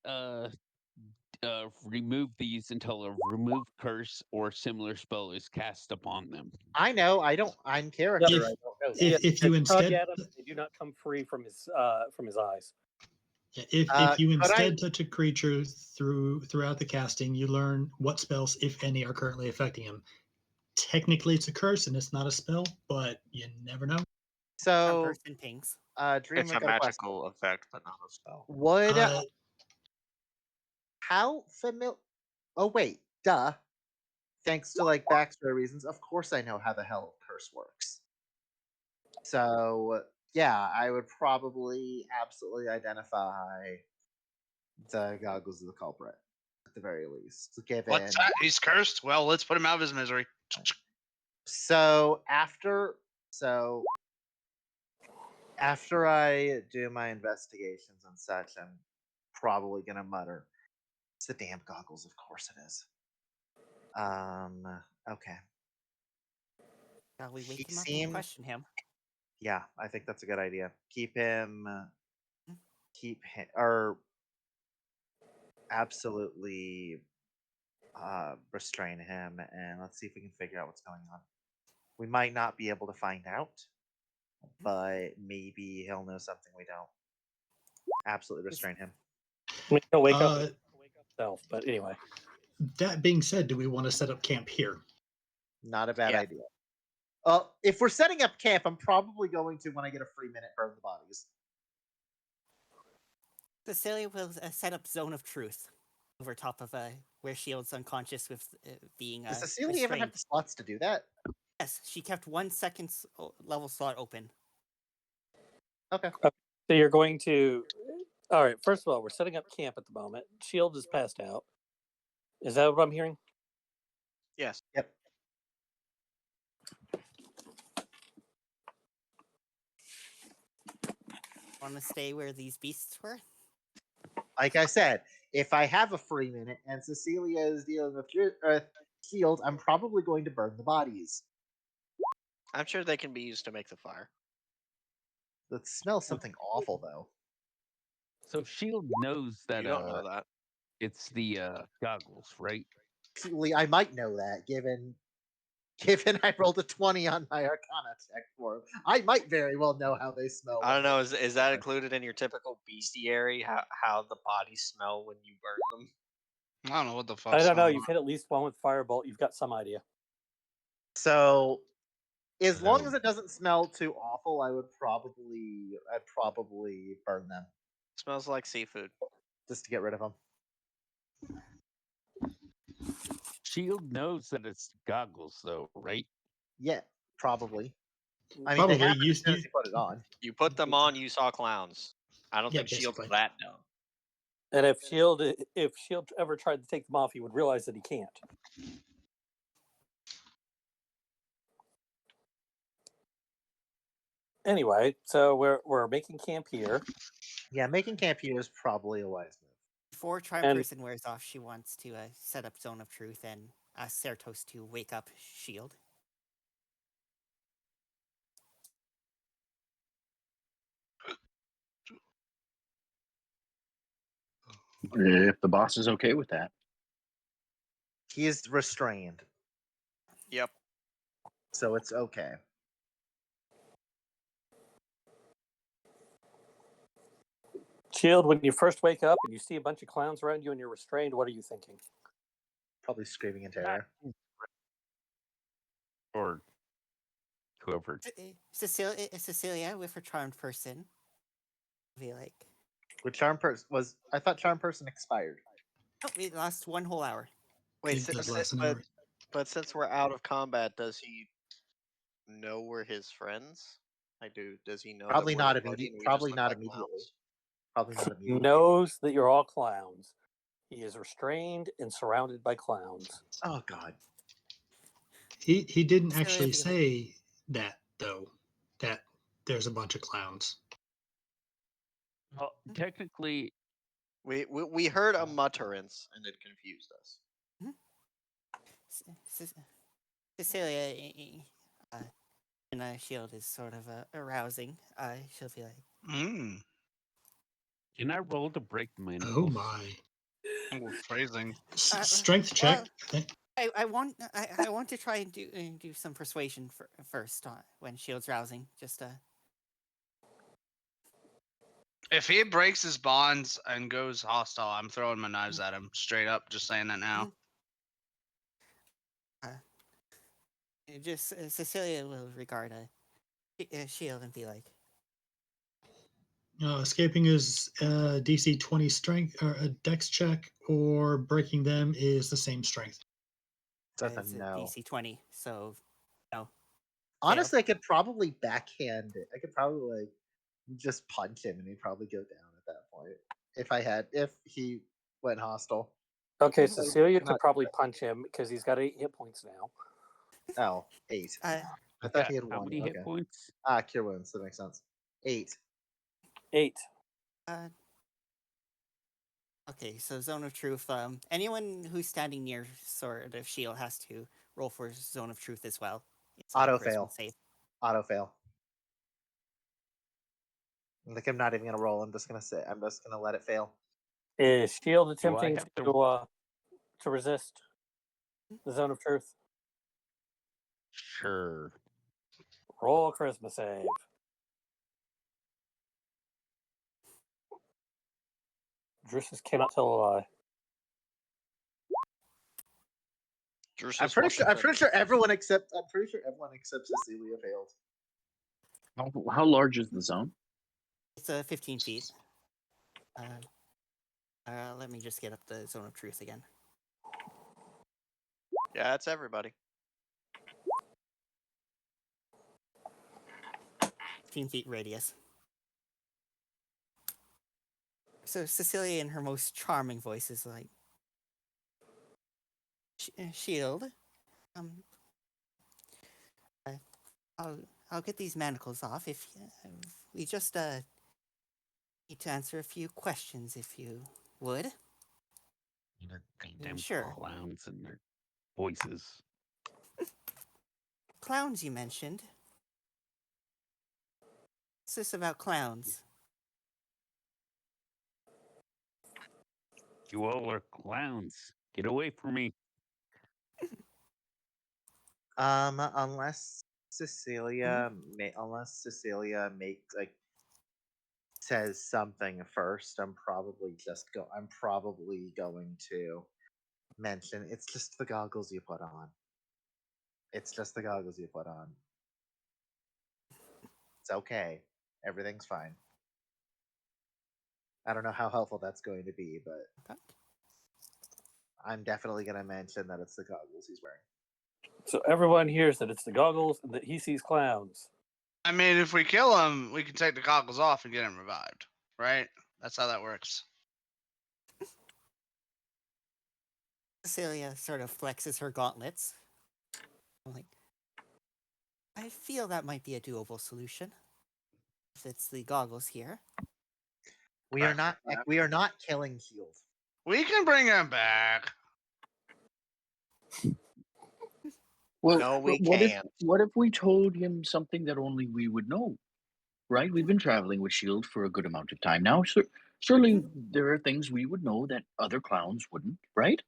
remove these until a remove curse or similar spell is cast upon them. I know. I'm character. If- I don't know. If you instead, at him, they do not come free from his eyes. if you could instead touch a creature throughout the casting, you learn what spells, if any, are currently affecting him. Technically, it's a curse and it's not a spell, but you never know. Charm So, Person pings. Dream, It's I a got a question. magical effect, but not a spell. Would Uh, how familiar? Oh wait, duh. Thanks to like backstory reasons, of course I know how the hell curse works. So yeah, I would probably absolutely identify the goggles of the culprit at the very least. Given What's that? He's cursed. Well, let's put him out of his misery. so after I do my investigations and such, I'm probably gonna mutter, "It's the damn goggles, of course it is." Okay. Shall we He wake him up and seemed, question him? yeah, I think that's a good idea. Keep him, Hmm? or absolutely restrain him, and let's see if we can figure out what's going on. We might not be able to find out, but maybe he'll know something we don't. Absolutely restrain him. I mean, he'll wake up Uh, himself, but anyway. that being said, do we want to set up camp here? Not a bad Yeah. idea. If we're setting up camp, I'm probably going to, when I get a free minute, burn the bodies. Cecilia will set up Zone of Truth over top of where Shield's unconscious with being Does Cecilia even restrained. have the slots to do that? Yes, she kept 1 second level slot open. Okay. So you're going to. All right. First of all, we're setting up camp at the moment. Shield is passed out. Is that what I'm hearing? Yes. Yep. Want to stay where these beasts were? Like I said, if I have a free minute and Cecilia is dealing with Shield, I'm probably going to burn the bodies. I'm sure they can be used to make the fire. That smells something awful, though. So Shield knows that You don't know that. it's the goggles, right? Actually, I might know that, given I rolled a 20 on my Arcana check for them. I might very well know how they smell. I don't know. Is that included in your typical bestiary? How the bodies smell when you burn them? I don't know what the fuck. I don't know. You've hit at least one with Firebolt. You've got some idea. So, as long No. as it doesn't smell too awful, I'd probably burn them Smells like seafood. just to get rid of them. Shield knows that it's goggles, though, right? Yeah, probably. I mean, Probably. they happen as soon as you put it on. You put them on, you saw clowns. I don't Yeah, think Shield's basically. that dumb. And if Shield ever tried to take them off, he would realize that he can't. Anyway, so we're making camp here. Yeah, making camp here is probably a wise move. Before Charm Person wears off, she wants to set up Zone of Truth and ask Certos to wake up Shield. If the boss is okay with that. He is restrained, Yep. so it's okay. Shield, when you first wake up and you see a bunch of clowns around you and you're restrained, what are you thinking? Probably screaming in terror. Or whoever. Cecilia with her Charmed Person. Be like, With Charm Person I thought Charm Person expired. oh, it lasts 1 whole hour. Wait, It does last an hour. but since we're out of combat, does he know we're his friends? Does he know? Probably that we're not his buddy immediate. and we just Probably look not like immediately. clowns? Probably not He immediately. knows that you're all clowns. He is restrained and surrounded by clowns. Oh God. He didn't So actually it'd be say that though. That there's a bunch of clowns. Well, technically, We heard a mutterance and it confused us. Cecilia and Shield is sort of arousing. She'll be like, can I roll to break the manacles? Oh my. Phrasing. Strength check. I want to try and do some persuasion first when Shield's rousing. Just If he breaks his bonds and goes hostile, I'm throwing my knives at him straight up. Just saying that now. Just Cecilia will regard a Shield and be like, Escaping is DC 20 strength or a dex check, or breaking them is the same strength. That's it's a a no. DC 20, so no. Honestly, I could probably backhand it. I could probably just punch him and he'd probably go down at that point. If he went hostile. Okay, So Cecilia not- could probably punch him because he's got 8 hit points now. Oh, 8. Uh, I thought Got he had how 1. many Okay. hit points? Cure wounds. That makes sense. 8. 8. okay, so Zone of Truth. Anyone who's standing near Sword of Shield has to roll for Zone of Truth as well. It's like a Auto charisma fail. save. Auto fail. Like I'm not even gonna roll. I'm just gonna let it fail. Is Shield Do I attempting have to resist the Zone of Truth? Sure. Roll a charisma save. Drusus cannot tell a lie. I'm pretty sure everyone except Cecilia failed. How large is the zone? It's 15 feet. Let me just get up the Zone of Truth again. Yeah, that's everybody. 15 feet radius. So Cecilia, in her most charming voice, is like, Shield. I'll get these manacles off if we just need to answer a few questions, if you would. Goddamn Sure. clowns and their voices. Clowns, you mentioned. What's this about clowns? You all are clowns. Get away from me. Unless Cecilia says something first, I'm probably going to mention it's just the goggles you put on. It's just the goggles you put on. It's okay. Everything's fine. I don't know how helpful that's going to be, but Okay. I'm definitely going to mention that it's the goggles he's wearing. So everyone hears that it's the goggles and that he sees clowns. I mean, if we kill him, we can take the goggles off and get him revived, right? That's how that works. Cecilia sort of flexes her gauntlets. I'm like, I feel that might be a doable solution. If it's the goggles here. We are not killing Shield. We can bring him back. Well, No, we what can't. what if we told him something that only we would know? Right? We've been traveling with Shield for a good amount of time now. Surely there are things we would know that other clowns wouldn't, right?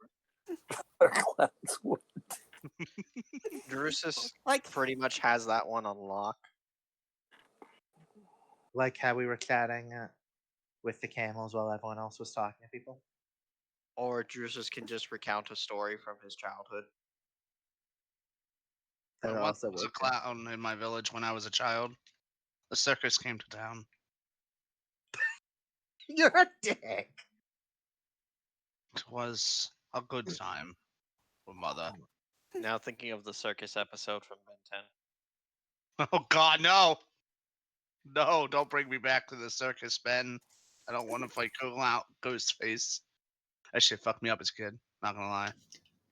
Clowns would. Drusus Like, pretty much has that one on lock. Like how we were chatting with the camels while everyone else was talking to people. Or Drusus can just recount a story from his childhood. That There also was a worked, yeah. clown in my village when I was a child. The circus came to town. You're a dick. It was a good time for mother. Now thinking of the circus episode from Ben 10. Oh God, no! No, don't bring me back to the circus, Ben. I don't want to fight Ghostface. That shit fucked me up as a kid. Not gonna lie.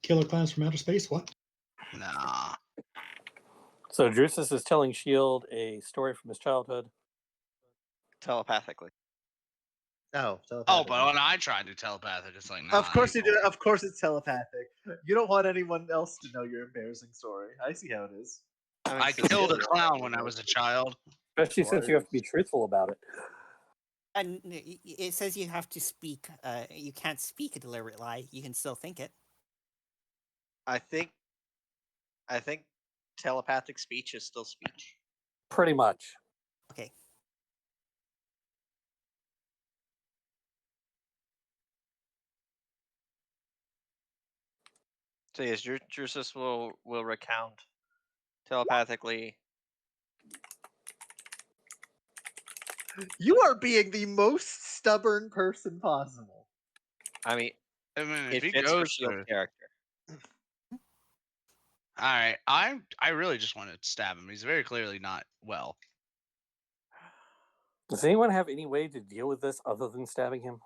Killer clowns from outer space? What? Nah. So Drusus is telling Shield a story from his childhood. Telepathically. No. Oh, but when I tried to telepathic, it's like, nah. Of course you anymore. do. Of course it's telepathic. You don't want anyone else to know your embarrassing story. I see how it is. I killed a clown when I was a child. Especially since you have to be truthful about it. and it says you have to speak. You can't speak a deliberate lie. You can still think it. I think telepathic speech is still speech. Pretty much. Okay. So yes, Drusus will recount telepathically. You are being the most stubborn person possible. I mean, I mean, it if he fits for goes Shield to, character. all right, I really just want to stab him. He's very clearly not well. Does anyone have any way to deal with this other than stabbing him?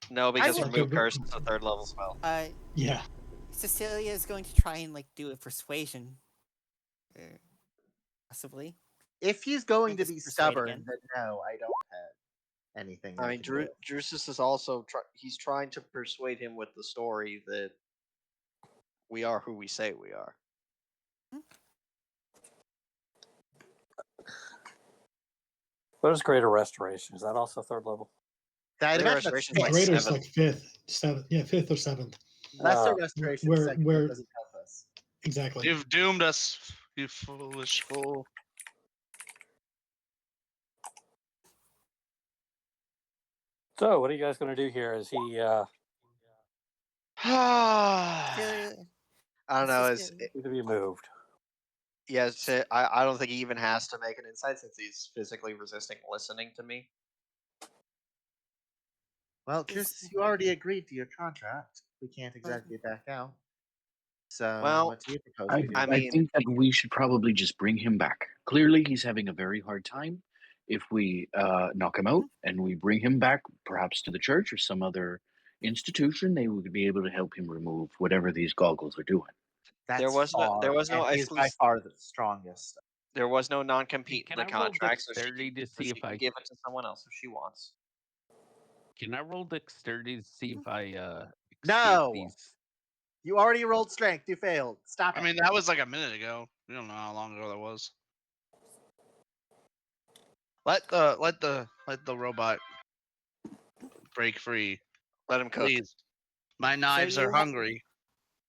No, because would- remove curse is a 3rd level spell. Yeah. Cecilia is going to try and like do a persuasion, possibly. If he's going And to just be persuade stubborn, again. then no, I don't have anything. I mean, Drusus is also he's trying to persuade him with the story that we are who we say we are. What is Greater Restoration? Is that also 3rd level? That Greater imagine Restoration that's is like Greater is 7th. like 5th, 7th. Yeah, 5th or 7th. Lesser restoration where- second where- doesn't help us. Exactly. You've doomed us, you foolish fool. So, what are you guys going to do here? Is he? I I don't know. Cecilia- to be moved? Yes, I don't think he even has to make an insight since he's physically resisting listening to me. Well, Chris, you already agreed to your contract. We can't exactly back out. So, Well, what do you propose I, we do? I I mean- think that we should probably just bring him back. Clearly, he's having a very hard time. If we knock him out and we bring him back, perhaps to the church or some other institution, they would be able to help him remove whatever these goggles are doing. That's there was no far, and he's by far the strongest. There was no non-compete Can in the I roll contract, so she dexterity can, to see if can I give it to someone else if she wants. can I roll dexterity to see if I escape No! these? You already rolled strength. You failed. Stop it. mean, that was like a minute ago. We don't know how long ago that was. Let the robot break free. Let him cook. Please. My knives you are have- hungry.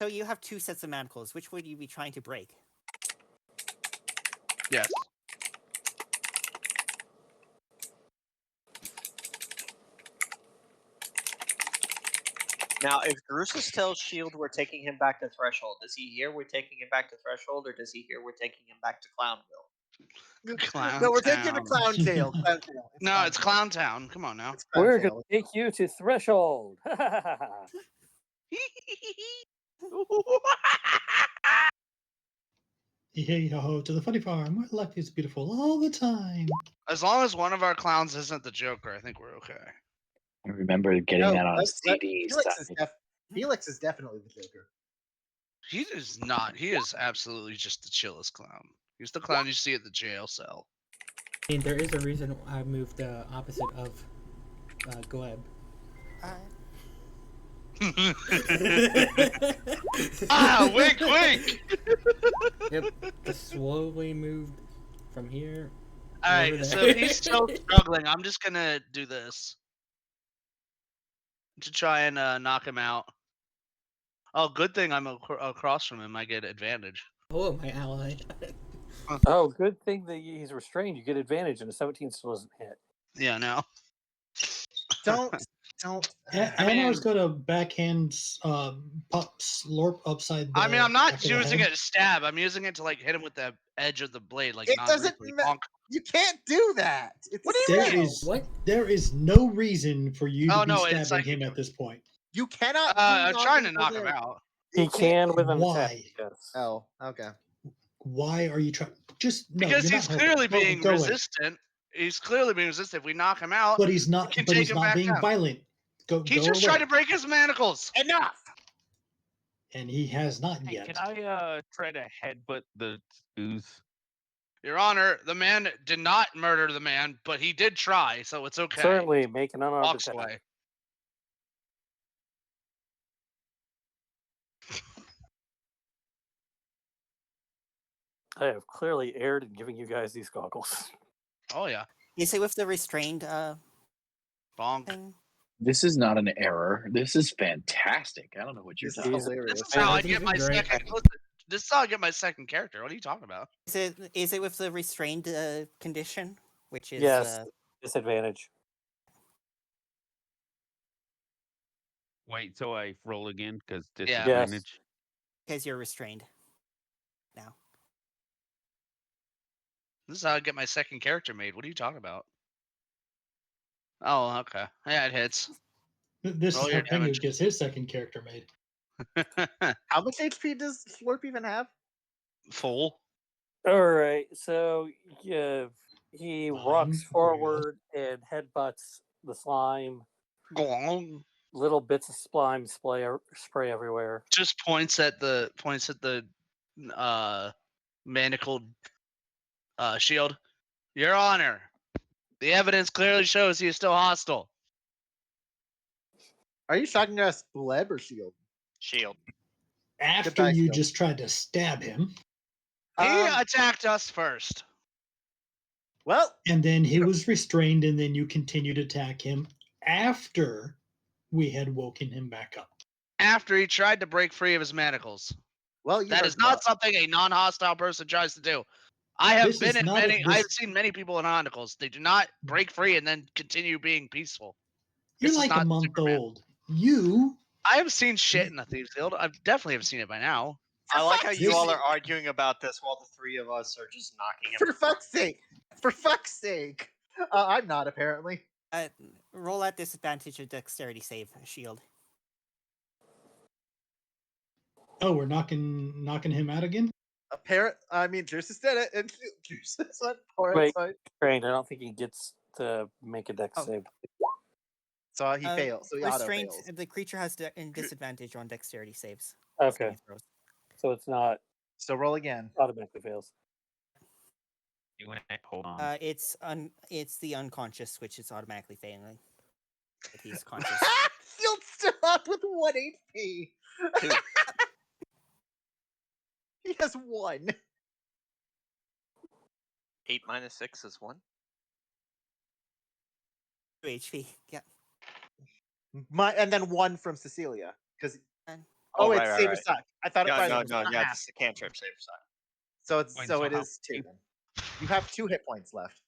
So you have 2 sets of manacles. Which would you be trying to break? Yes. Now, if Drusus tells Shield we're taking him back to Threshold, does he hear we're taking him back to Threshold, or does he hear we're taking him back to Clownville? Clown No, we're taking Town. to Clown Tail. Clown Tail. No, it's Clown Town. Come on now. It's Clown We're Tail. going to take you to Threshold. Hey ho to the funny farm where life is beautiful all the time. As long as one of our clowns isn't the Joker, I think we're okay. I remember getting No, that on a let's- let- CD. Felix is definitely the Joker. He is not. He is absolutely just the chillest clown. He's the clown you see at the jail cell. I mean, there is a reason I moved the opposite of Gleb. Wink, wink. Yep, just slowly moved from here. All right, over so there. if he's still struggling, I'm just gonna do this to try and knock him out. Oh, good thing I'm across from him. I get advantage. Oh, my ally. Oh, good thing that he's restrained. You get advantage, and a 17 still doesn't hit. Yeah, no. Don't. Amar's got a backhand pop slurp upside the I mean, I'm back not of the using head. it to stab. I'm using it to like hit him with the edge of the blade, like It doesn't non-briefly. ma- Bonk. You can't do that. It's What do you There mean? is What? there is no reason for you to Oh, be no, it's stabbing like- him at this point. You cannot. do I'm trying to non-lethal knock him damage. out. He You can't- can with an Why? attack. Yes. Oh, okay. Why are you trying? Just no. Because you're he's not helping. clearly Go- being go away. resistant. He's clearly being resistant. If we knock him out, But he's not. can But take he's him not back being down. violent. Go. he go just away. tried to break his manacles. Enough. And he has not Hey, yet. can I try to headbutt the ooze? Your Honor, the man did not murder the man, but he did try, so it's okay. Certainly, make an unarmed Walks attack. away. I have clearly erred in giving you guys these goggles. Oh yeah, You say with the restrained bonk. thing? This is not an error. This is fantastic. I don't know what you're This is talking about. hilarious. This is how I These get are my great. second. Listen, this is how I get my second character. What are you talking about? Is it with the restrained condition, which is Yes. Disadvantage. Wait, so I roll again because Yeah. disadvantage. because you're restrained now. This is how I get my second character made. What are you talking about? Oh, okay. Yeah, it hits. This Roll is your how Pengu damage. gets his second character made. How much HP does Slurp even have? Full. All right. So, yeah, He Fine, rocks very forward and headbutts the slime. Glong. Little bits of slime spray everywhere. Just points at the manacled shield. Your Honor, the evidence clearly shows he is still hostile. Are you talking to us, Gleb or Shield? Shield. After Goodbye, you Shield. just tried to stab him, He Um, attacked us first. well, and then he was restrained, and then you continued to attack him after we had woken him back up. After he tried to break free of his manacles. well, you That heard is not Gleb. something a non-hostile person tries to do. I have This is been in not a- many. this- I've seen many people in manacles. They do not break free and then continue being peaceful. You're This is like a not month Superman. old. You I have seen shit in the Thieves Guild. I definitely have seen it by now. I like how you This- all are arguing about this while the three of us are just knocking him. For fuck's sake! For fuck's sake! I'm not apparently. Roll at disadvantage a dexterity save, Shield. oh, we're knocking him out again. I mean, Drusus did it, and Drusus went for it. Wait. So, Trained. I don't think he gets to make a dex Oh. save. so he failed. So he auto Restraint. fails. The creature has disadvantage on dexterity saves. Okay. saving throws. So it's not So roll again. automatically fails. You went, hold on. It's the unconscious, which is automatically failing. But he's conscious. Shield's still up with 1 HP. Two. He has 1. 8 minus 6 is 1. 2 HP. Yeah. And then 1 from Cecilia. Because And- oh, right, it's right, save right. aside. I thought it No, was no, it was no. not Yeah, half. it's the cantrip save aside. So it's Wait, so so it how is 2 many- then. You have 2 hit points left.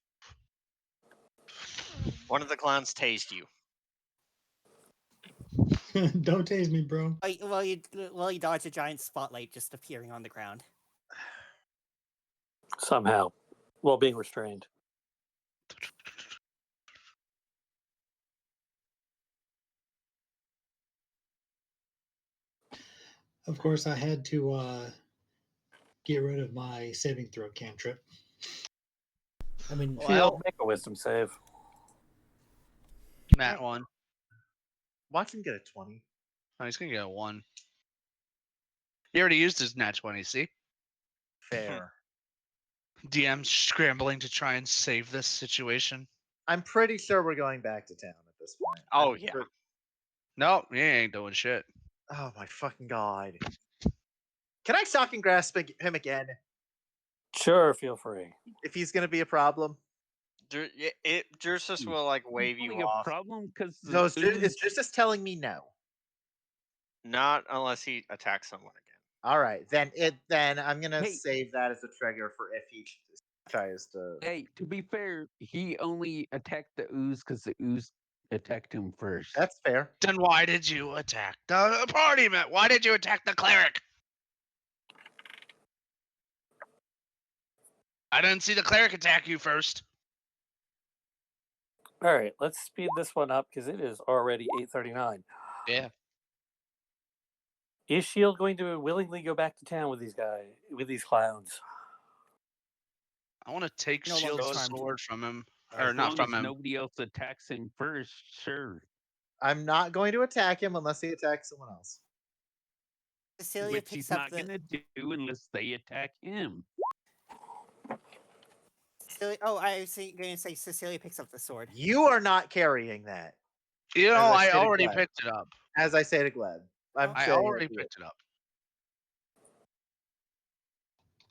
One of the clowns tased you. Don't tase me, bro. You dodge a giant spotlight just appearing on the ground. Somehow. While being restrained. Of course, I had to get rid of my saving throw cantrip. I mean, Well, Shield, make a wisdom save. Nat 1. Watch him get a 20. Oh, he's gonna get a 1. He already used his nat 20. See, Fair. DM scrambling to try and save this situation. I'm pretty sure we're going back to town at this point. Oh, I'm yeah. pre- No, he ain't doing shit. Oh my fucking god. Can I shocking grasp him again Sure, feel free. if he's gonna be a problem? Drusus will like wave you Only a off. problem because No, it's just telling me no. Not unless he attacks someone again. All right, then I'm gonna Hey. save that as a trigger for if he tries to. Hey, to be fair, he only attacked the ooze because the ooze attacked him first. That's fair. Then why did you attack the party, man? Why did you attack the cleric? I didn't see the cleric attack you first. All right, let's speed this one up because it is already 8:39. Yeah. Is Shield going to willingly go back to town with these clowns? I want to take No longer Shield's charmed. sword from him. As Or not long from as him. nobody else attacks him first, sure. I'm not going to attack him unless he attacks someone else. Cecilia Which picks he's up not the. going to do unless they attack him. I was going to say Cecilia picks up the sword. You are not carrying that. You know, As I I said to already Gleb. picked it up. As I say to Gleb, I'm I saying already it to you. picked it up.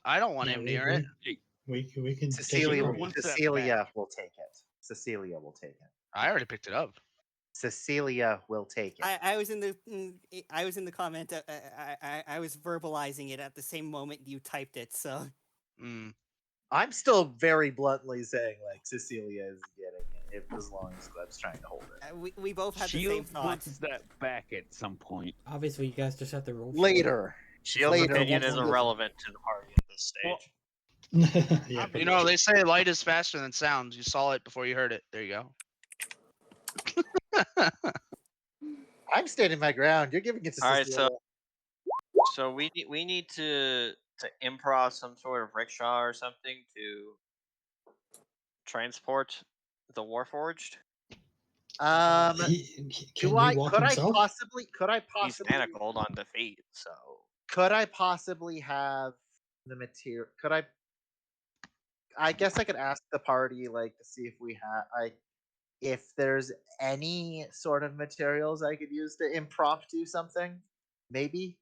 I don't want Yeah, him we- near it. We can Cecilia, take it Shield from wants you. that Cecilia back. will take it. Cecilia will take it. I already picked it up. Cecilia will take it. I was in the comment. I was verbalizing it at the same moment you typed it. So Mm. I'm still very bluntly saying like Cecilia is getting it as long as Gleb's trying to hold it. we both had the same Shield thought. wants that back at some point. obviously, you guys just have to roll. for it. Later. Shield's Later, opinion once is we- irrelevant to the party at this stage. Yeah, You know, they say light is faster than sound. You saw it before you heard it. There you go. I'm standing my ground. You're giving it to All right, Cecilia. So we need to improv some sort of rickshaw or something to transport the Warforged? Can he walk Could I himself? He's manacled on defeat, so Could I possibly have the material? Could I? I guess I could ask the party, like, to see if we have, if there's any sort of materials I could use to impromptu something. Maybe.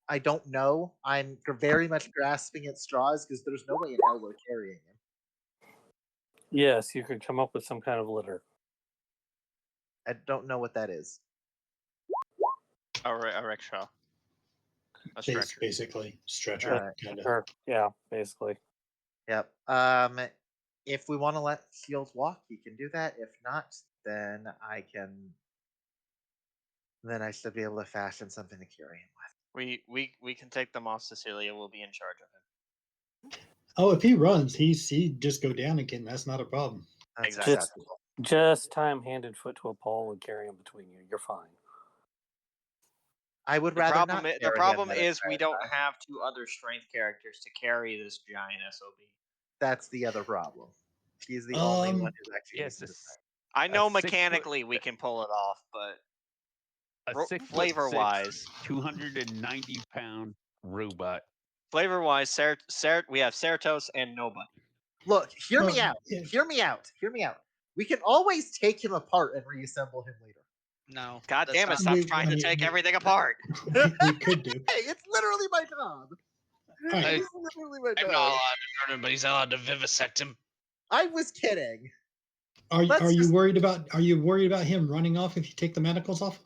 I don't know. I'm very much grasping at straws because there's no way in hell we're carrying him. Yes, you could come up with some kind of litter. I don't know what that is. a rickshaw, a stretcher. Basically, stretcher, Alright. kind of. Or, yeah, basically. Yep. If we want to let Shield walk, he can do that. If not, then I can. Then I should be able to fashion something to carry him with. We can take them off. Cecilia will be in charge of him. Oh, if he runs, he just go down again. That's not a problem. That's Exactly. acceptable. Just tie him hand and foot to a pole and carry him between you. You're fine. I would The rather problem, not. the carry problem him is that we entire don't time. have 2 other strength characters to carry this giant SOB. That's the other problem. He's the only one who's actually Yes, using the strength. I know 6 foot- mechanically we can pull it off, but A 6'6", flavor-wise, 290-pound robot. flavor-wise, we have Certos and nobody. Look, hear me Well, out. yeah. Hear me out. Hear me out. We can always take him apart and reassemble him later. No. God that's damn it! not- Stop We- trying I to mean, take we- everything apart. we could do. Hey, it's literally my job. Alright. It's literally my I'm not job. allowed to burn him, but he's allowed to vivisect him. I was kidding. Are Let's you just- worried about him running off if you take the manacles off?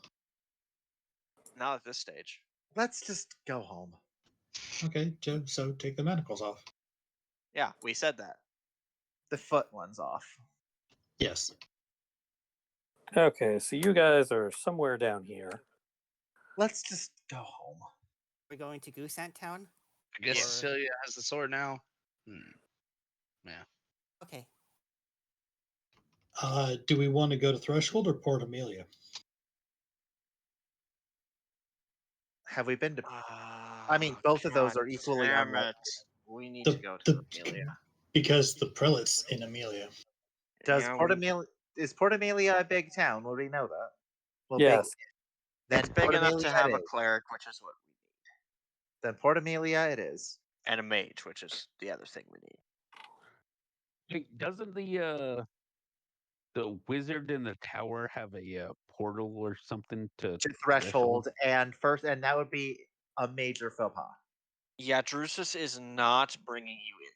Not at this stage. Let's just go home. Okay, so take the manacles off. Yeah, we said that. The foot one's off. Yes. Okay, so you guys are somewhere down here. Let's just go home. We're going to Goosant Town? I guess Yeah. Cecilia has the sword now. Yeah. Okay. Do we want to go to Threshold or Port Amelia? Have we been to? I mean, both of those are equally damn unlikely. it. We need to go to Amelia. Because the prelate's in Amelia. Does Yeah, Port we- Amelia is Port Amelia a big town? Well, we know that. Well, Yes. Then It's big Port enough Amelia to have it a is. cleric, which is what we need, Then Port Amelia it is. and a mage, which is the other thing we need. Hey, doesn't the wizard in the tower have a portal or something to To Threshold, and that would be a major faux pas. Yeah, Drusus is not bringing you in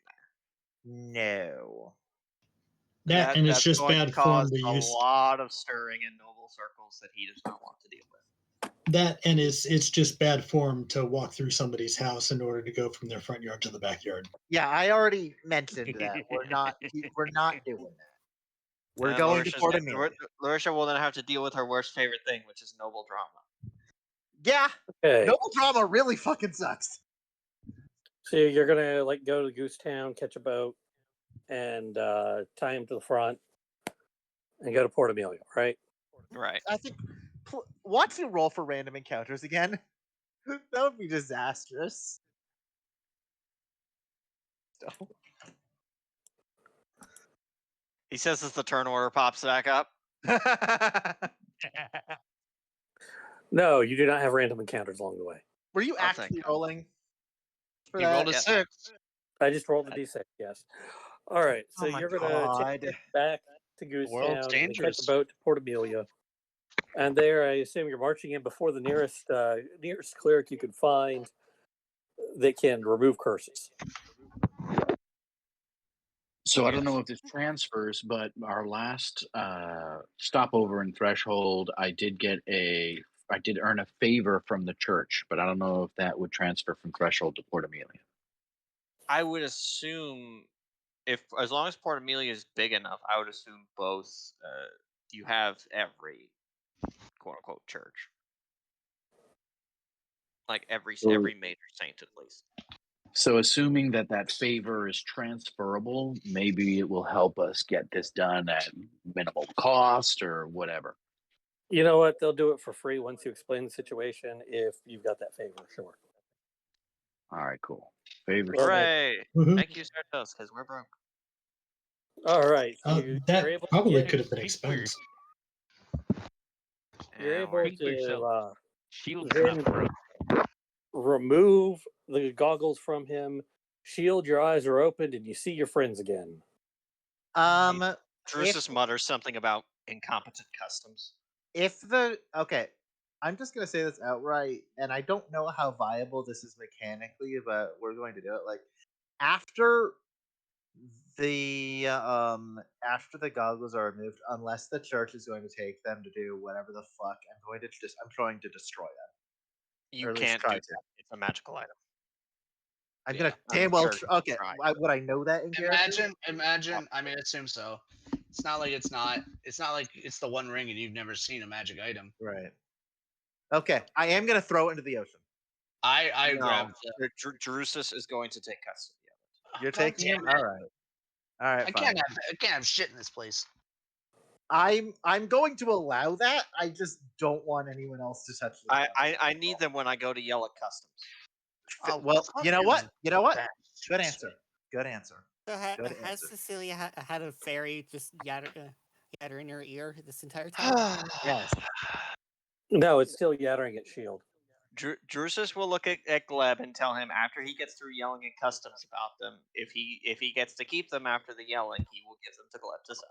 there. No. That and it's that's just going bad to form cause to a use lot of stirring in noble circles that he does not want to deal with. that, and it's just bad form to walk through somebody's house in order to go from their front yard to the backyard. Yeah, I already mentioned that. We're not doing that. We're And going to Larisha's Port got- Amelia. Larisha will then have to deal with her worst favorite thing, which is noble drama. Yeah, Okay. noble drama really fucking sucks. So you're gonna go to Goose Town, catch a boat, and tie him to the front, and go to Port Amelia, right? Right. I think watch you roll for random encounters again. That would be disastrous. He says as the turn order pops back up. No, you do not have random encounters along the way. Were you I'll take actually it. rolling? For He that? rolled a Yes. 6. I just rolled a d6. Yes. All right. So Oh my you're gonna God. take back to Goose world's Town and catch dangerous. a boat to Port Amelia. And there, I assume you're marching in before the nearest cleric you can find that can remove curses. So I don't know if this transfers, but our last stopover in Threshold, I did earn a favor from the church, but I don't know if that would transfer from Threshold to Port Amelia. I would assume as long as Port Amelia is big enough, I would assume both. You have every quote unquote church, like every major saint at least. So assuming that favor is transferable, maybe it will help us get this done at minimal cost or whatever. You know what? They'll do it for free once you explain the situation. If you've got that favor, sure. All right, cool. Favor. Well, Hooray! Woohoo. Thank you, Certos, because we're broke. All right. So you're That able to probably get, could have been Keep your- expensed. you're Yeah, able Keep yourself. to Shield's then not broke. remove the goggles from him. Shield, your eyes are opened, and you see your friends again. Drusus mutters something about incompetent customs. Okay, I'm just gonna say this outright, and I don't know how viable this is mechanically, but we're going to do it. Like after after the goggles are removed, unless the church is going to take them to do whatever the fuck, I'm trying to destroy them. You Or at least can't try do to. that. It's a magical item. I'm Yeah, gonna I'm damn well. sure you Okay, tried. would I know that in character? Imagine. I mean, assume so. It's not like it's not. It's not like it's the One Ring and you've never seen a magic item. Right. Okay, I am gonna throw it into the ocean. I No, grabbed. Drusus is going to take custody of You're God taking damn him. it. All right. All right. I Fine. can't have shit in this place. I'm going to allow that. I just don't want anyone else to touch the it. I need them when I go to yell at customs. Oh, Well, fuck you know you, what? You know what? bastards. Good answer. Good answer. So Good has answer. Cecilia had a fairy just yatter in her ear this entire time? Yes. No, it's still yattering at Shield. Drusus will look at Gleb and tell him after he gets through yelling at customs about them, if he gets to keep them after the yelling, he will give them to Gleb to sell.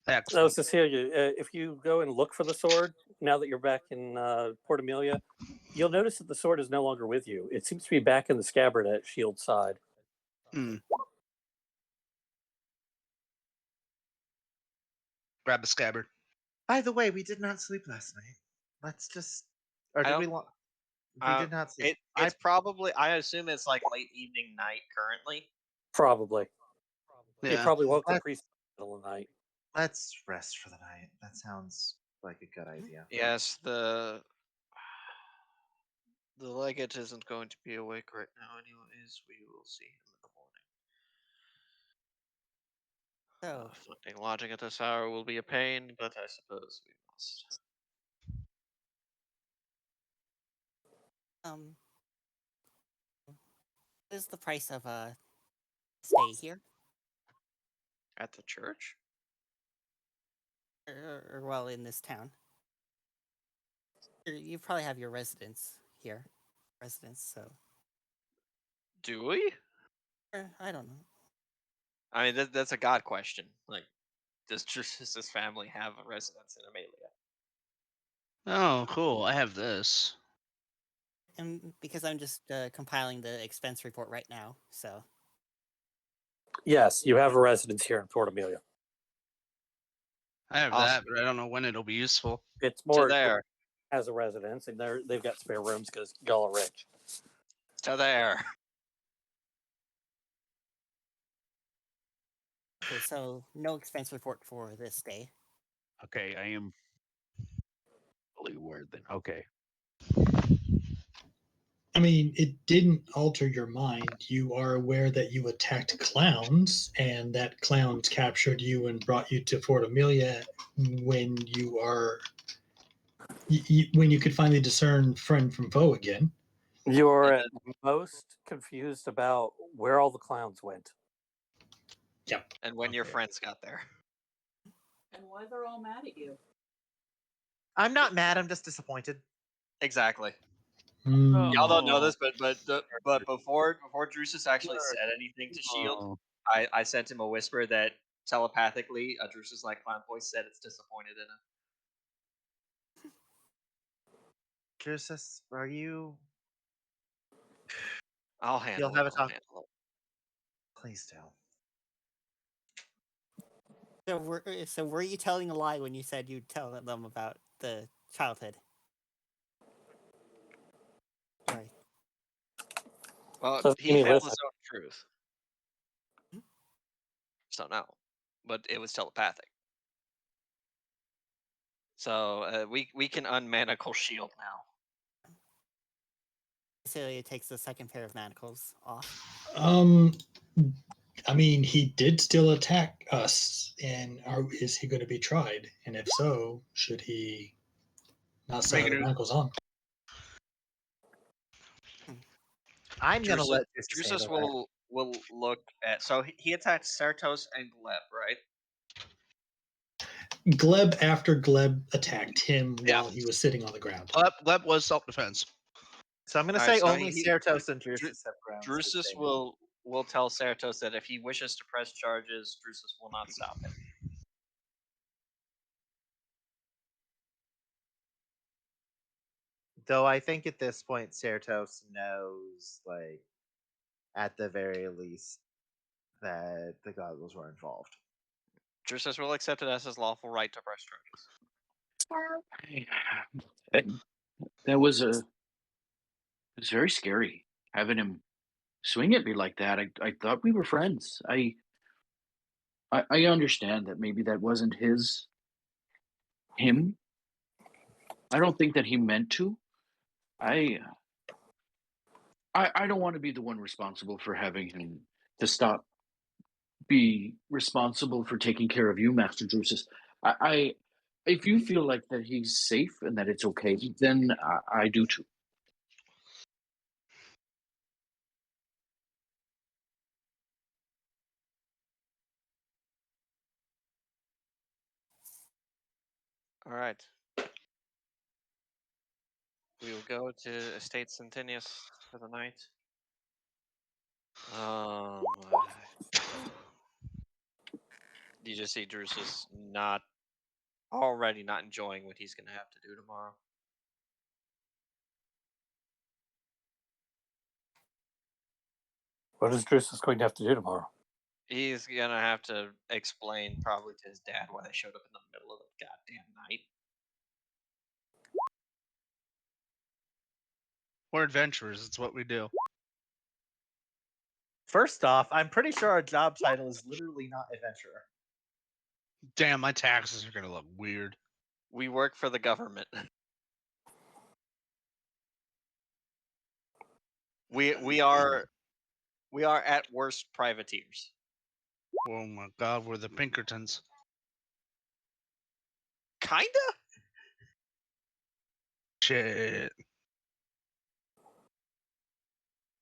Oh, Excellent. Cecilia, if you go and look for the sword, now that you're back in Port Amelia, you'll notice that the sword is no longer with you. It seems to be back in the scabbard at Shield's side. Grab the scabbard. By the way, we did not sleep last night. Let's just. Or I did we? don't- We did not sleep. It's probably. I assume it's like late evening night currently. Probably. You Yeah. probably woke the Let's- priest in the middle of the night. Let's rest for the night. That sounds like a good idea. Yes, the legate isn't going to be awake right now. Anyways, we will see him in the morning. So Finding lodging at this hour will be a pain, but I suppose we must. what is the price of a stay here? At the church? Or well, in this town? You probably have your residence here. So Do we? I don't know. I mean, that's a god question. Like, does Drusus's family have a residence in Amelia? Oh, cool. I have this. And because I'm just compiling the expense report right now, so Yes, you have a residence here in Port Amelia. I have Awesome. that, but I don't know when it'll be useful. It's To more there. as a residence, and they've got spare rooms because y'all are rich. To there. okay. So no expense report for this day. Okay, I am fully aware then. Okay. I mean, it didn't alter your mind. You are aware that you attacked clowns, and that clowns captured you and brought you to Fort Amelia when you are when you could finally discern friend from foe again. You're at most confused about where all the clowns went. Yep. And when your Okay. friends got there. And why they're all mad at you. I'm not mad. I'm just disappointed. Exactly. Hmm. Y'all don't know this, but before Drusus actually said anything to Shield, Oh, I sent him a whisper that telepathically a Drusus like clown voice said it's disappointed in him. Drusus, are you? I'll handle You'll have it. a I'll talk. handle it. Please do. So were you telling a lie when you said you'd tell them about the childhood? Right. Well, So he you failed listen. his own truth. So no, but it was telepathic. So we can unmanacle Shield now. Celia takes the second pair of manacles off. I mean, he did still attack us, and is he going to be tried? And if so, should he not still have the manacles on? I'm gonna let Drusus handle will look at. So he attacked Certos and Gleb, right? Gleb after Gleb attacked him Yeah. while he was sitting on the ground. Gleb was self-defense. So I'm going to Alright, say so only Certos and Drusus have grounds to Drusus say will tell Certos that if he wishes to press charges, Drusus will not stop him. Though I think at this point Certos knows, like, at the very least, that the goggles were involved. Drusus will accept it as his lawful right to press charges. That was it was very scary having him swing at me like that. I thought we were friends. I understand that maybe that wasn't him. I don't think that he meant to. I don't want to be the one responsible for having him to be responsible for taking care of you, Master Drusus. I if you feel like that he's safe and that it's okay, then I do too. All right. We will go to Estate Centenius for the night. You just see Drusus not enjoying what he's gonna have to do tomorrow. What is Drusus going to have to do tomorrow? He's gonna have to explain probably to his dad why they showed up in the middle of the goddamn night. We're adventurers. It's what we do. First off, I'm pretty sure our job title is literally not adventurer. Damn, my taxes are gonna look weird. We work for the government. We are at worst privateers. Oh my god, we're the Pinkertons. Kinda? Shit.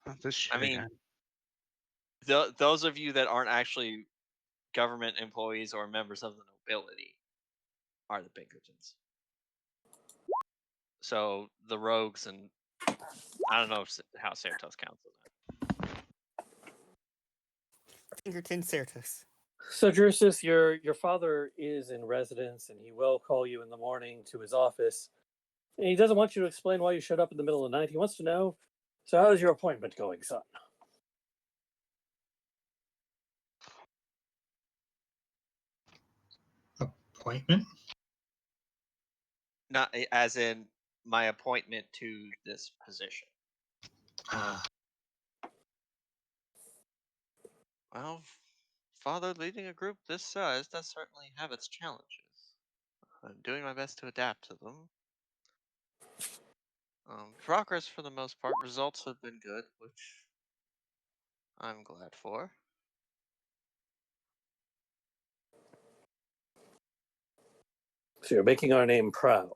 Not this shit I mean, again. those of you that aren't actually government employees or members of the nobility are the Pinkertons. So the rogues and I don't know how Certos counts on that. Pinkerton Certus. So, Drusus, your father is in residence, and he will call you in the morning to his office. And he doesn't want you to explain why you showed up in the middle of the night. He wants to know, so how's your appointment going, son? Appointment? Not as in my appointment to this position. Well, father leading a group this size does certainly have its challenges. I'm doing my best to adapt to them. Progress for the most part. Results have been good, which I'm glad for. So you're making our name proud.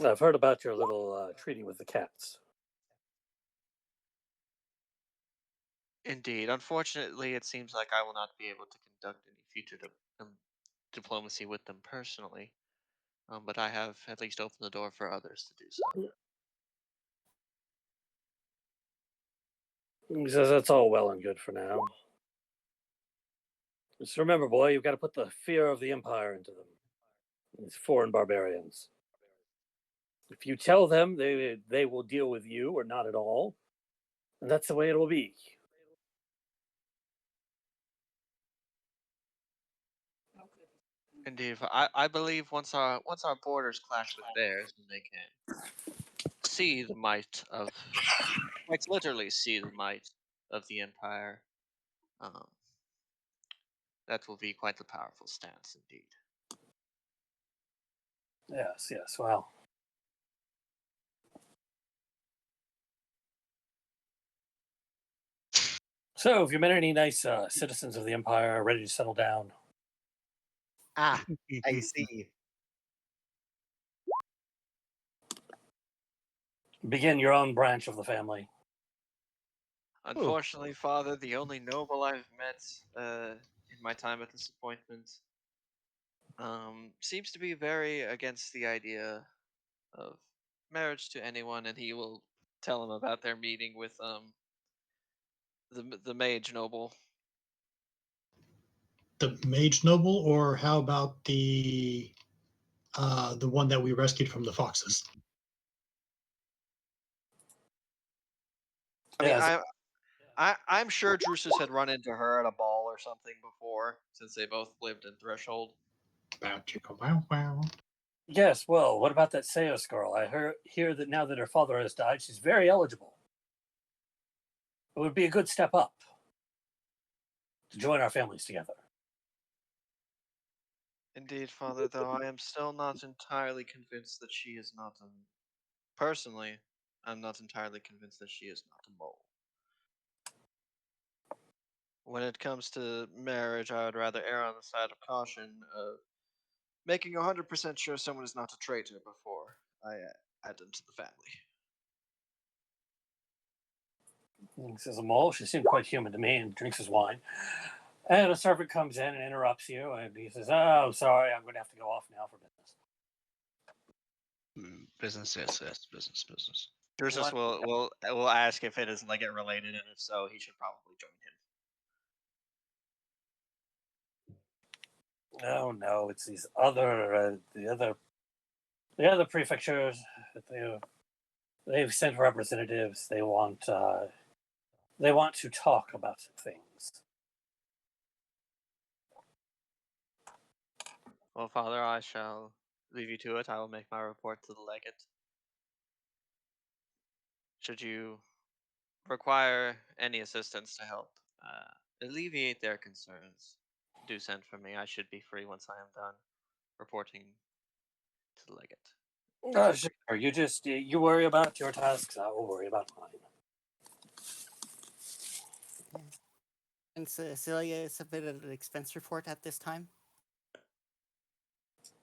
I've heard about your little treaty with the cats. Indeed. Unfortunately, it seems like I will not be able to conduct any future diplomacy with them personally. But I have at least opened the door for others to do so. He says that's all well and good for now. Just remember, boy, you've got to put the fear of the Empire into them. These foreign barbarians. If you tell them they will deal with you or not at all, and that's the way it will be. Indeed, I believe once our borders clash with theirs, and they can see the might of, quite literally see the might of the Empire, that will be quite a powerful stance indeed. Yes, well. So, have you met any nice citizens of the Empire ready to settle down? Ah, I see. Begin your own branch of the family. Unfortunately, Father, the only noble I've met in my time at this appointment seems to be very against the idea of marriage to anyone, and he will tell them about their meeting with the mage noble. The mage noble, or how about the one that we rescued from the foxes? I mean, Yes. I'm sure Drusus had run into her at a ball or something before, since they both lived in Threshold. Bow chicka wow wow. Yes, well, what about that Seos girl? I hear that now that her father has died, she's very eligible. It would be a good step up to join our families together. Indeed, Father, though I am still not entirely convinced that she is not a... Personally, I'm not entirely convinced that she is not a mole. When it comes to marriage, I would rather err on the side of caution, making 100% sure someone is not a traitor before I add them to the family. He says, a mole? She seemed quite human to me, and drinks his wine. And a servant comes in and interrupts you, and he says, oh, sorry, I'm going to have to go off now for business. Business, yes, business. Drusus will ask if it is Legate related, and if so, he should probably join him. Oh no, it's these other the other prefectures. They've sent representatives. They want to talk about some things. Well, Father, I shall leave you to it. I will make my report to the Legate. Should you require any assistance to help alleviate their concerns, do send for me. I should be free once I am done reporting to the Legate. Sure. You worry about your tasks. I will worry about mine. And Cecilia submitted an expense report at this time.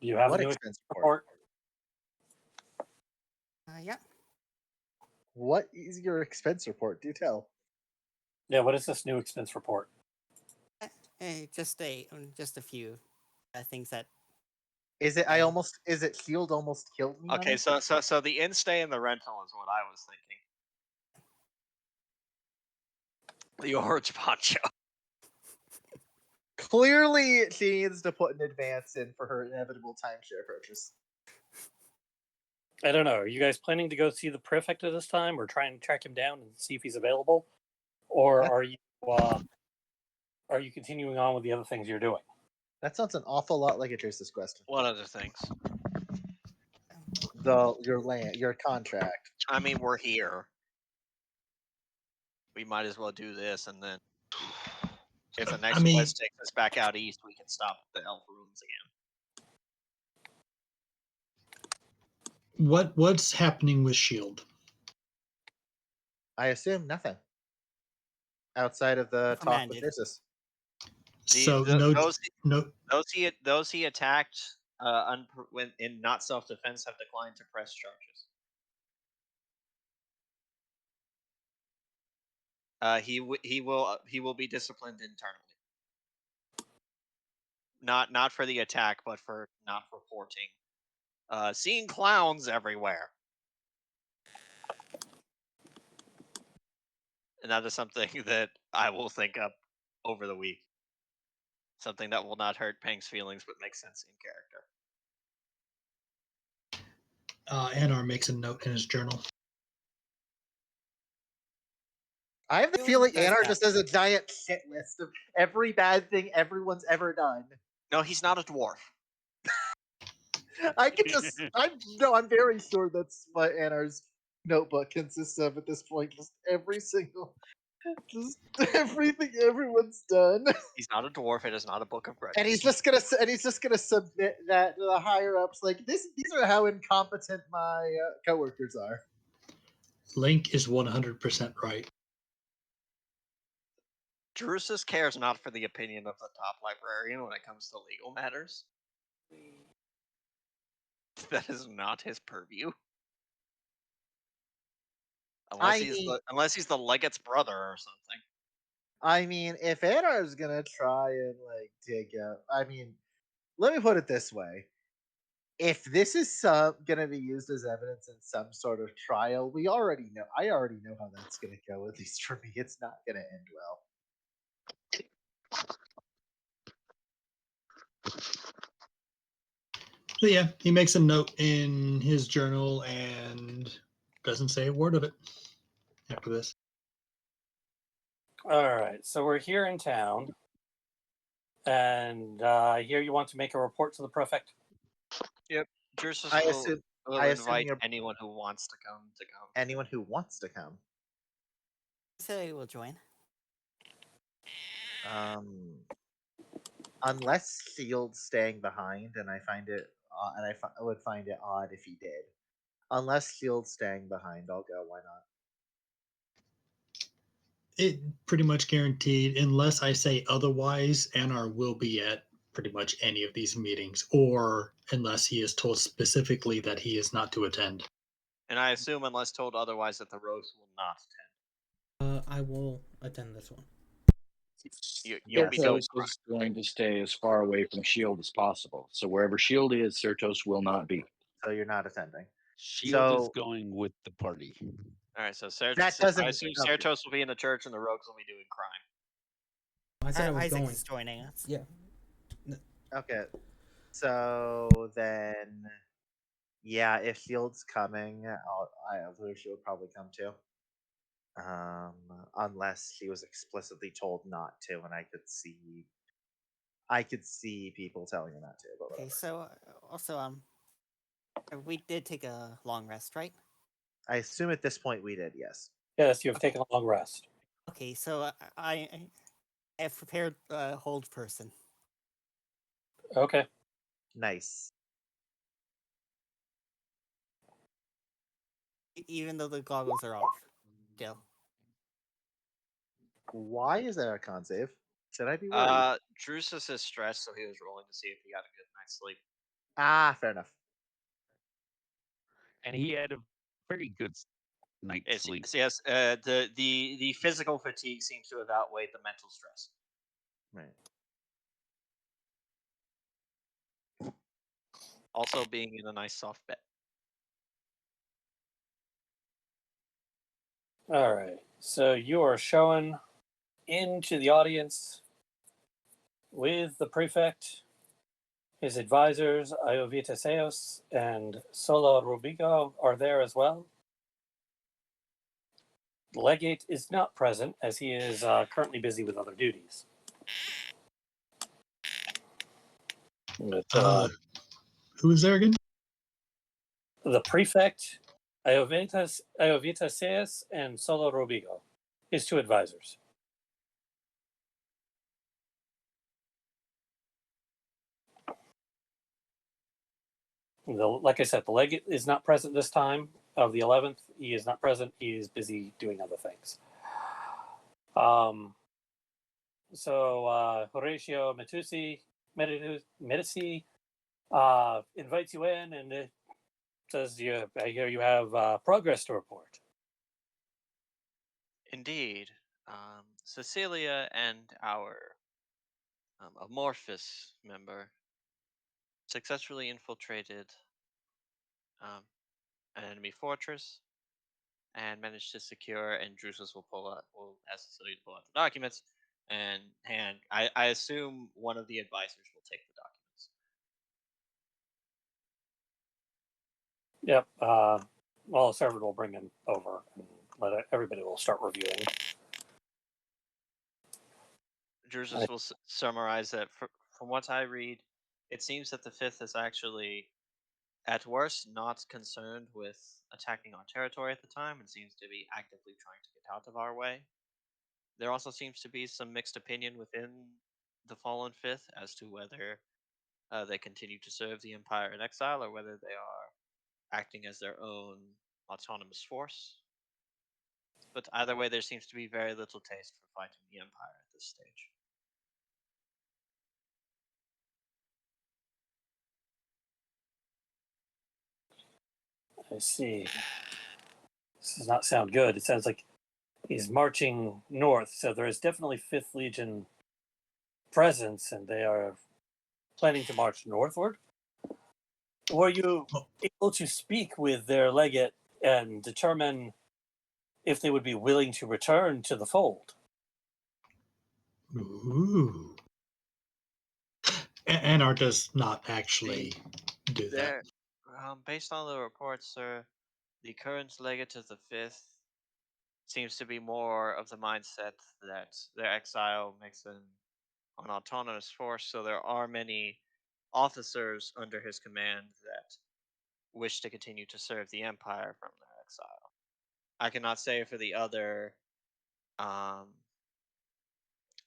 Do you have What a new expense report? Yeah. What is your expense report? Do tell. Yeah. What is this new expense report? Just a few things that. Is it? Is it Shield almost killed me? Okay, money? so the in-stay and the rental is what I was thinking. The orange poncho. Clearly, she needs to put an advance in for her inevitable timeshare purchase. I don't know. Are you guys planning to go see the prefect at this time, or try and track him down and see if he's available, or are you continuing on with the other things you're doing? That sounds an awful lot like a Drusus question. What other things? Your contract. I mean, we're here. We might as well do this, and then if the next quest takes us back out east, we can stop at the elf ruins again. What's happening with Shield? I assume nothing outside of the talk with Drusus. So Those he attacked when in not self-defense have declined to press charges. He will be disciplined internally. Not for the attack, but for not reporting. Seeing clowns everywhere. And that is something that I will think up over the week. Something that will not hurt Pang's feelings, but makes sense in character. Anar makes a note in his journal. I have the feeling Anar just has a giant shit list of every bad thing everyone's ever done. No, he's not a dwarf. I'm very sure that's what Anar's notebook consists of at this point. Just everything everyone's done. He's not a dwarf. It is not a book of records. And he's just gonna submit that to the higher ups. Like these are how incompetent my coworkers are. Link is 100% right. Drusus cares not for the opinion of the top librarian when it comes to legal matters. That is not his purview. Unless he's the Legate's brother or something. I mean, if Anar's gonna try and like dig up, let me put it this way: if this is gonna be used as evidence in some sort of trial, we already know. I already know how that's gonna go. At least for me, it's not gonna end well. So yeah, he makes a note in his journal and doesn't say a word of it after this. All right, so we're here in town, and I hear you want to make a report to the prefect. Yep. Drusus I will, assume. will I assume invite you're anyone who wants to come to come. anyone who wants to come. So we will join. Unless Shield's staying behind, and I would find it odd if he did. Unless Shield's staying behind, I'll go. Why not? It pretty much guaranteed, unless I say otherwise, Anar will be at pretty much any of these meetings, or unless he is told specifically that he is not to attend. And I assume, unless told otherwise, that the Rogues will not attend. I will attend this one. You'll be doing Certos is going to stay as far away from Shield as possible. So wherever Shield is, Certos will not be. So you're not attending. Shield is So going with the party. All right, so that doesn't. I assume Okay. Certos will be in the church and the Rogues will be doing crime. I said I was Isaac going. is joining us. Yeah. Okay. So then, yeah, if Shield's coming, Lucia would probably come too. Unless she was explicitly told not to, and I could see people telling her not to. But Okay, whatever. so also we did take a long rest, right? I assume at this point we did. Yes. Yes, you have taken a long rest. Okay, so I have prepared a hold person. Okay. Nice. Even though the goggles are off. Still. Why is there a con save? Should I be worried? Drusus is stressed, so he was rolling to see if he got a good night's sleep. Fair enough. And he had a very good night's sleep. Yes, the physical fatigue seems to have outweighed the mental stress. Right. Also, being in a nice soft bed. All right. So you are showing into the audience with the prefect, his advisors, Iovitaseos and Solo Rubico are there as well. The legate is not present as he is currently busy with other duties. But, Who is there again? the prefect, Iovitaseos and Solo Rubico, his two advisors. Like I said, the legate is not present this time of the 11th. He is not present. He is busy doing other things. So Horatio Medici invites you in and it says, I hear you have progress to report. Indeed. Cecilia and our amorphous member successfully infiltrated an enemy fortress and managed to secure, and Drusus will ask Cecilia to pull out the documents, and I assume one of the advisors will take the documents. Yep. Well, a servant will bring him over and everybody will start reviewing. Drusus will summarize that from what I read, it seems that the Fifth is actually, at worst, not concerned with attacking our territory at the time and seems to be actively trying to get out of our way. There also seems to be some mixed opinion within the Fallen Fifth as to whether they continue to serve the Empire in exile or whether they are acting as their own autonomous force. But either way, there seems to be very little taste for fighting the Empire at this stage. I see. This does not sound good. It sounds like he's marching north, so there is definitely 5th Legion presence, and they are planning to march northward. Were you able to speak with their legate and determine if they would be willing to return to the fold? Ooh. Anar does not actually do that. There, based on the reports, sir, the current legate of the Fifth seems to be more of the mindset that their exile makes them an autonomous force. So there are many officers under his command that wish to continue to serve the Empire from their exile. I cannot say for the other. Um,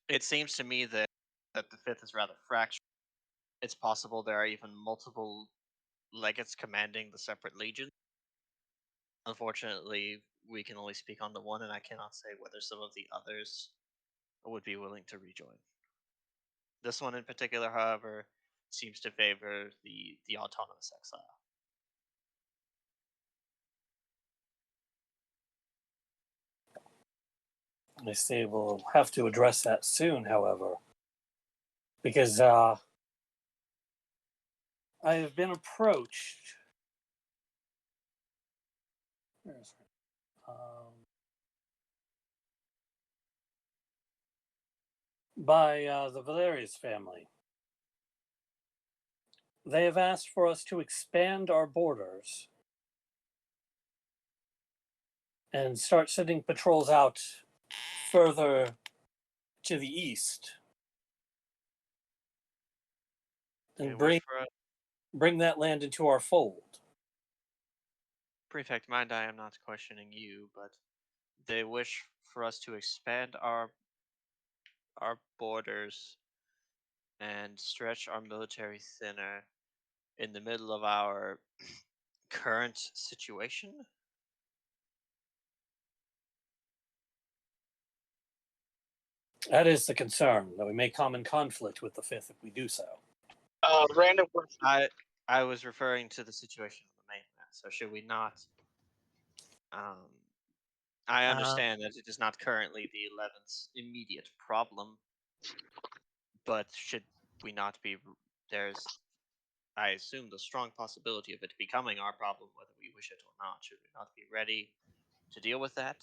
it seems to me that the Fifth is rather fractured. It's possible there are even multiple legates commanding the separate legions. Unfortunately, we can only speak on the one, and I cannot say whether some of the others would be willing to rejoin. This one in particular, however, seems to favor the autonomous exile. They say we'll have to address that soon, however, because I have been approached. Where is it? By the Valerius family. They have asked for us to expand our borders and start sending patrols out further to the east They and wish for bring that land into our fold. Prefect, mind I am not questioning you, but they wish for us to expand our borders and stretch our military thinner in the middle of our current situation. That is the concern, that we may come in conflict with the Fifth if we do so. Random question. I was referring to the situation on the mainland. So should we not? I understand that it is not currently the 11th's immediate problem, but should we not be? There's, I assume, the strong possibility of it becoming our problem, whether we wish it or not. Should we not be ready to deal with that?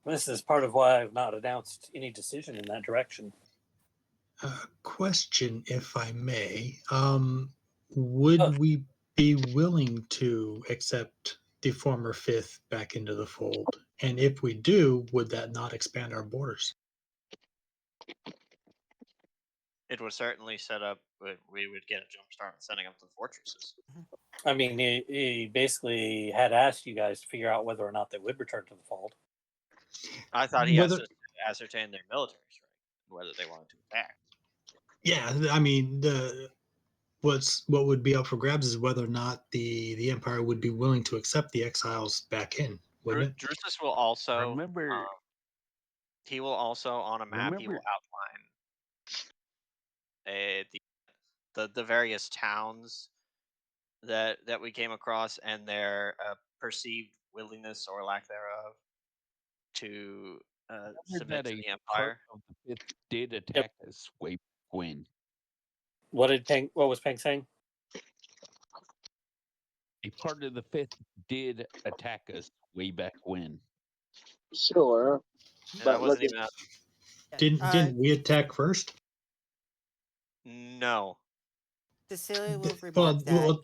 This is part of why I've not announced any decision in that direction. Question, if I may. Would we be willing to accept the former Fifth back into the fold? And if we do, would that not expand our borders? It would certainly set up. We would get a jump start on setting up the fortresses. I mean, he basically had asked you guys to figure out whether or not they would return to the fold. I thought he asked us to ascertain their military strength, whether they wanted to attack. Yeah, I mean, what would be up for grabs is whether or not the Empire would be willing to accept the exiles back in, wouldn't it? Drusus will also Remember, he will also on a map he will remember, outline the various towns that we came across and their perceived willingness or lack thererof to submit that to a the part Empire. of the Fifth did attack us way back when. What was Peng saying? A part of the Fifth did attack us way back when. Sure. And But I wasn't look even Didn't we attack first? No. Cecilia will remark that.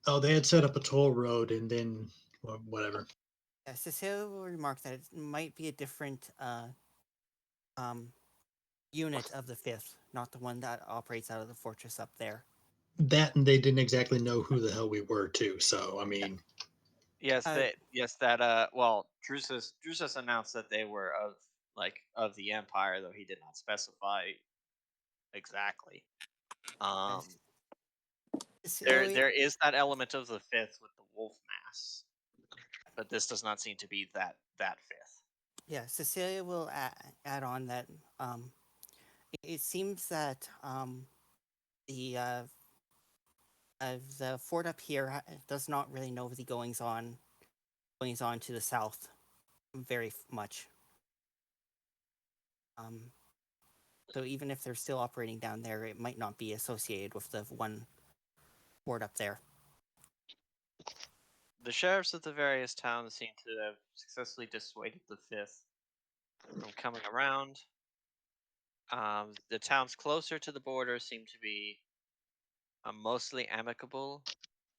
Oh, they had set up a toll road and then whatever. Cecilia will remark that it might be a different unit of the Fifth, not the one that operates out of the fortress up there. That and they didn't exactly know who the hell we were too. So I mean, Yes, well, Drusus announced that they were of the Empire, though he did not specify exactly. There is that element of the Fifth with the wolf mass, but this does not seem to be that Fifth. Yeah, Cecilia will add on that it seems that the The fort up here does not really know the goings on to the south very much. So even if they're still operating down there, it might not be associated with the one fort up there. The sheriffs of the various towns seem to have successfully dissuaded the Fifth from coming around. The towns closer to the border seem to be mostly amicable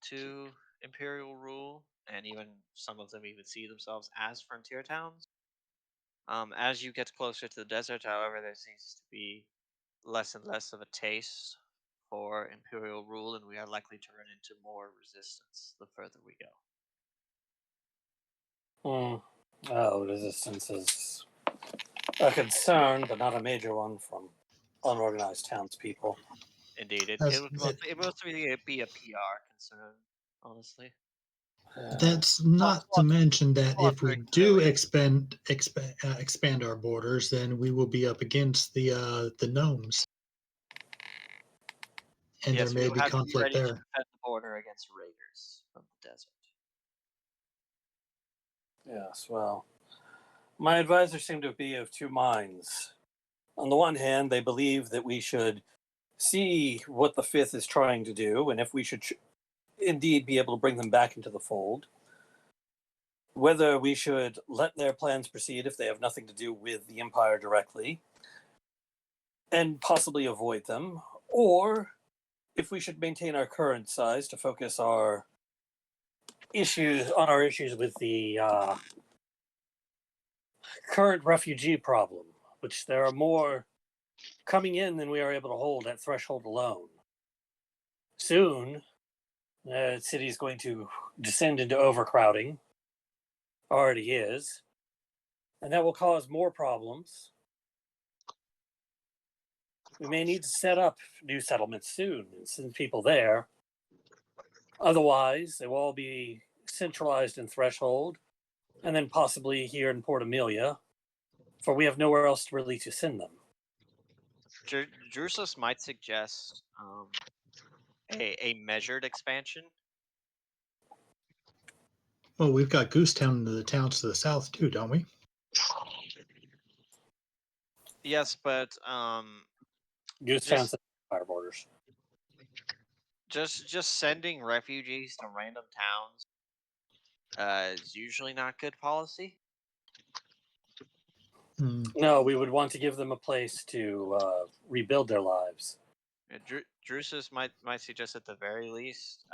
to imperial rule, and even some of them even see themselves as frontier towns. As you get closer to the desert, however, there seems to be less and less of a taste for imperial rule, and we are likely to run into more resistance the further we go. Resistance is a concern, but not a major one from unorganized townspeople. Indeed, it That's, would mostly be a PR concern, honestly. that's not to mention that if we do clearly. expand our borders, then we will be up against the gnomes, and Yes, there we may will be have to be conflict ready to there. defend the border against raiders from the desert. Yes, well, my advisors seem to be of two minds. On the one hand, they believe that we should see what the Fifth is trying to do, and if we should indeed be able to bring them back into the fold. Whether we should let their plans proceed if they have nothing to do with the Empire directly, and possibly avoid them, or if we should maintain our current size to focus our issues with the current refugee problem, which there are more coming in than we are able to hold at threshold alone. Soon, the city is going to descend into overcrowding, already is, and that will cause more problems. We may need to set up new settlements soon and send people there. Otherwise, they will all be centralized in Threshold, and then possibly here in Port Amelia, for we have nowhere else really to send them. Drusus might suggest a measured expansion. Well, we've got Goosetown and the towns to the south too, don't we? Yes, but Goosetown's at fire borders. Just sending refugees to random towns is usually not good policy. No, we would want to give them a place to rebuild their lives. Drusus might suggest at the very least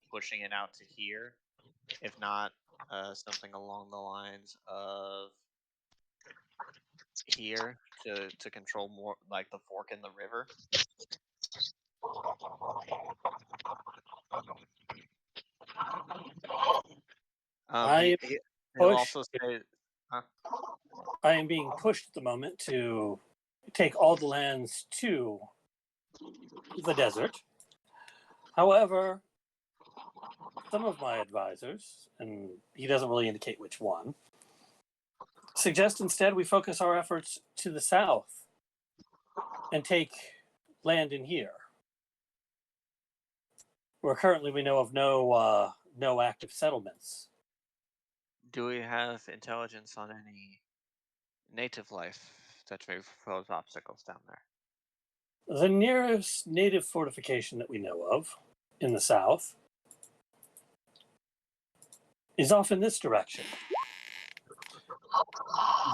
pushing it out to here, if not something along the lines of here to control more like the fork in the river. He'll also say, I am being pushed at the moment to take all the lands to the desert. However, some of my advisors, and he doesn't really indicate which one, suggest instead we focus our efforts to the south and take land in here, where currently we know of no active settlements. Do we have intelligence on any native life that may pose obstacles down there? The nearest native fortification that we know of in the south is off in this direction.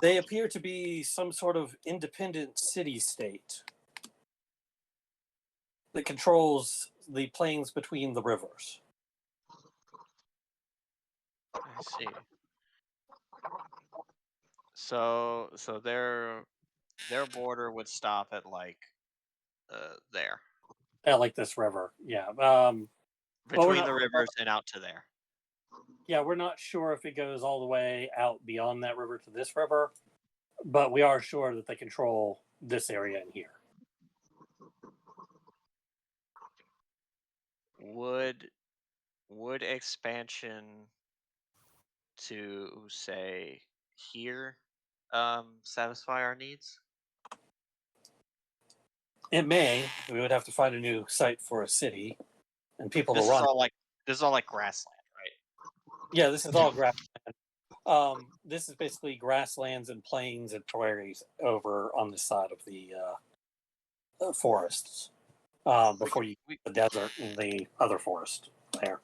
They appear to be some sort of independent city-state that controls the plains between the rivers. I see. So their border would stop at like there. Yeah, like this river. Yeah. Between the rivers and out to there. Yeah, we're not sure if it goes all the way out beyond that river to this river, but we are sure that they control this area in here. Would expansion to say here satisfy our needs? It may. We would have to find a new site for a city. and people This to is run. all like grassland, right? Yeah, this is all grassland. This is basically grasslands and plains and prairies over on this side of the forests. Before you the desert and the other forest there.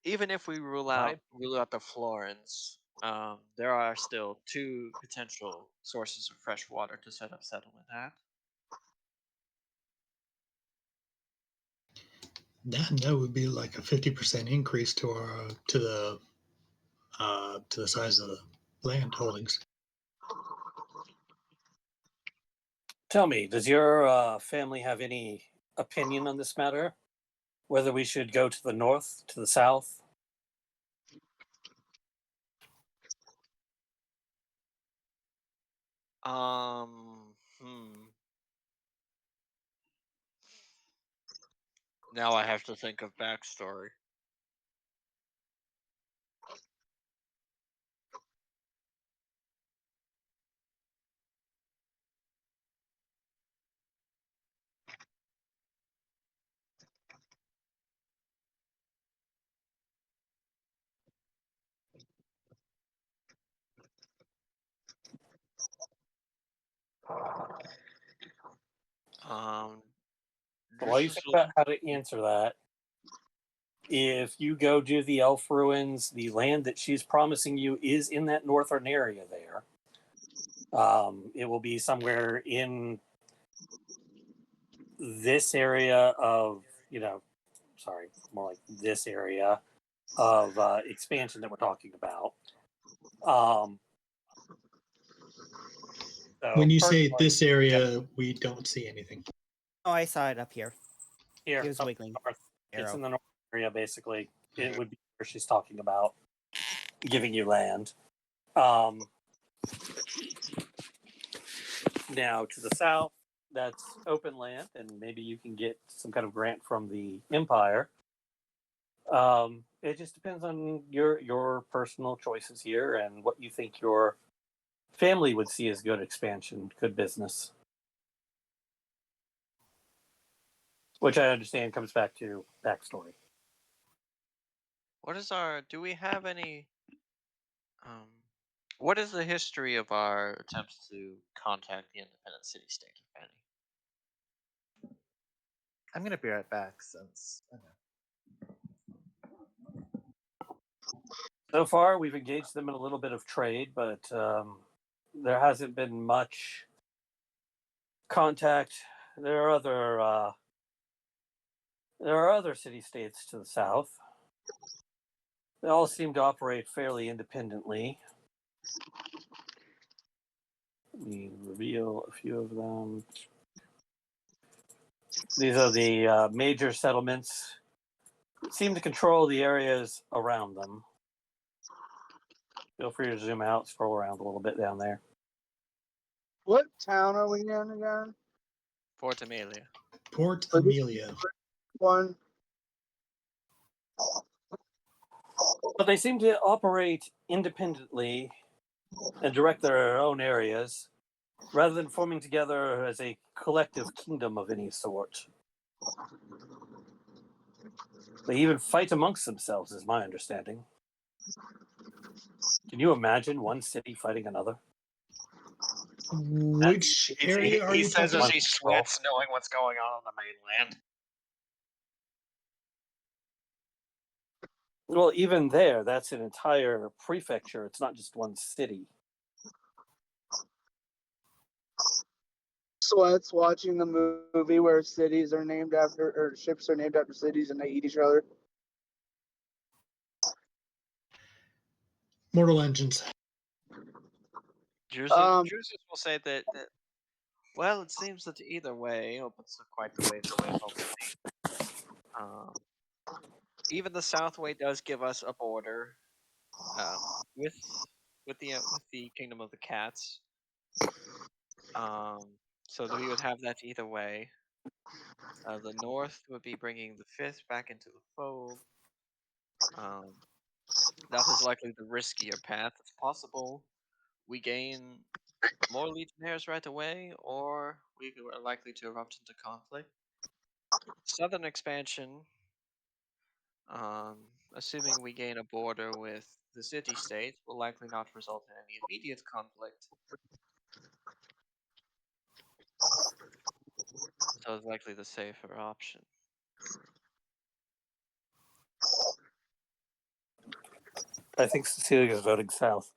Even if we rule out the Florins, there are still 2 potential sources of fresh water to set up settlement at. That would be like a 50% increase to the size of the land holdings. Tell me, does your family have any opinion on this matter? Whether we should go to the north, to the south? Now I have to think of backstory. While you think about how to answer that, if you go to the elf ruins, the land that she's promising you is in that northern area there. It will be somewhere in this area of, more like this area of expansion that we're talking about. When you say this area, we don't see anything. Oh, I saw it up here. Here, It was wiggling. north. It's Arrow. in the north area, basically. It would be where she's talking about giving you land. Now, to the south, that's open land, and maybe you can get some kind of grant from the Empire. It just depends on your personal choices here and what you think your family would see as good expansion, good business. Which I understand comes back to backstory. Do we have any, what is the history of our attempts to contact the independent city-state, if any? I'm gonna be right back since I know. So far, we've engaged them in a little bit of trade, but there hasn't been much contact. There are other city-states to the south. They all seem to operate fairly independently. Let me reveal a few of them. These are the major settlements that seem to control the areas around them. Feel free to zoom out, scroll around a little bit down there. What town are we in again? Fort Amelia. Port Amelia. One. But they seem to operate independently and direct their own areas, rather than forming together as a collective kingdom of any sort. They even fight amongst themselves, is my understanding. Can you imagine one city fighting another? Which area are He you says talking as he sweats, knowing what's going on the mainland. Well, even there, that's an entire prefecture. It's not just one city. Sweats watching the movie where cities are named after, or ships are named after cities and they eat each other. Mortal Engines. Drusus will say that, well, it seems that either way opens up quite the way for diplomacy. Even the south way does give us a border with the Kingdom of the Cats. So that we would have that either way. The north would be bringing the fifth back into the fold. That is likely the riskier path. It's possible we gain more legionnaires right away, or we are likely to erupt into conflict. Southern expansion Assuming we gain a border with the city-state, will likely not result in any immediate conflict. So it's likely the safer option. I think Cecilia's voting south.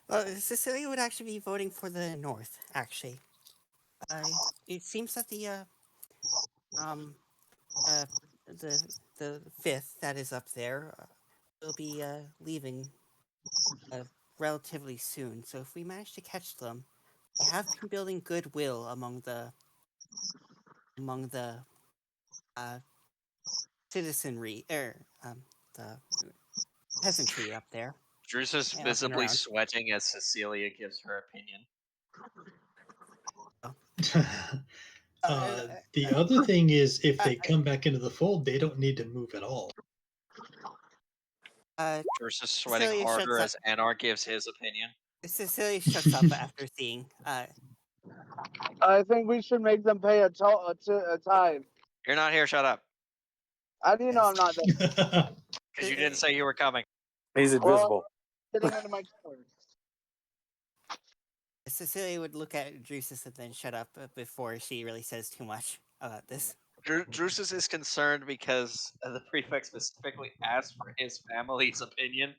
Well, Cecilia would actually be voting for the north. Actually, it seems that um uh the fifth that is up there will be leaving relatively soon. So if we manage to catch them, we have been building goodwill among the uh, citizenry, the peasantry up there. Druce is and up and visibly around. sweating as Cecilia gives her opinion. The other thing is, if they come back into the fold, they don't need to move at all. Druce is sweating Cecilia shuts harder up. as Anar gives his opinion. Cecilia shuts up after seeing. I think we should make them pay a tithe. You're not here, shut up. How do you know I'm not there? Because you didn't say you were coming. He's invisible. Sitting under my covers. Cecilia would look at Drusus and then shut up before she really says too much about this. Drusus is concerned because the prefect specifically asked for his family's opinion.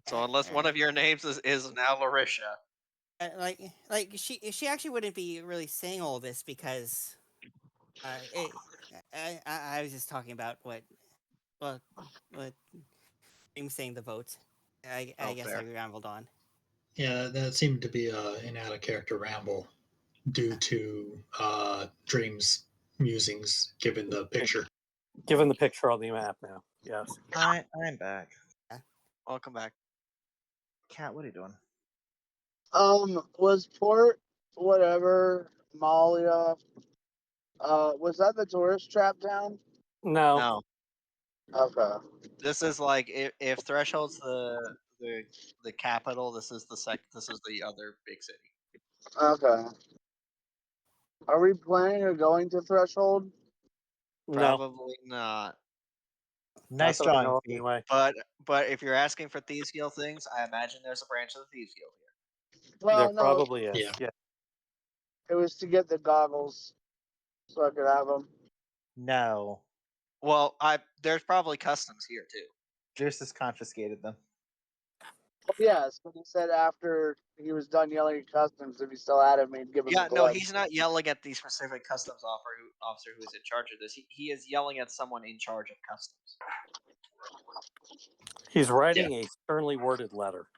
So unless one of your names is now Larisha. Like she actually wouldn't be really saying all this because I was just talking about what I'm saying the vote. I guess fair. I rambled on. Yeah, that seemed to be an out of character ramble due to Dream's musings, given the picture. Given the picture on the map now, yes. I'm back. Welcome back. Cat, what are you doing? Was Port whatever Malia? Was that the tourist trap town? No. No. Okay. This is like if Threshold's the capital, this is the other big city. Okay. Are we planning or going to Threshold? Probably not. Nice Not that I drawing, know of Pete. anyway. But if you're asking for Thieves Guild things, I imagine there's a branch of the Thieves Guild here. Well, There no, probably is. Yeah. Yeah. it was to get the goggles so I could have them. No. Well, there's probably customs here too. Juice has confiscated them. Well, yes, but he said after he was done yelling at customs, if he still had him, he'd give him Yeah, the no, gloves. he's not yelling at the specific customs officer who is in charge of this. He is yelling at someone in charge of customs. He's writing a sternly worded letter.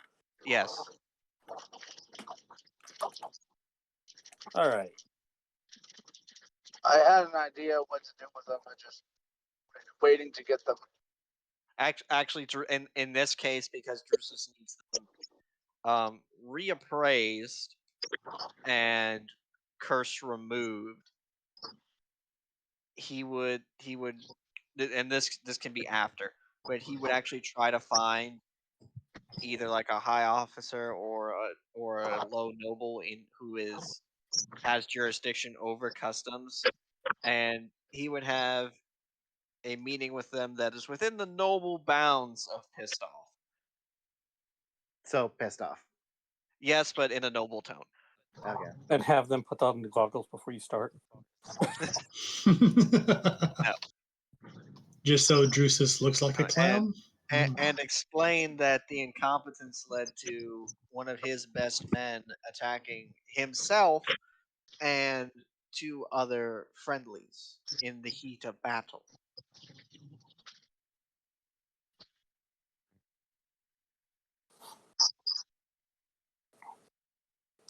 Yes. All right. I had an idea what to do with them. I just waiting to get them. Actually, in this case, because Drusus needs them reappraised and curse removed, he would, and this can be after, but he would actually try to find either like a high officer or a low noble who has jurisdiction over customs, and he would have a meeting with them that is within the noble bounds of pissed off. So pissed off. Yes, but in a noble tone. Okay. And have them put on the goggles before you start. No. Just so Drusus looks like a clown? And explain that the incompetence led to one of his best men attacking himself and two other friendlies in the heat of battle.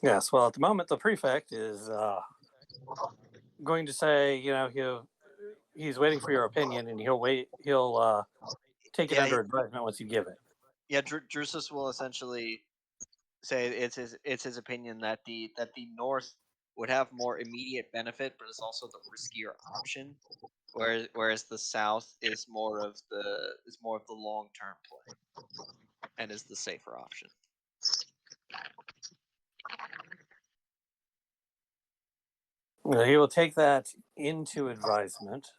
Yes. Well, at the moment, the prefect is going to say, he's waiting for your opinion, and he'll wait. He'll take it under advisement once you give it. Yeah, Drusus will essentially say it's his opinion that the North would have more immediate benefit, but it's also the riskier option, whereas the South is more of the long term play, and is the safer option. He will take that into advisement.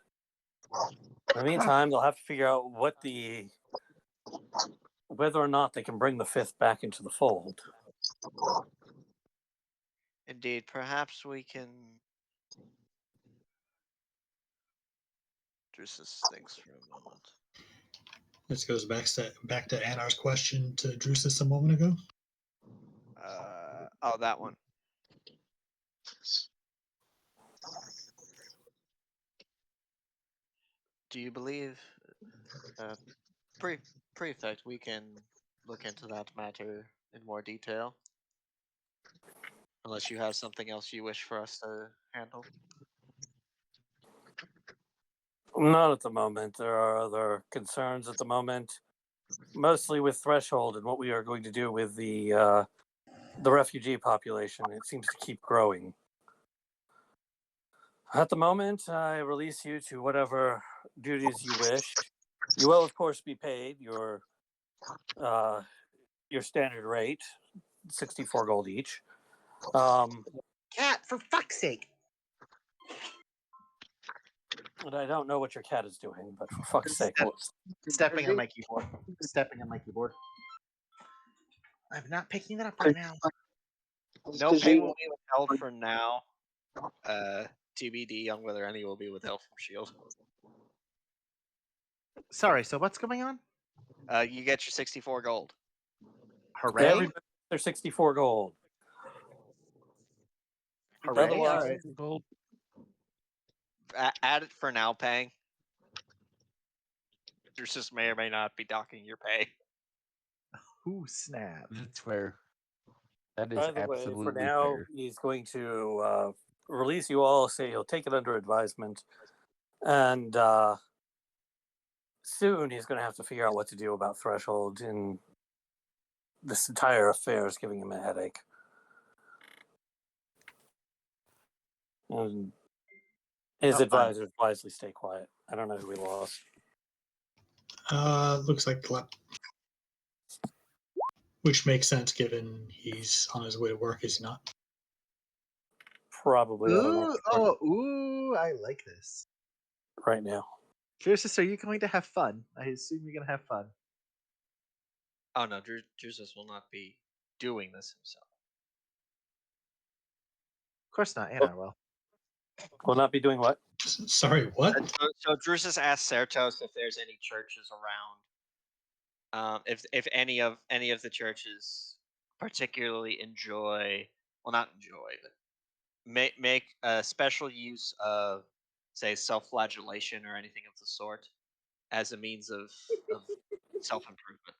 In the meantime, they'll have to figure out whether or not they can bring the fifth back into the fold. Indeed, perhaps we can. Drusus thinks for a moment. This goes back to Anar's question to Drusus a moment ago. Oh, that one. Do you believe, Prefect, we can look into that matter in more detail? Unless you have something else you wish for us to handle. Not at the moment. There are other concerns at the moment, mostly with Threshold and what we are going to do with the refugee population. It seems to keep growing. At the moment, I release you to whatever duties you wish. You will, of course, be paid your standard rate, 64 gold each. Cat, for fuck's sake! And I don't know what your cat is doing, but for fuck's sake. Stepping on my keyboard. Stepping on my keyboard. I'm not picking it up right now. No pay will be withheld for now. TBD on whether any will be withheld from Shield. Sorry, so what's going on? You get your 64 gold. Hooray! Everybody, they're 64 gold. Hooray! Otherwise, Alright. Gold. Add it for now, paying. Drusus may or may not be docking your pay. Who snap? That's fair. That is by the way, absolutely for now, fair. he's going to release you all, say he'll take it under advisement, and soon he's going to have to figure out what to do about Threshold, and this entire affair is giving him a headache. And his advisors wisely stay quiet. I don't know who we lost. Looks like Glep. Which makes sense given he's on his way to work, is he not? Probably. I don't know. Ooh, I like this. Right now. Drusus, are you going to have fun? I assume you're going to have fun. Oh no, Drusus will not be doing this himself. Of course not, Anar will. Will not be doing what? Sorry, what? So Drusus asked Certos if there's any churches around. If any of the churches particularly enjoy, well, not enjoy, but make a special use of, say, self-flagellation or anything of the sort as a means of self-improvement.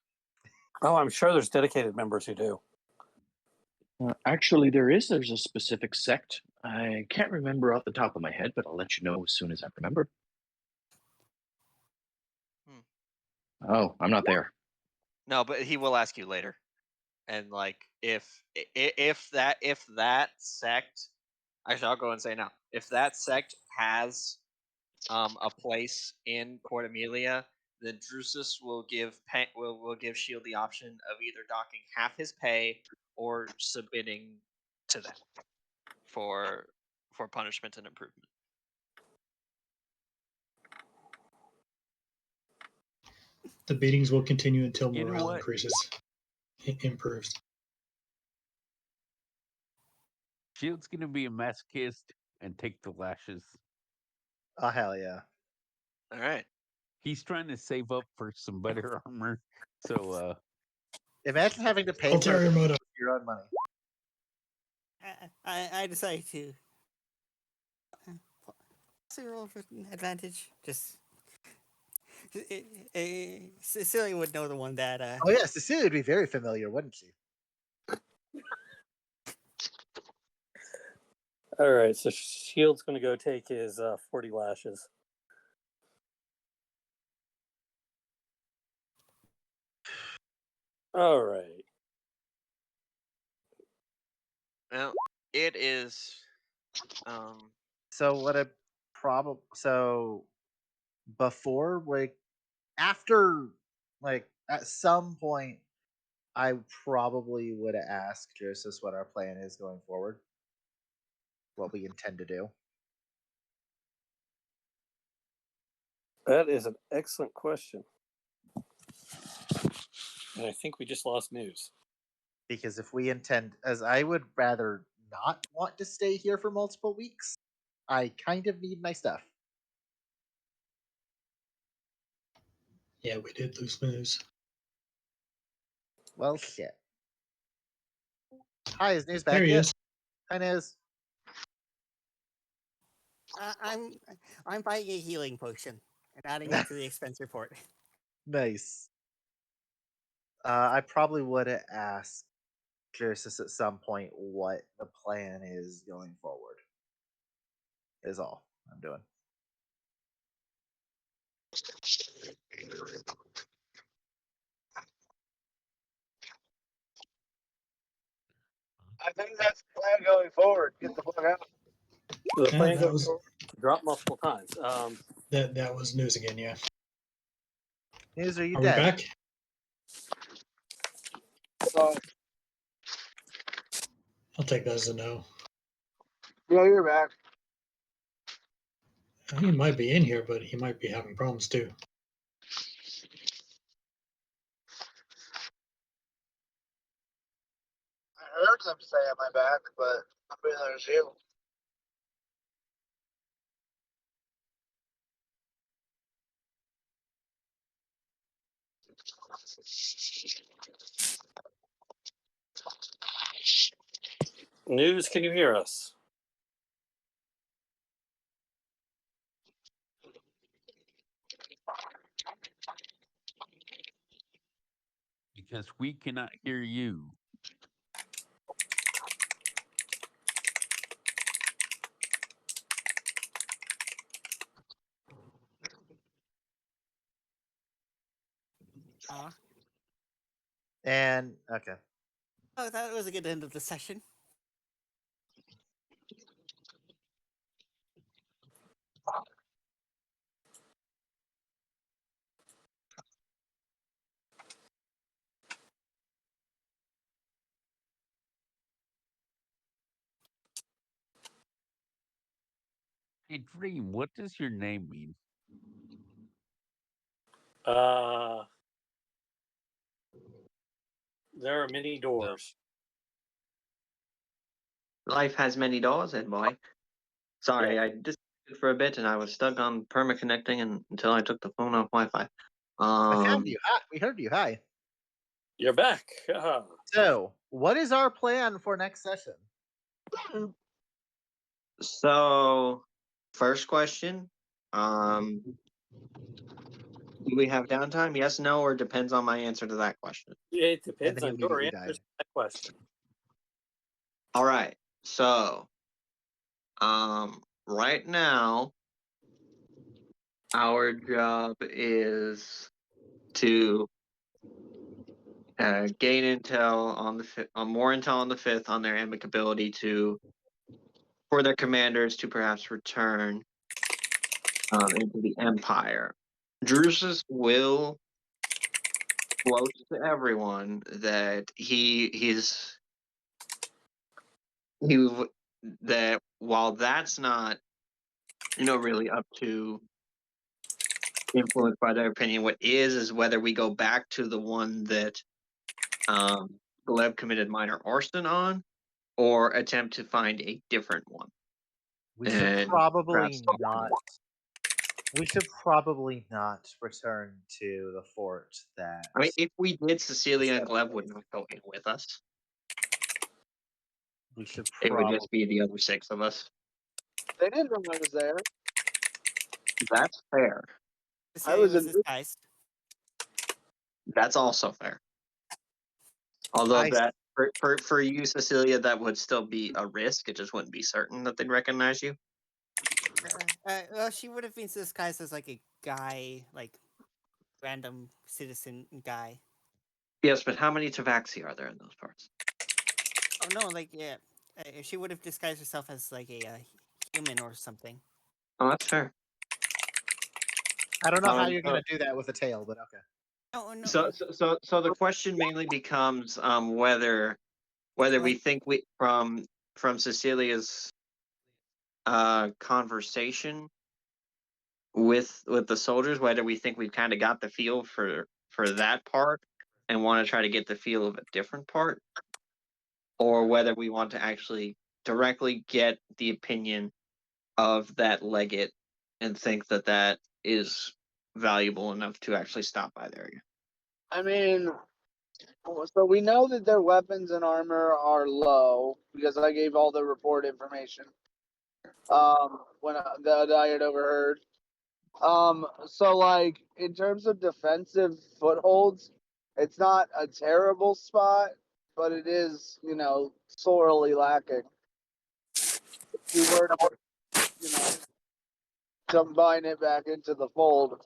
Oh, I'm sure there's dedicated members who do. Actually, there's a specific sect. I can't remember off the top of my head, but I'll let you know as soon as I remember. Oh, I'm not there. No, but he will ask you later. And like if that sect, actually I'll go and say now, if that sect has a place in Port Amelia, then Drusus will give Shield the option of either docking half his pay or submitting to them for punishment and improvement. The beatings will continue until You know morale what? increases. It improves. Shield's gonna be a masochist and take the lashes. Oh, hell yeah. All right. He's trying to save up for some better armor. So Imagine having to pay for Ulterior it motive. with your own money. I decided to. Roll for advantage. Just. Cecilia would know the one that. Oh, yeah, Cecilia would be very familiar, wouldn't she? All right, so Shield's going to go take his 40 lashes. All right. Well, it is. So what a problem. So before, like, after, like, at some point, I probably would have asked Joseph what our plan is going forward. what we intend to do. That is an excellent question. And I think we just lost news. Because if we intend, as I would rather not want to stay here for multiple weeks, I kind of need my stuff. Yeah, we did lose news. Well, shit. Hi, is News back There he yet? is. Hi, News. I'm buying a healing potion and adding it to the expense report. Nice. I probably would have asked Cursus at some point what the plan is going forward. Is all I'm doing. I think that's the plan going forward. Get the fuck out. The Yeah, plan that goes was forward to drop multiple times. that was news again. Yeah. News, are you Are we dead? back? Uh, I'll take that as a no. yeah, you're back. He might be in here, but he might be having problems too. I heard them say am I back, but I mean there's you. News, can you hear us? Because we cannot hear you. Aw. And okay. Oh, that was a good end of the session. Hey, Dream, what does your name mean? There are many doors. Life has many doors, and boy. Sorry, Yeah. I disconnected for a bit and I was stuck on perma-connecting until I took the phone off Wi-Fi. I found you. Hi. We heard you. Hi. You're back. So, what is our plan for next session? So, first question, do we have downtime? Yes, no, or depends on my answer to that question. It And depends then he on your immediately answers died. to that question. All right. So, right now, our job is to gain intel on the more intel on the fifth on their amicability for their commanders to perhaps return into the Empire. Drusus will float to everyone that that while that's not really up to influenced by their opinion, what is whether we go back to the one that Gleb committed minor arson on, or attempt to find a different one. We should And probably perhaps talk not. more. We should probably not return to the fort that. I mean, if we did, Cecilia and Gleb would not go in with us. We should It would probably. just be the other 6 of us. They didn't know I was there. That's fair. I was was in. disguised. That's also fair. Although I- that for you, Cecilia, that would still be a risk. It just wouldn't be certain that they'd recognize you. Well, she would have been disguised as like a guy, like random citizen guy. Yes, but how many Tavaxi are there in those parts? Oh no, like yeah, she would have disguised herself as like a human or something. Oh, that's fair. I don't know how you're gonna do that with a tail, but okay. Oh no. So the question mainly becomes whether we think we from Cecilia's conversation with the soldiers, whether we think we've kind of got the feel for that part and want to try to get the feel of a different part, or whether we want to actually directly get the opinion of that legate and think that that is valuable enough to actually stop by there again. I mean, so we know that their weapons and armor are low because I gave all the report information. When that I had overheard. So like in terms of defensive footholds, it's not a terrible spot, but it is, sorely lacking. If we were to, combine it back into the fold,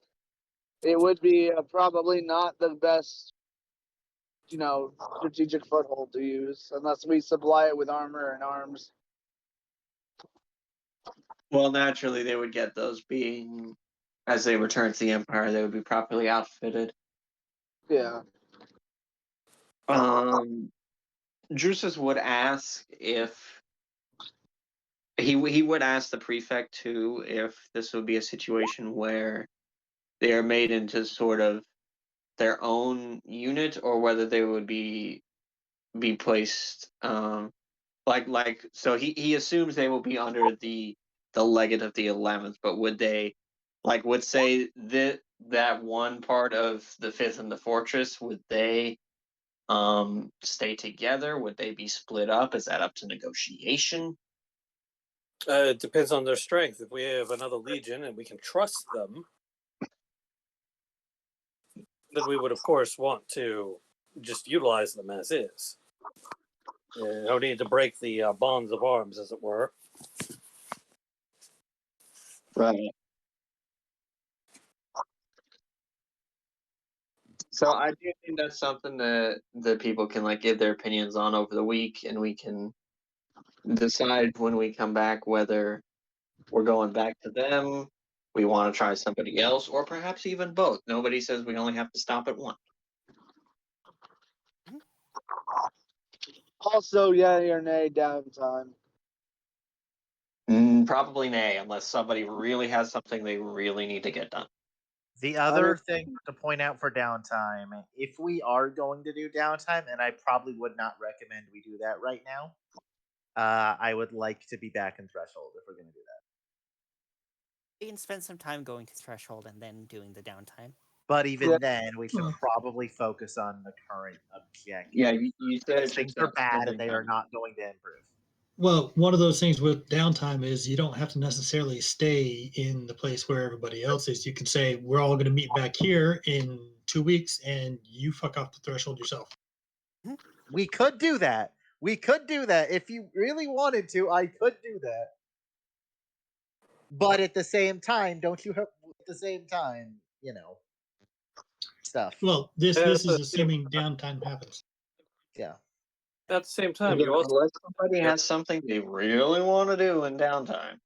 it would be probably not the best, strategic foothold to use unless we supply it with armor and arms. Well, naturally, they would get those being, as they return to the Empire, they would be properly outfitted. Yeah. Drusus would ask if he would ask the prefect too if this would be a situation where they are made into sort of their own unit, or whether they would be placed so he assumes they will be under the legate of the 11th, but would they would say that one part of the 5th and the fortress, would they stay together? Would they be split up? Is that up to negotiation? It depends on their strength. If we have another legion and we can trust them, then we would, of course, want to just utilize them as is. No need to break the bonds of arms, as it were. Right. So I do think that's something that people can give their opinions on over the week, and we can decide when we come back whether we're going back to them, we want to try somebody else, or perhaps even both. Nobody says we only have to stop at one. Also, yay or nay downtime. Probably nay, unless somebody really has something they really need to get done. The other thing to point out for downtime, if we are going to do downtime, and I probably would not recommend we do that right now, I would like to be back in Threshold if we're going to do that. We can spend some time going to Threshold and then doing the downtime. But even then, we should probably focus on the current objective. Yeah, you said things are bad and they are not going to improve. Well, one of those things with downtime is you don't have to necessarily stay in the place where everybody else is. You can say, we're all going to meet back here in 2 weeks and you fuck off the Threshold yourself. We could do that. If you really wanted to, I could do that. But at the same time, stuff. Well, this is assuming downtime happens. Yeah. At the same time, you also, unless somebody has something they really want to do in downtime.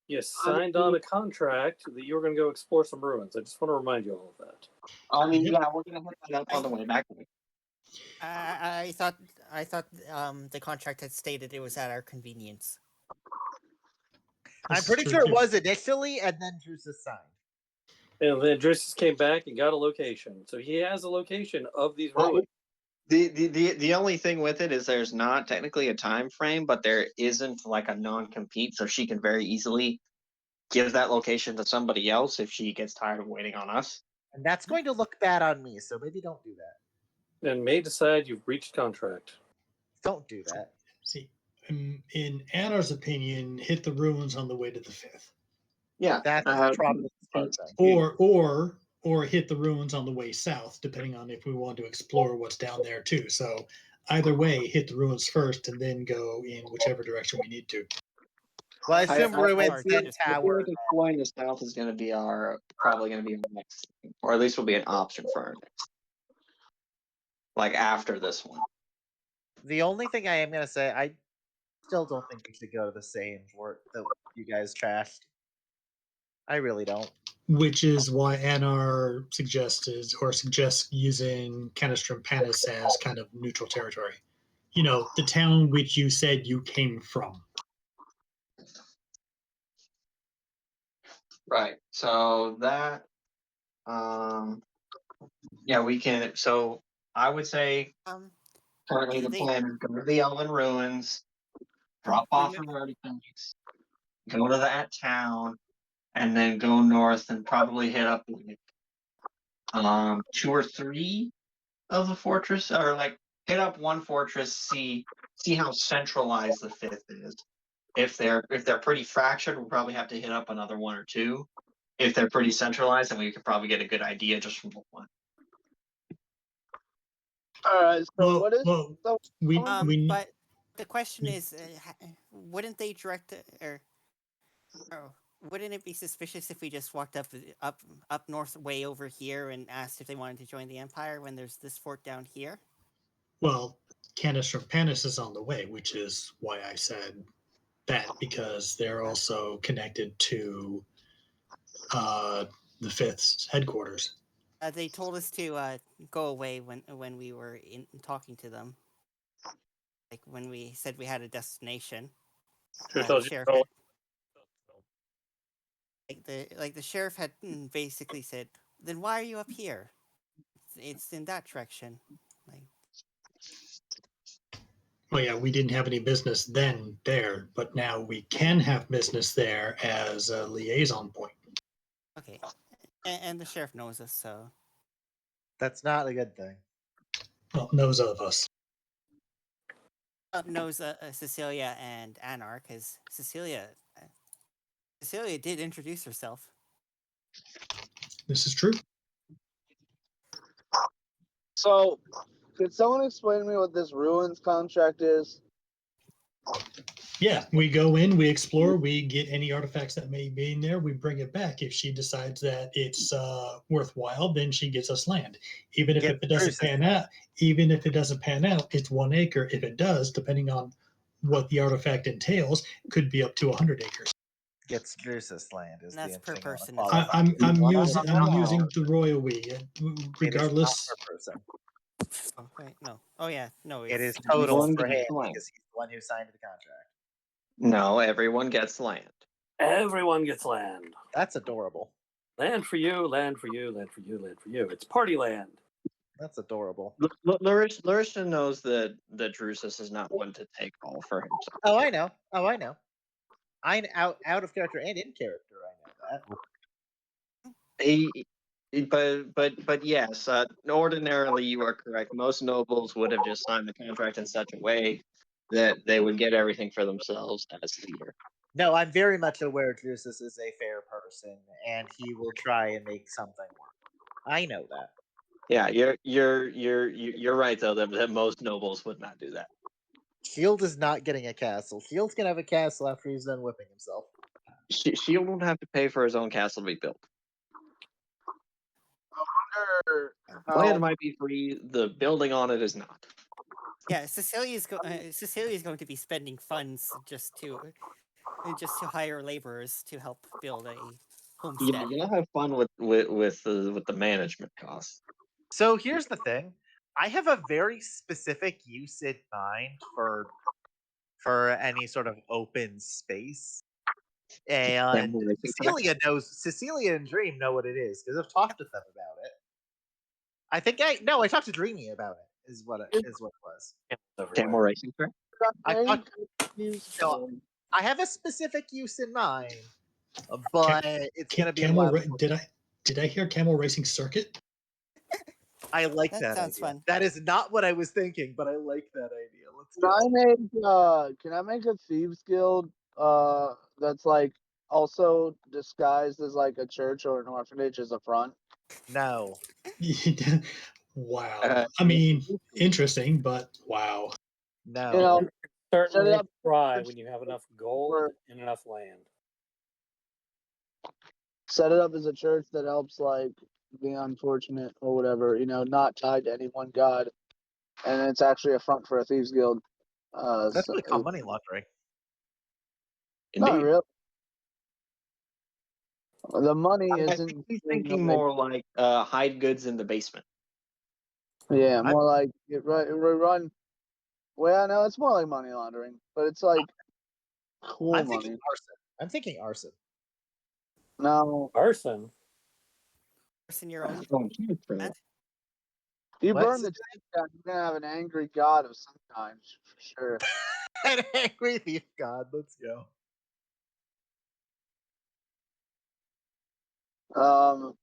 You signed on a contract that you were going to go explore some ruins. I just want to remind you all of that. I mean, yeah, we're going to hit that up on the way back. I thought the contract had stated it was at our convenience. I'm pretty sure it was initially, and then Drusus signed. And then Drusus came back and got a location. So he has a location of these ruins. The only thing with it is there's not technically a time frame, but there isn't a non-compete, so she can very easily give that location to somebody else if she gets tired of waiting on us. And that's going to look bad on me, so maybe don't do that. And may decide you've breached contract. Don't do that. See, in Anar's opinion, hit the ruins on the way to the 5th. Yeah, that's probably the smart thing. Or hit the ruins on the way south, depending on if we want to explore what's down there too. So either way, hit the ruins first and then go in whichever direction we need to. Well, I assume ruins and tower. Exploring the south is going to be probably going to be our next thing, or at least will be an option for our next. After this one. The only thing I am going to say, I still don't think we should go to the same word that you guys trashed. I really don't. Which is why Anar suggests using Canistrum Panis as kind of neutral territory. The town which you said you came from. Right. So that, yeah, we can. So I would say currently the They plan is go to the Elven Ruins, drop off remember. your artifacts, go to that town, and then go north and probably hit up like 2 or 3 of the fortress, or like hit up one fortress, see how centralized the fifth is. If they're pretty fractured, we'll probably have to hit up another 1 or 2. If they're pretty centralized, then we could probably get a good idea just from one. All right. So what is so? we But the question is, wouldn't they direct or wouldn't it be suspicious if we just walked up north way over here and asked if they wanted to join the Empire when there's this fort down here? well, Canis from Panis is on the way, which is why I said that, because they're also connected to the Fifth's headquarters. They told us to go away when we were talking to them. Like when we said we had a destination. Who The told you to sheriff go? the sheriff had basically said, "Then why are you up here? It's in that direction." Like, Well, yeah, we didn't have any business then there, but now we can have business there as a liaison point. okay, and the sheriff knows us, so That's not a good thing. Well, knows of us. knows Cecilia and Anar, because Cecilia did introduce herself. This is true. So, could someone explain to me what this ruins contract is? Yeah, we go in, we explore, we get any artifacts that may be in there, we bring it back. If she decides that it's worthwhile, then she gets us land. Even if it doesn't pan out, it's 1 acre. If it does, depending on what the artifact entails, could be up to 100 acres. Gets Drusus land is And that's the per interesting person. one. I'm using the royal we, regardless. Per person. Oh wait, no. Oh yeah, no. It is Everyone total for gets him land. because he's the one who signed the contract. No, everyone gets land. Everyone gets land. That's adorable. Land for you, land for you, land for you, land for you. It's party land. That's adorable. Larissa knows that Drusus is not one to take all for himself. Oh, I know. I'm out of character and in character. I know that. But yes, ordinarily you are correct. Most nobles would have just signed the contract in such a way that they would get everything for themselves as leader. No, I'm very much aware Drusus is a fair person, and he will try and make something work. I know that. Yeah, you're right though that most nobles would not do that. Shield is not getting a castle. Shield's gonna have a castle after he's done whipping himself. Shield won't have to pay for his own castle to be built. Land might be free. The building on it is not. Yeah, Cecilia's going to be spending funds just to hire laborers to help build a homestead. Yeah, you'll have fun with the management costs. So here's the thing. I have a very specific use in mind for any sort of open space. And Cecilia and Dream know what it is because I've talked with them about it. I talked to Dreamy about it. Is what it was. Camel racing fair. I have a specific use in mind, but it's going to be camel. Did I hear camel racing circuit? I like that. Sounds idea. fun. That is not what I was thinking, but I like that idea. Can I make a thieves guild that's like also disguised as like a church or an orphanage as a front? No. Wow. I mean, interesting, but wow. No. You know, certainly try when you have enough gold and enough land. Set it up as a church that helps like the unfortunate or whatever, not tied to any one god, and it's actually a front for a thieves guild. That's really called money laundering. Not really. The money I isn't. think he's thinking more like hide goods in the basement. Yeah, more like it run. Well, I know it's more like money laundering, but it's like cool money. I'm thinking arson. No, Arson. Person your own Oh, shit, bro. land? you What? burn the tank down, you're gonna have an angry god of some kind for sure. An angry thief god. Let's go.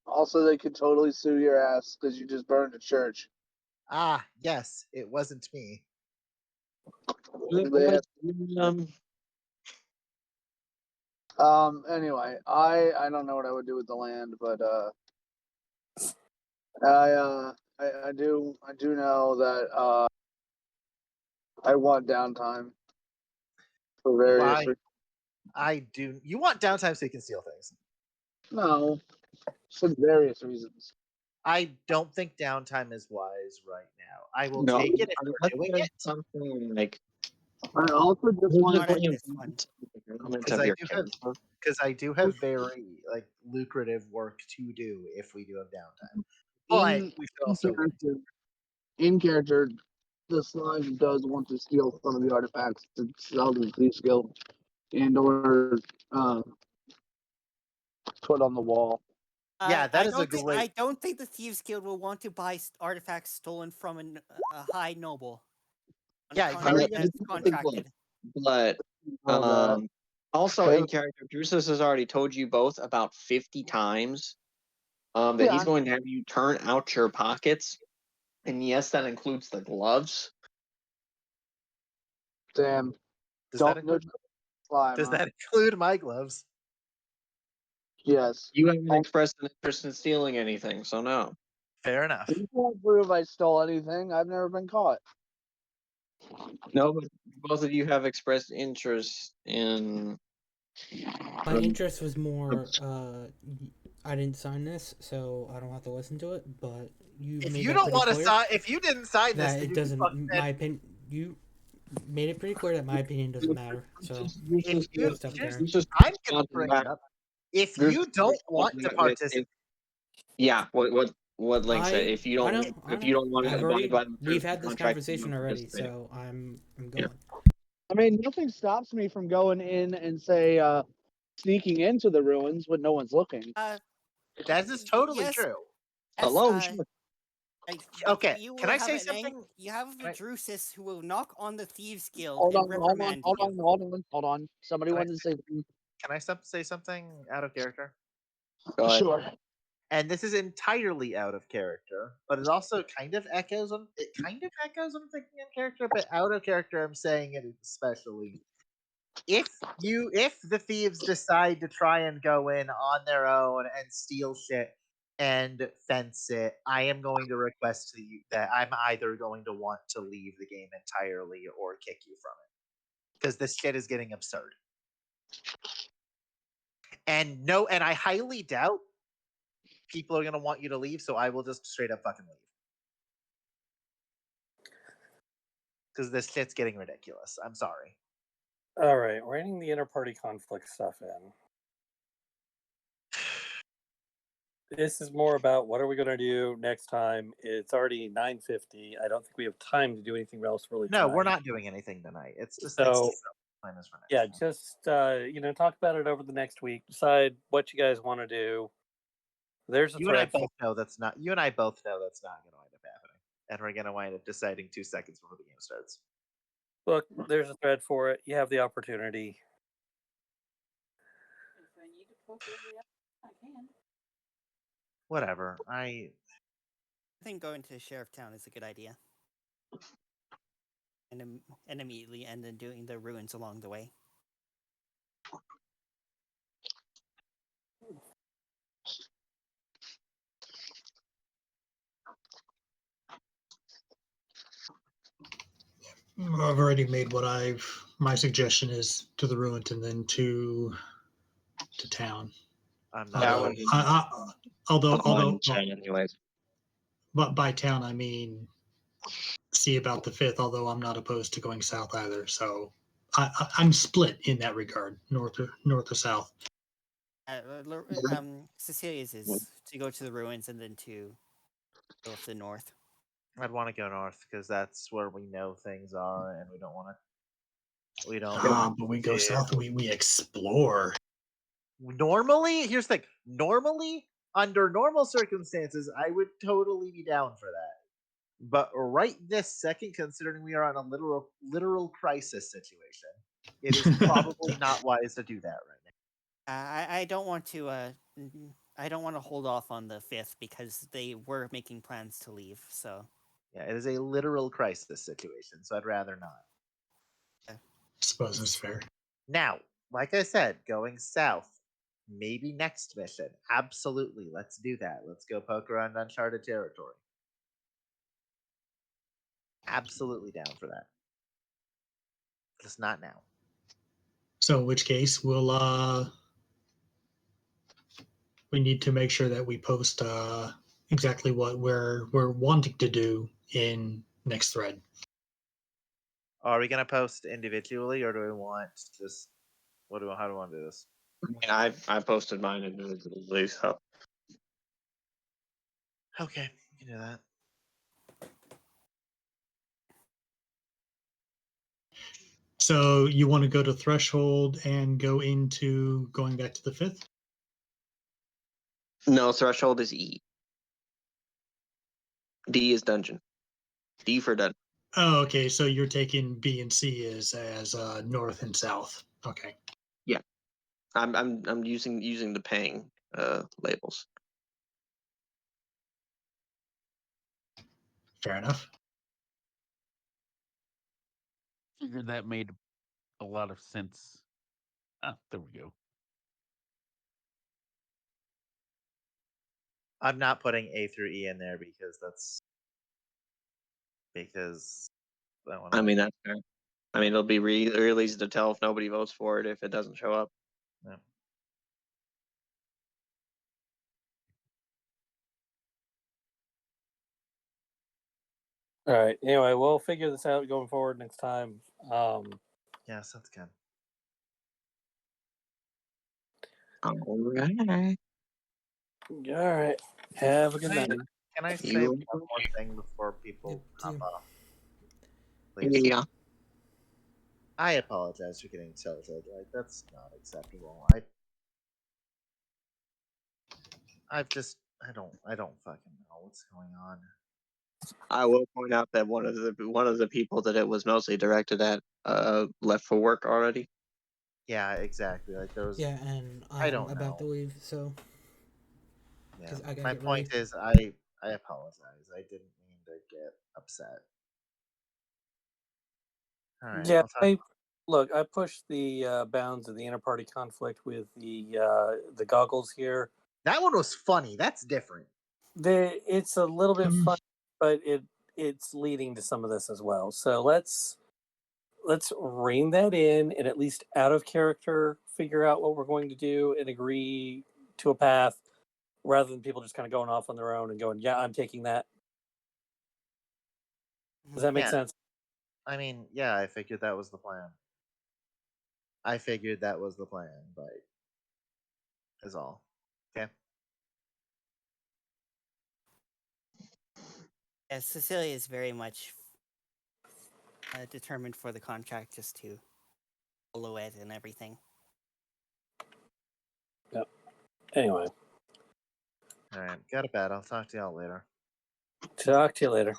Also, they could totally sue your ass because you just burned a church. Ah, yes, it wasn't me. They have- Um, Anyway, I don't know what I would do with the land, but I do know that I want downtime for various Why? I do. You want downtime so you can steal things. no, for various reasons. I don't think downtime is wise right now. I will no, take it if I'm we're looking doing at it something like I also just want Not at physically this one. elements because of I your do have character. very like lucrative work to do if we do have downtime. But in, we should also win. in character. The slime does want to steal some of the artifacts to sell to the Thief Guild and or put on the wall. Yeah, that is a great. I don't think the Thieves Guild will want to buy artifacts stolen from a high noble. On the Yeah, contrary, you're that's contracted. But also in character, Drusus has already told you both about 50 times that Yeah. he's going to have you turn out your pockets. And yes, that includes the gloves. Damn. Does Don't that include? slime, Does huh? that include my gloves? Yes. You haven't expressed an interest in stealing anything, so no. Fair enough. You can't prove I stole anything. I've never been caught. No, but both of you have expressed interest in. My interest was more, I didn't sign this, so I don't have to listen to it. But you If made you that don't pretty want to clear sign, if you didn't sign this, that then it you doesn't. fucking My opinion, you made it pretty clear that my opinion doesn't matter. So if you good stuff, here's, Darren. I'm gonna bring it up. If you don't want to participate, Yeah, what Link said. If you I don't, know. if you don't want to I've abide already. by the We've terms of had the this contract, you conversation don't already, participate. so I'm Yeah. going. I mean, nothing stops me from going in and say sneaking into the ruins when no one's looking. that is totally yes, true. yes, Alone, sure. Okay, you can will I have say an something? you have a Can I- Drusus who will knock on the Thieves Guild Hold and on, reprimand you. hold on. Somebody Can I wanted to say something. Can I say something out of character? Go ahead. Sure. And this is entirely out of character, but it also kind of echoes. It kind of echoes. I'm thinking in character, but out of character, I'm saying it especially. If the thieves decide to try and go in on their own and steal shit and fence it, I am going to request to you that I'm either going to want to leave the game entirely or kick you from it because this shit is getting absurd. And I highly doubt people are going to want you to leave, so I will just straight up fucking leave. Because this shit's getting ridiculous. I'm sorry. All right, reining the inter-party conflict stuff in. This is more about what are we going to do next time. It's already 9:50. I don't think we have time to do anything else really tonight. No, we're not doing anything tonight. It's just So, plan is for next yeah, time. just talk about it over the next week. Decide what you guys want to do. There's a You and I thread. both know that's not. You and I both know that's not going to wind up happening, and we're going to wind up deciding 2 seconds before the game starts. Look, there's a thread for it. You have the opportunity. If I need to poke every I can. Whatever. I think going to Sheriff Town is a good idea. And immediately, and then doing the ruins along the way. I've already made my suggestion is to the ruin and then to town. I'm not. Although, anyways. but by town I mean see about the 5th. Although I'm not opposed to going south either. So I'm split in that regard, north or south. Cecilia's is to go to the ruins and then to go to the north. I'd want to go north because that's where we know things are, and we don't want to. We don't. But we go south. We explore. Normally, here's the thing. Normally, under normal circumstances, I would totally be down for that. But right this second, considering we are on a literal crisis situation, it is probably not wise to do that right now. I don't want to. I don't want to hold off on the 5th because they were making plans to leave. So Yeah, it is a literal crisis situation, so I'd rather not. Suppose it's fair. Now, like I said, going south, maybe next mission. Absolutely, let's do that. Let's go poke around uncharted territory. Absolutely down for that. Just not now. So in which case we need to make sure that we post exactly what we're wanting to do in next thread. Are we gonna post individually, or do we want just how do we want to do this? I mean, I posted mine individually, so Okay, you can do that. So you want to go to threshold and go into going back to the 5th? no, threshold is E. D is dungeon. D for dungeon. Oh, okay. So you're taking B and C as north and south. Okay. Yeah, I'm using the paying labels. Fair enough. Figured that made a lot of sense. Ah, there we go. I'm not putting A through E in there because I mean, that's fair. I mean, it'll be real easy to tell if nobody votes for it if it doesn't show up. Yeah. All right. Anyway, we'll figure this out going forward next time. Yeah, sounds good. All right. All right. Have a good night. Can I say You- one more thing before people hop Yeah. off? Please. Yeah. I apologize for getting tilted. Like that's not acceptable. I don't fucking know what's going on. I will point out that one of the people that it was mostly directed at left for work already. Yeah, exactly. Like there was. Yeah, and I I'm don't about know. to leave, so Yeah. 'cause I gotta My get point ready. is, I apologize. I didn't mean to get upset. All right. Yeah. I'll talk. I pushed the bounds of the inter-party conflict with the goggles here. That one was funny. That's different. It's a little bit Um, fun, but it's leading to some of this as well. So let's rein that in and at least out of character figure out what we're going to do and agree to a path rather than people just kind of going off on their own and going, yeah, I'm taking that. Does that make Yeah. sense? I mean, yeah, I figured that was the plan. But is all. Okay. yeah, Cecilia is very much determined for the contract just to follow it and everything. Yep. Anyway, All right. Go to bed. I'll talk to y'all later. talk to you later.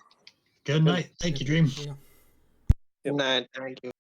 Good night. Thank you, Dream. Yeah. Yep. Night. Thank you.